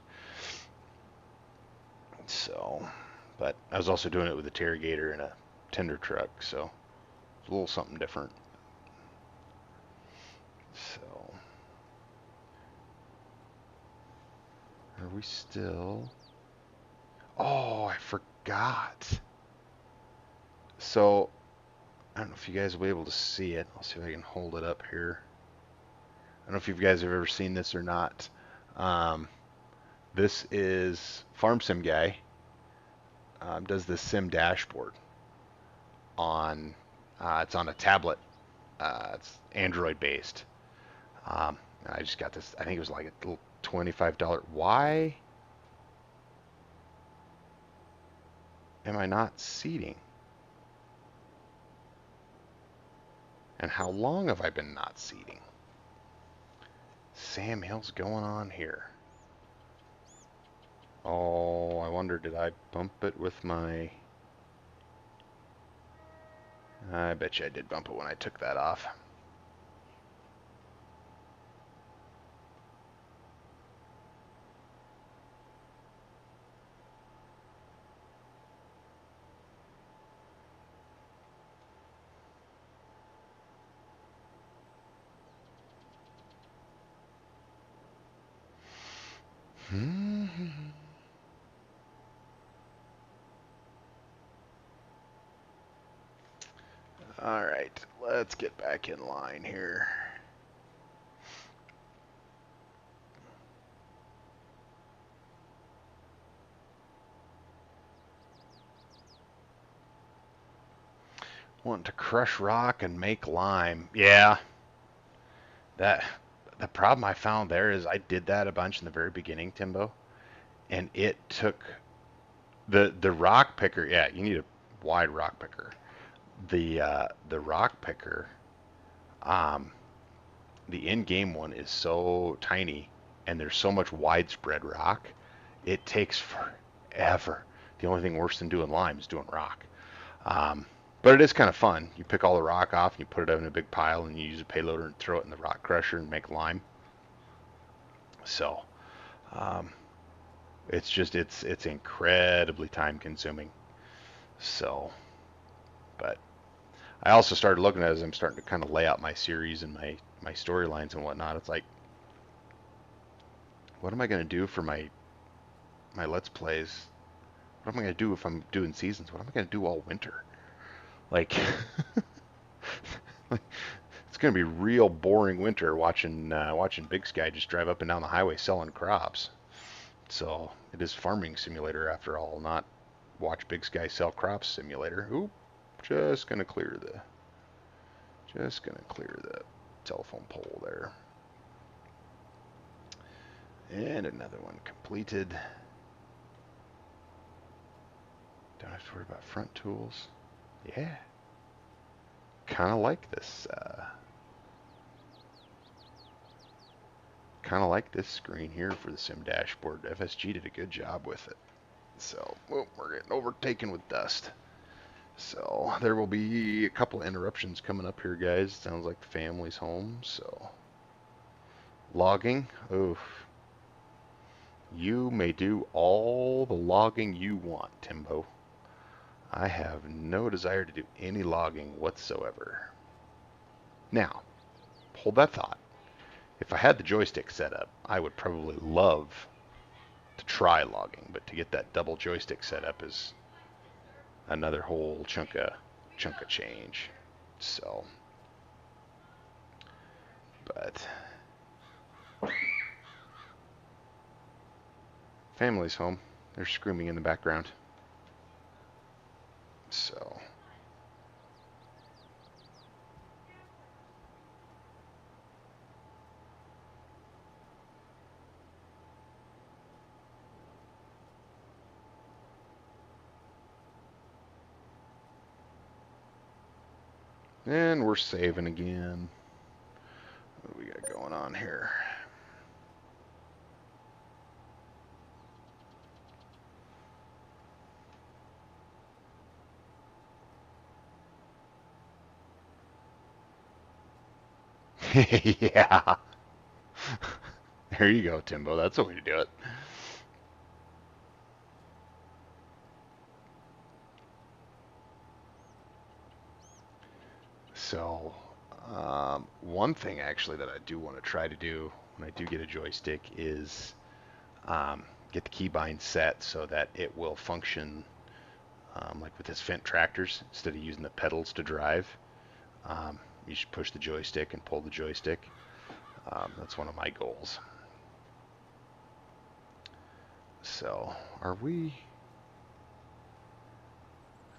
So, but I was also doing it with a Terragator and a tender truck, so it's a little something different. So, are we still? Oh, I forgot. So, I don't know if you guys will be able to see it. I'll see if I can hold it up here. I don't know if you guys have ever seen this or not. Um, this is Farm Sim Guy does this sim dashboard on it's on a tablet. It's Android based. I just got this. I think it was like a little $25. Why am I not seeding? And how long have I been not seeding? Sam Hill's going on here. Oh, I wonder, did I bump it with my... I bet you I did bump it when I took that off. All right, let's get back in line here. Want to crush rock and make lime. Yeah, that the problem I found there is I did that a bunch in the very beginning, Timbo, and it took the rock picker. Yeah, you need a wide rock picker. The rock picker, um, the in-game one is so tiny, and there's so much widespread rock. It takes forever. The only thing worse than doing lime is doing rock. Um, but it is kind of fun. You pick all the rock off, and you put it up in a big pile, and you use a payloader and throw it in the rock crusher and make lime. So um, it's incredibly time consuming. So, but I also started looking at it as I'm starting to kind of lay out my series and my storylines and whatnot. It's like, what am I going to do for my Let's Plays? What am I going to do if I'm doing seasons? What am I going to do all winter? Like, It's gonna be real boring winter watching Big Sky just drive up and down the highway selling crops. So it is farming simulator after all, not watch Big Sky sell crops simulator. Oop, just gonna clear the telephone pole there. And another one completed. Don't have to worry about front tools. Yeah, kind of like this. Kind of like this screen here for the sim dashboard. FSG did a good job with it. So, well, we're getting overtaken with dust. So there will be a couple of interruptions coming up here, guys. Sounds like the family's home. So logging. Oof. You may do all the logging you want, Timbo. I have no desire to do any logging whatsoever. Now, hold that thought. If I had the joystick set up, I would probably love to try logging, but to get that double joystick set up is another whole chunk of change. So, but family's home. They're screaming in the background. So, and we're saving again. What do we got going on here? Yeah. There you go, Timbo. That's the way to do it. So, one thing actually that I do want to try to do when I do get a joystick is get the keybind set so that it will function like with his Fendt tractors. Instead of using the pedals to drive, you should push the joystick and pull the joystick. That's one of my goals. So, are we...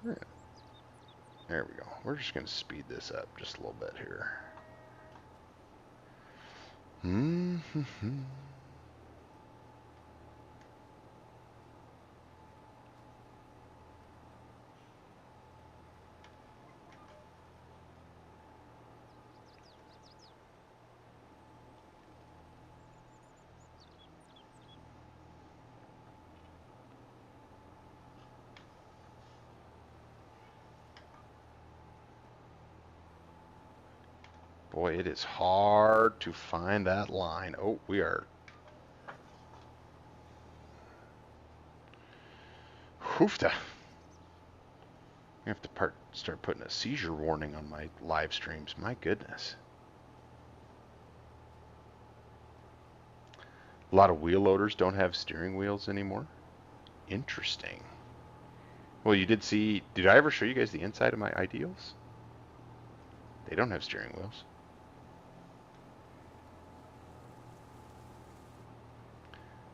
There we go. We're just going to speed this up just a little bit here. Boy, it is hard to find that line. Oh, we are... Hoofta. I have to start putting a seizure warning on my live streams. My goodness. A lot of wheel loaders don't have steering wheels anymore. Interesting. Well, you did see... Did I ever show you guys the inside of my Ideals? They don't have steering wheels.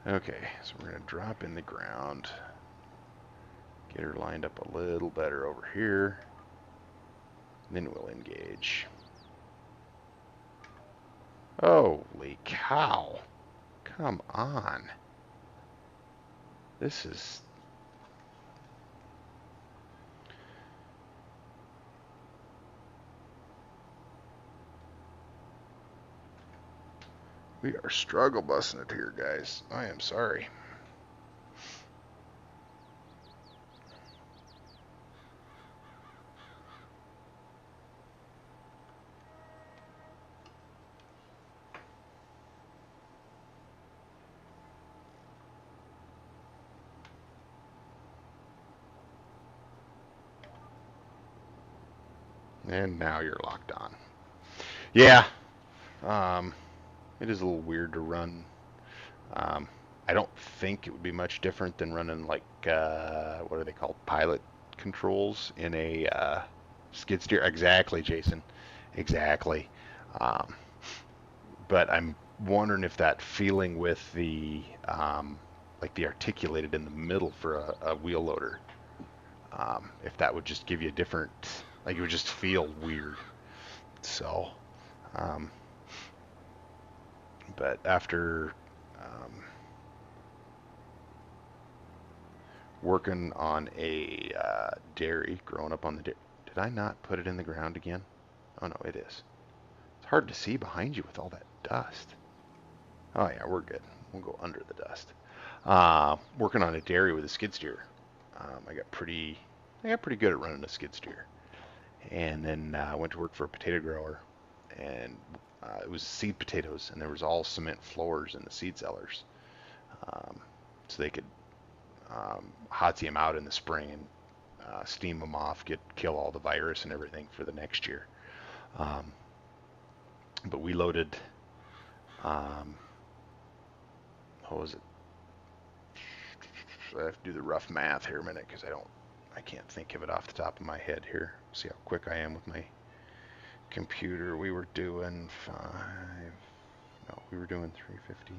Okay, so we're going to drop in the ground. Get her lined up a little better over here. Then we'll engage. Holy cow. Come on. This is... We are struggle busting it here, guys. I am sorry. And now you're locked on. Yeah. It is a little weird to run. I don't think it would be much different than running like what are they called, pilot controls in a Skid steer, exactly, Jason, exactly. Um, but I'm wondering if that feeling with the like the articulated in the middle for a wheel loader, if that would just give you a different, like it would just feel weird. So, um, but after working on a dairy, growing up on the dairy, did I not put it in the ground again? Oh no, it is. It's hard to see behind you with all that dust. Oh yeah, we're good. We'll go under the dust. Working on a dairy with a skid steer. I got pretty good at running a skid steer. And then I went to work for a potato grower, and it was seed potatoes, and there was all cement floors in the seed cellars, um, so they could hotsy them out in the spring and steam them off, kill all the virus and everything for the next year. Um, but we loaded, um, what was it? I have to do the rough math here a minute because I can't think of it off the top of my head here. See how quick I am with my computer. We were doing we were doing 350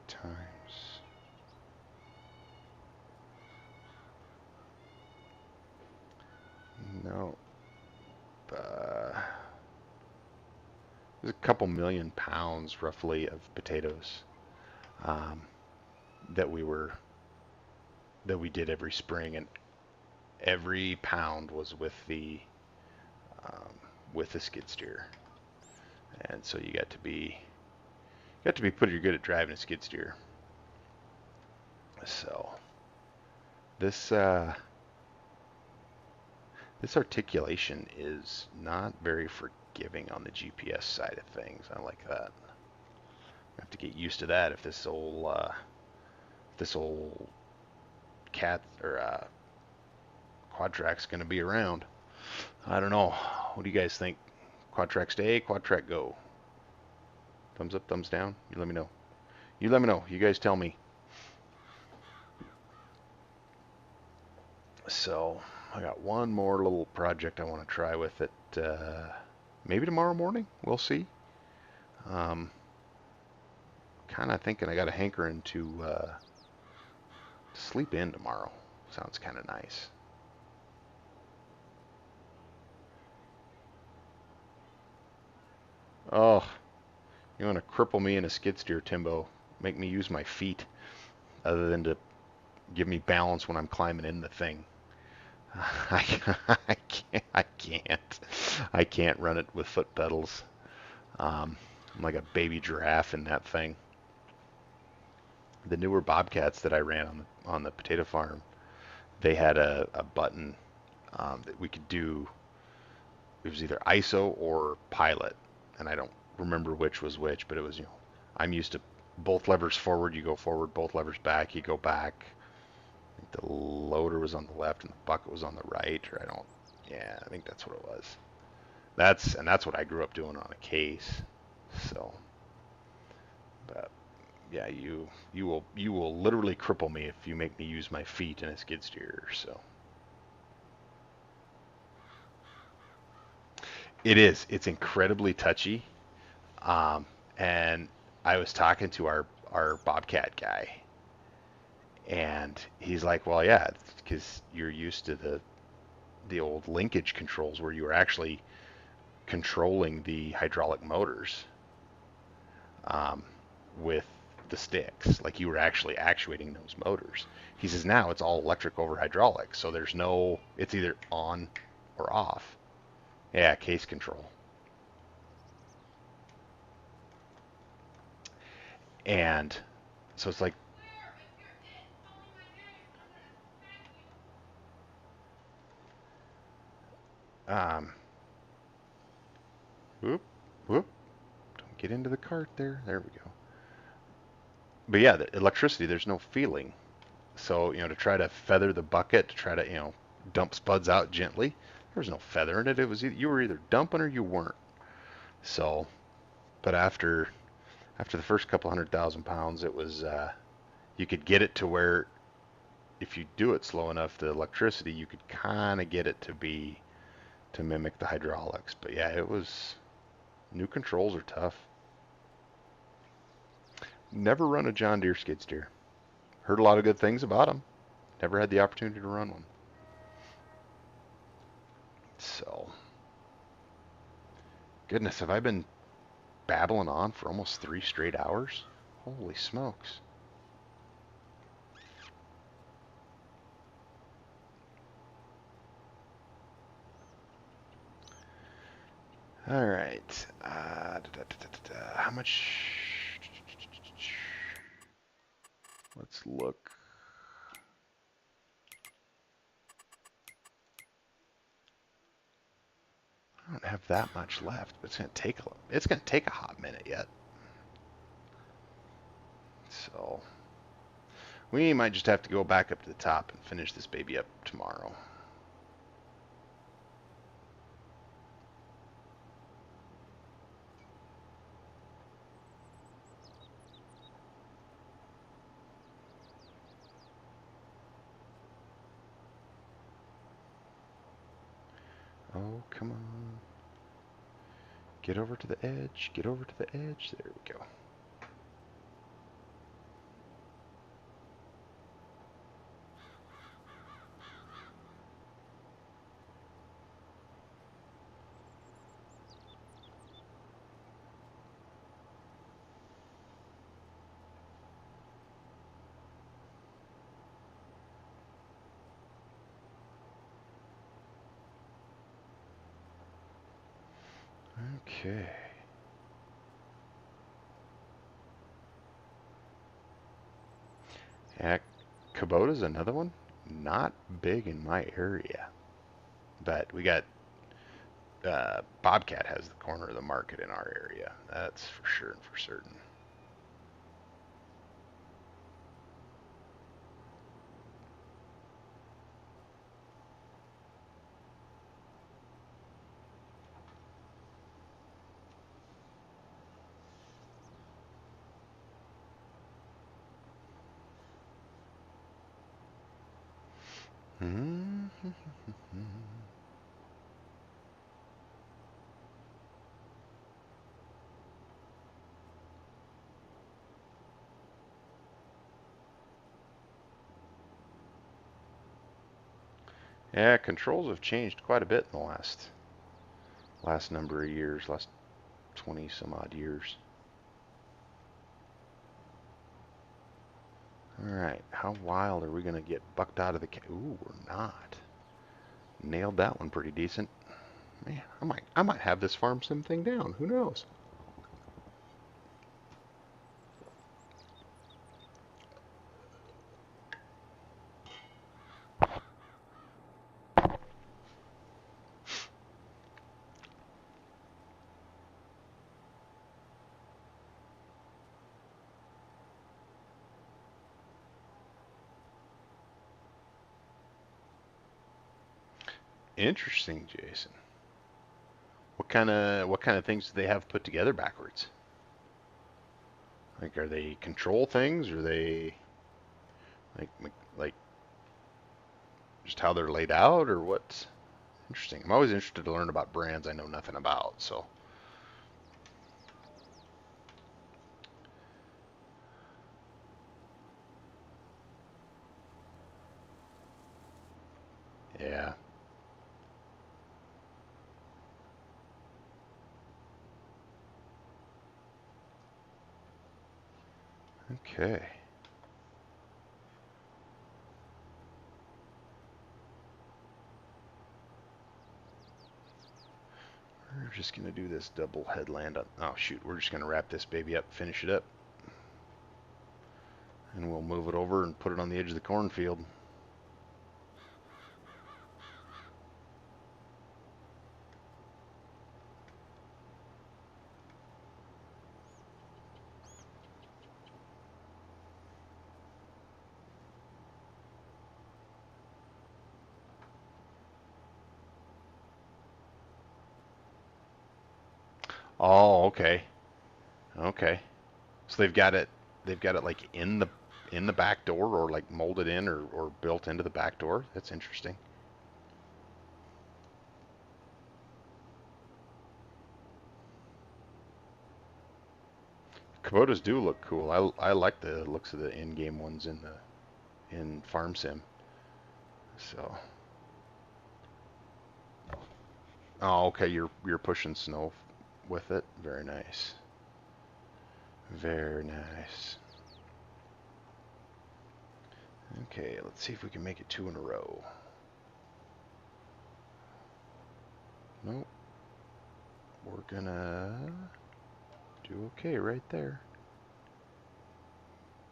times. No, there's a couple million pounds roughly of potatoes um, that we did every spring, and every pound was um, with the skid steer, and so you got to be pretty good at driving a skid steer. So this this articulation is not very forgiving on the GPS side of things. I like that. I have to get used to that if this old cat or quad track's going to be around. I don't know. What do you guys think? Quad track stay, quad track go. Thumbs up, thumbs down. You let me know. You let me know. You guys tell me. So I got one more little project I want to try with it. Maybe tomorrow morning. We'll see. Um, kind of thinking I got a hankering to sleep in tomorrow. Sounds kind of nice. Oh, you want to cripple me in a skid steer, Timbo? Make me use my feet other than to give me balance when I'm climbing in the thing. I can't run it with foot pedals. I'm like a baby giraffe in that thing. The newer Bobcats that I ran on the potato farm, they had a button that we could do. It was either ISO or pilot, and I don't remember which was which, but it was, I'm used to both levers forward, you go forward, both levers back, you go back. I think the loader was on the left and the bucket was on the right, or I don't. Yeah, I think that's what it was. That's what I grew up doing on a case. So, but yeah, you will literally cripple me if you make me use my feet in a skid steer. So it is. It's incredibly touchy. Um, and I was talking to our Bobcat guy, and he's like, "Well, yeah, because you're used to the old linkage controls where you were actually controlling the hydraulic motors um, with the sticks, like you were actually actuating those motors." He says now it's all electric over hydraulic, so there's no, it's either on or off. Yeah, case control. And so it's like, um, whoop, whoop, don't get into the cart there. There we go. But yeah, the electricity, there's no feeling. So, to try to feather the bucket, to try to, dump spuds out gently, there was no feather in it. It was you were either dumping or you weren't. So, but after the first couple 100,000 pounds, it was you could get it to where if you do it slow enough, the electricity, you could kind of get it to mimic the hydraulics. But yeah, it was new controls are tough. Never run a John Deere skid steer. Heard a lot of good things about them. Never had the opportunity to run one. So, goodness, have I been babbling on for almost 3 straight hours? Holy smokes. All right. How much? Let's look. I don't have that much left, but it's gonna take a hot minute yet. So we might just have to go back up to the top and finish this baby up tomorrow. Oh, come on. Get over to the edge. Get over to the edge. There we go. Okay. Yeah, Kubota's another one. Not big in my area, but we got Bobcat has the corner of the market in our area. That's for sure and for certain. Yeah, controls have changed quite a bit in the last number of years, last 20 some odd years. All right, how wild are we gonna get bucked out of the? Ooh, we're not. Nailed that one pretty decent. Man, I might have this farm sim thing down. Who knows? Interesting, Jason. What kind of things do they have put together backwards? Like, are they control things? Or are they like like just how they're laid out, or what? Interesting. I'm always interested to learn about brands I know nothing about. So yeah. Okay. We're just gonna do this double headland on. Oh shoot, we're just gonna wrap this baby up, finish it up, and we'll move it over and put it on the edge of the cornfield. Oh, okay. Okay. So they've got it like in the in the back door or like molded in or built into the back door. That's interesting. Kubotas do look cool. I like the looks of the in-game ones in Farm Sim. So, oh, okay, you're pushing snow with it. Very nice. Very nice. Okay, let's see if we can make it 2 in a row. Nope. We're gonna do okay right there.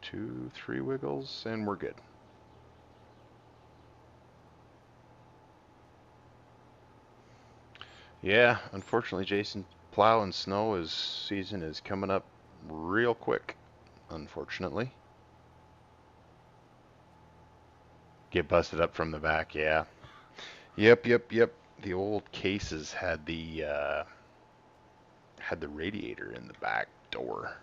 2, 3 wiggles, and we're good. Yeah, unfortunately, Jason, plow and snow season is coming up real quick, unfortunately. Get busted up from the back, yeah. Yep. The old cases had the radiator in the back door,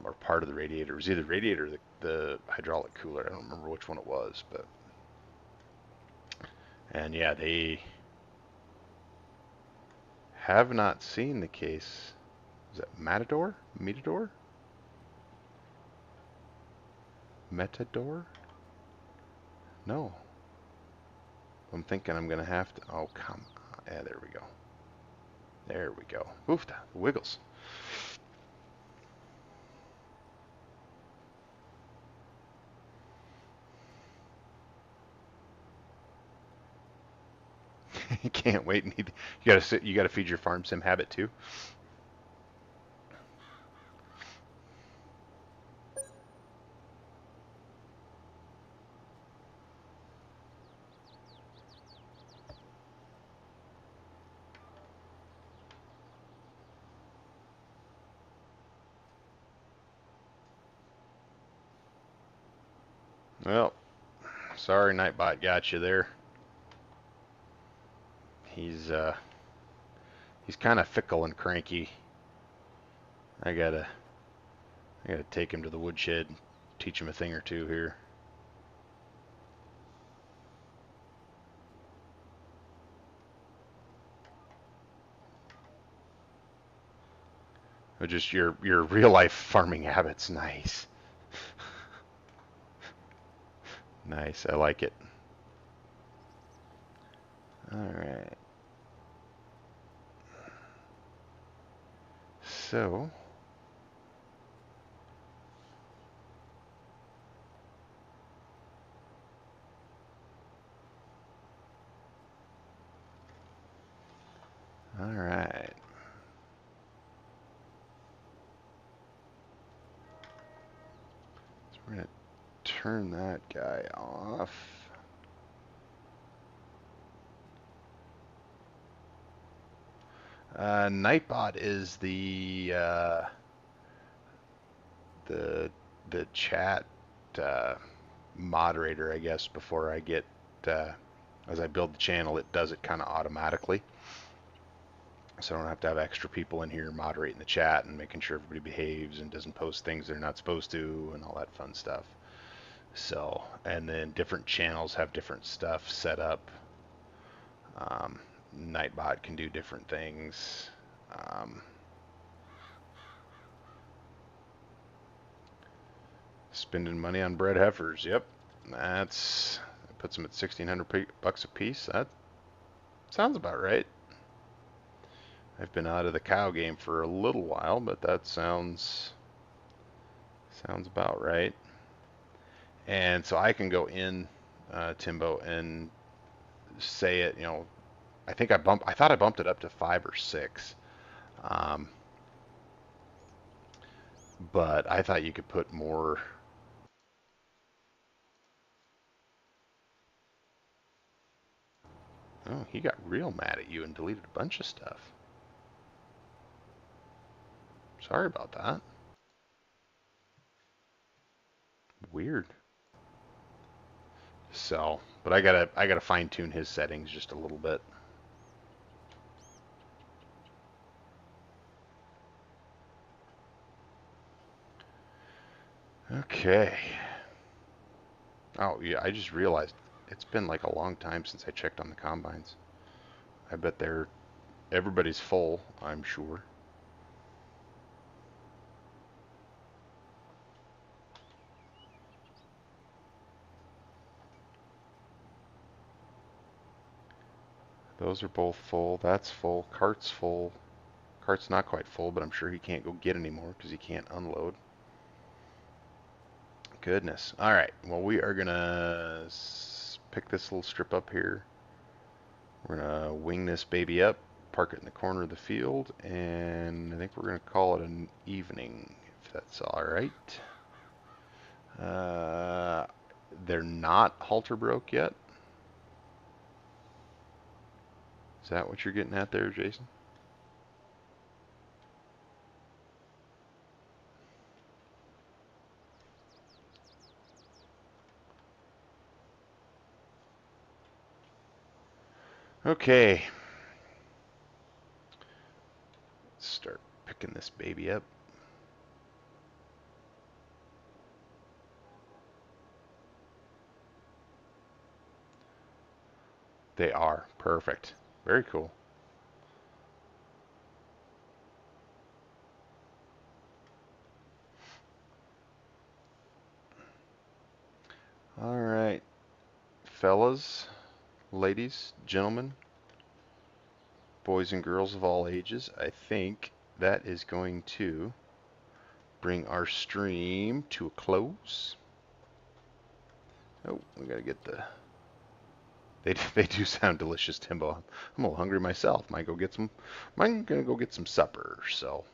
or part of the radiator. It was either the radiator or the hydraulic cooler. I don't remember which one it was, but and yeah, they have not seen the case. Is that Matador? Metador? Metador? No. I'm thinking I'm gonna have to. Oh come on! Yeah, there we go. There we go. Oofta, the wiggles. Can't wait. You gotta sit. You gotta feed your farm sim habit too. Well, sorry, Nightbot got you there. He's uh, he's kind of fickle and cranky. I gotta I gotta take him to the woodshed, teach him a thing or two here. But just your real life farming habits, nice, nice. I like it. All right. So, all right. So we're gonna turn that guy off. Nightbot is the the chat uh, moderator, I guess. Before I get as I build the channel, it does it kind of automatically, so I don't have to have extra people in here moderating the chat and making sure everybody behaves and doesn't post things they're not supposed to and all that fun stuff. So, and then different channels have different stuff set up. Nightbot can do different things. Um, Spending money on bred heifers. Yep, that puts them at 1,600 bucks a piece. That sounds about right. I've been out of the cow game for a little while, but that sounds about right. And so I can go in Timbo and say it. I thought I bumped it up to 5 or 6. Um, but I thought you could put more. Oh, he got real mad at you and deleted a bunch of stuff. Sorry about that. Weird. So, but I gotta fine tune his settings just a little bit. Okay. Oh, yeah, I just realized it's been like a long time since I checked on the combines. I bet everybody's full, I'm sure. Those are both full. That's full. Cart's full. Cart's not quite full, but I'm sure he can't go get any more because he can't unload. Goodness. All right. Well, we are going to pick this little strip up here. We're going to wing this baby up, park it in the corner of the field, and I think we're going to call it an evening, if that's all right. They're not halter broke yet. Is that what you're getting at there, Jason? Okay. Start picking this baby up. They are. Perfect. Very cool. All right. Fellas, ladies, gentlemen, boys and girls of all ages, I think that is going to bring our stream to a close. Oh, we gotta get the. They do sound delicious, Timbo. I'm a little hungry myself. Might go get some. I'm gonna go get some supper. So,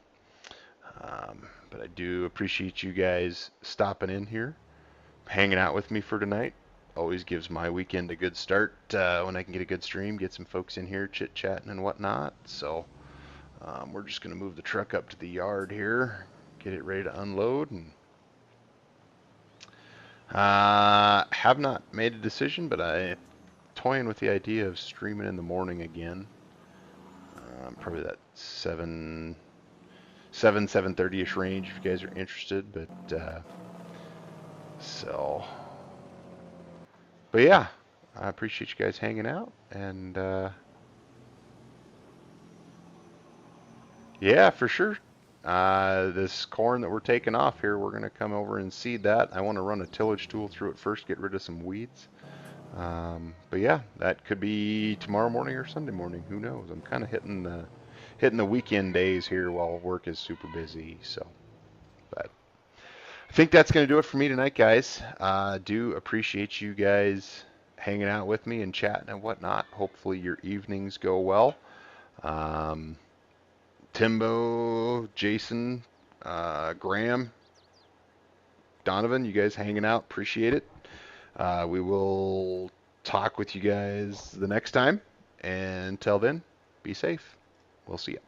but I do appreciate you guys stopping in here, hanging out with me for tonight. Always gives my weekend a good start when I can get a good stream, get some folks in here chit chatting and whatnot. So we're just going to move the truck up to the yard here, get it ready to unload, and have not made a decision, but I'm toying with the idea of streaming in the morning again. Probably that 7:30ish range if you guys are interested. So, but yeah, I appreciate you guys hanging out, and yeah, for sure. This corn that we're taking off here, we're going to come over and seed that. I want to run a tillage tool through it first, get rid of some weeds. But yeah, that could be tomorrow morning or Sunday morning. Who knows? I'm kind of hitting the weekend days here while work is super busy. So, but I think that's going to do it for me tonight, guys. Do appreciate you guys hanging out with me and chatting and whatnot. Hopefully your evenings go well. Um, Timbo, Jason, Graham, Donovan, you guys hanging out. Appreciate it. We will talk with you guys the next time. And until then, be safe. We'll see you.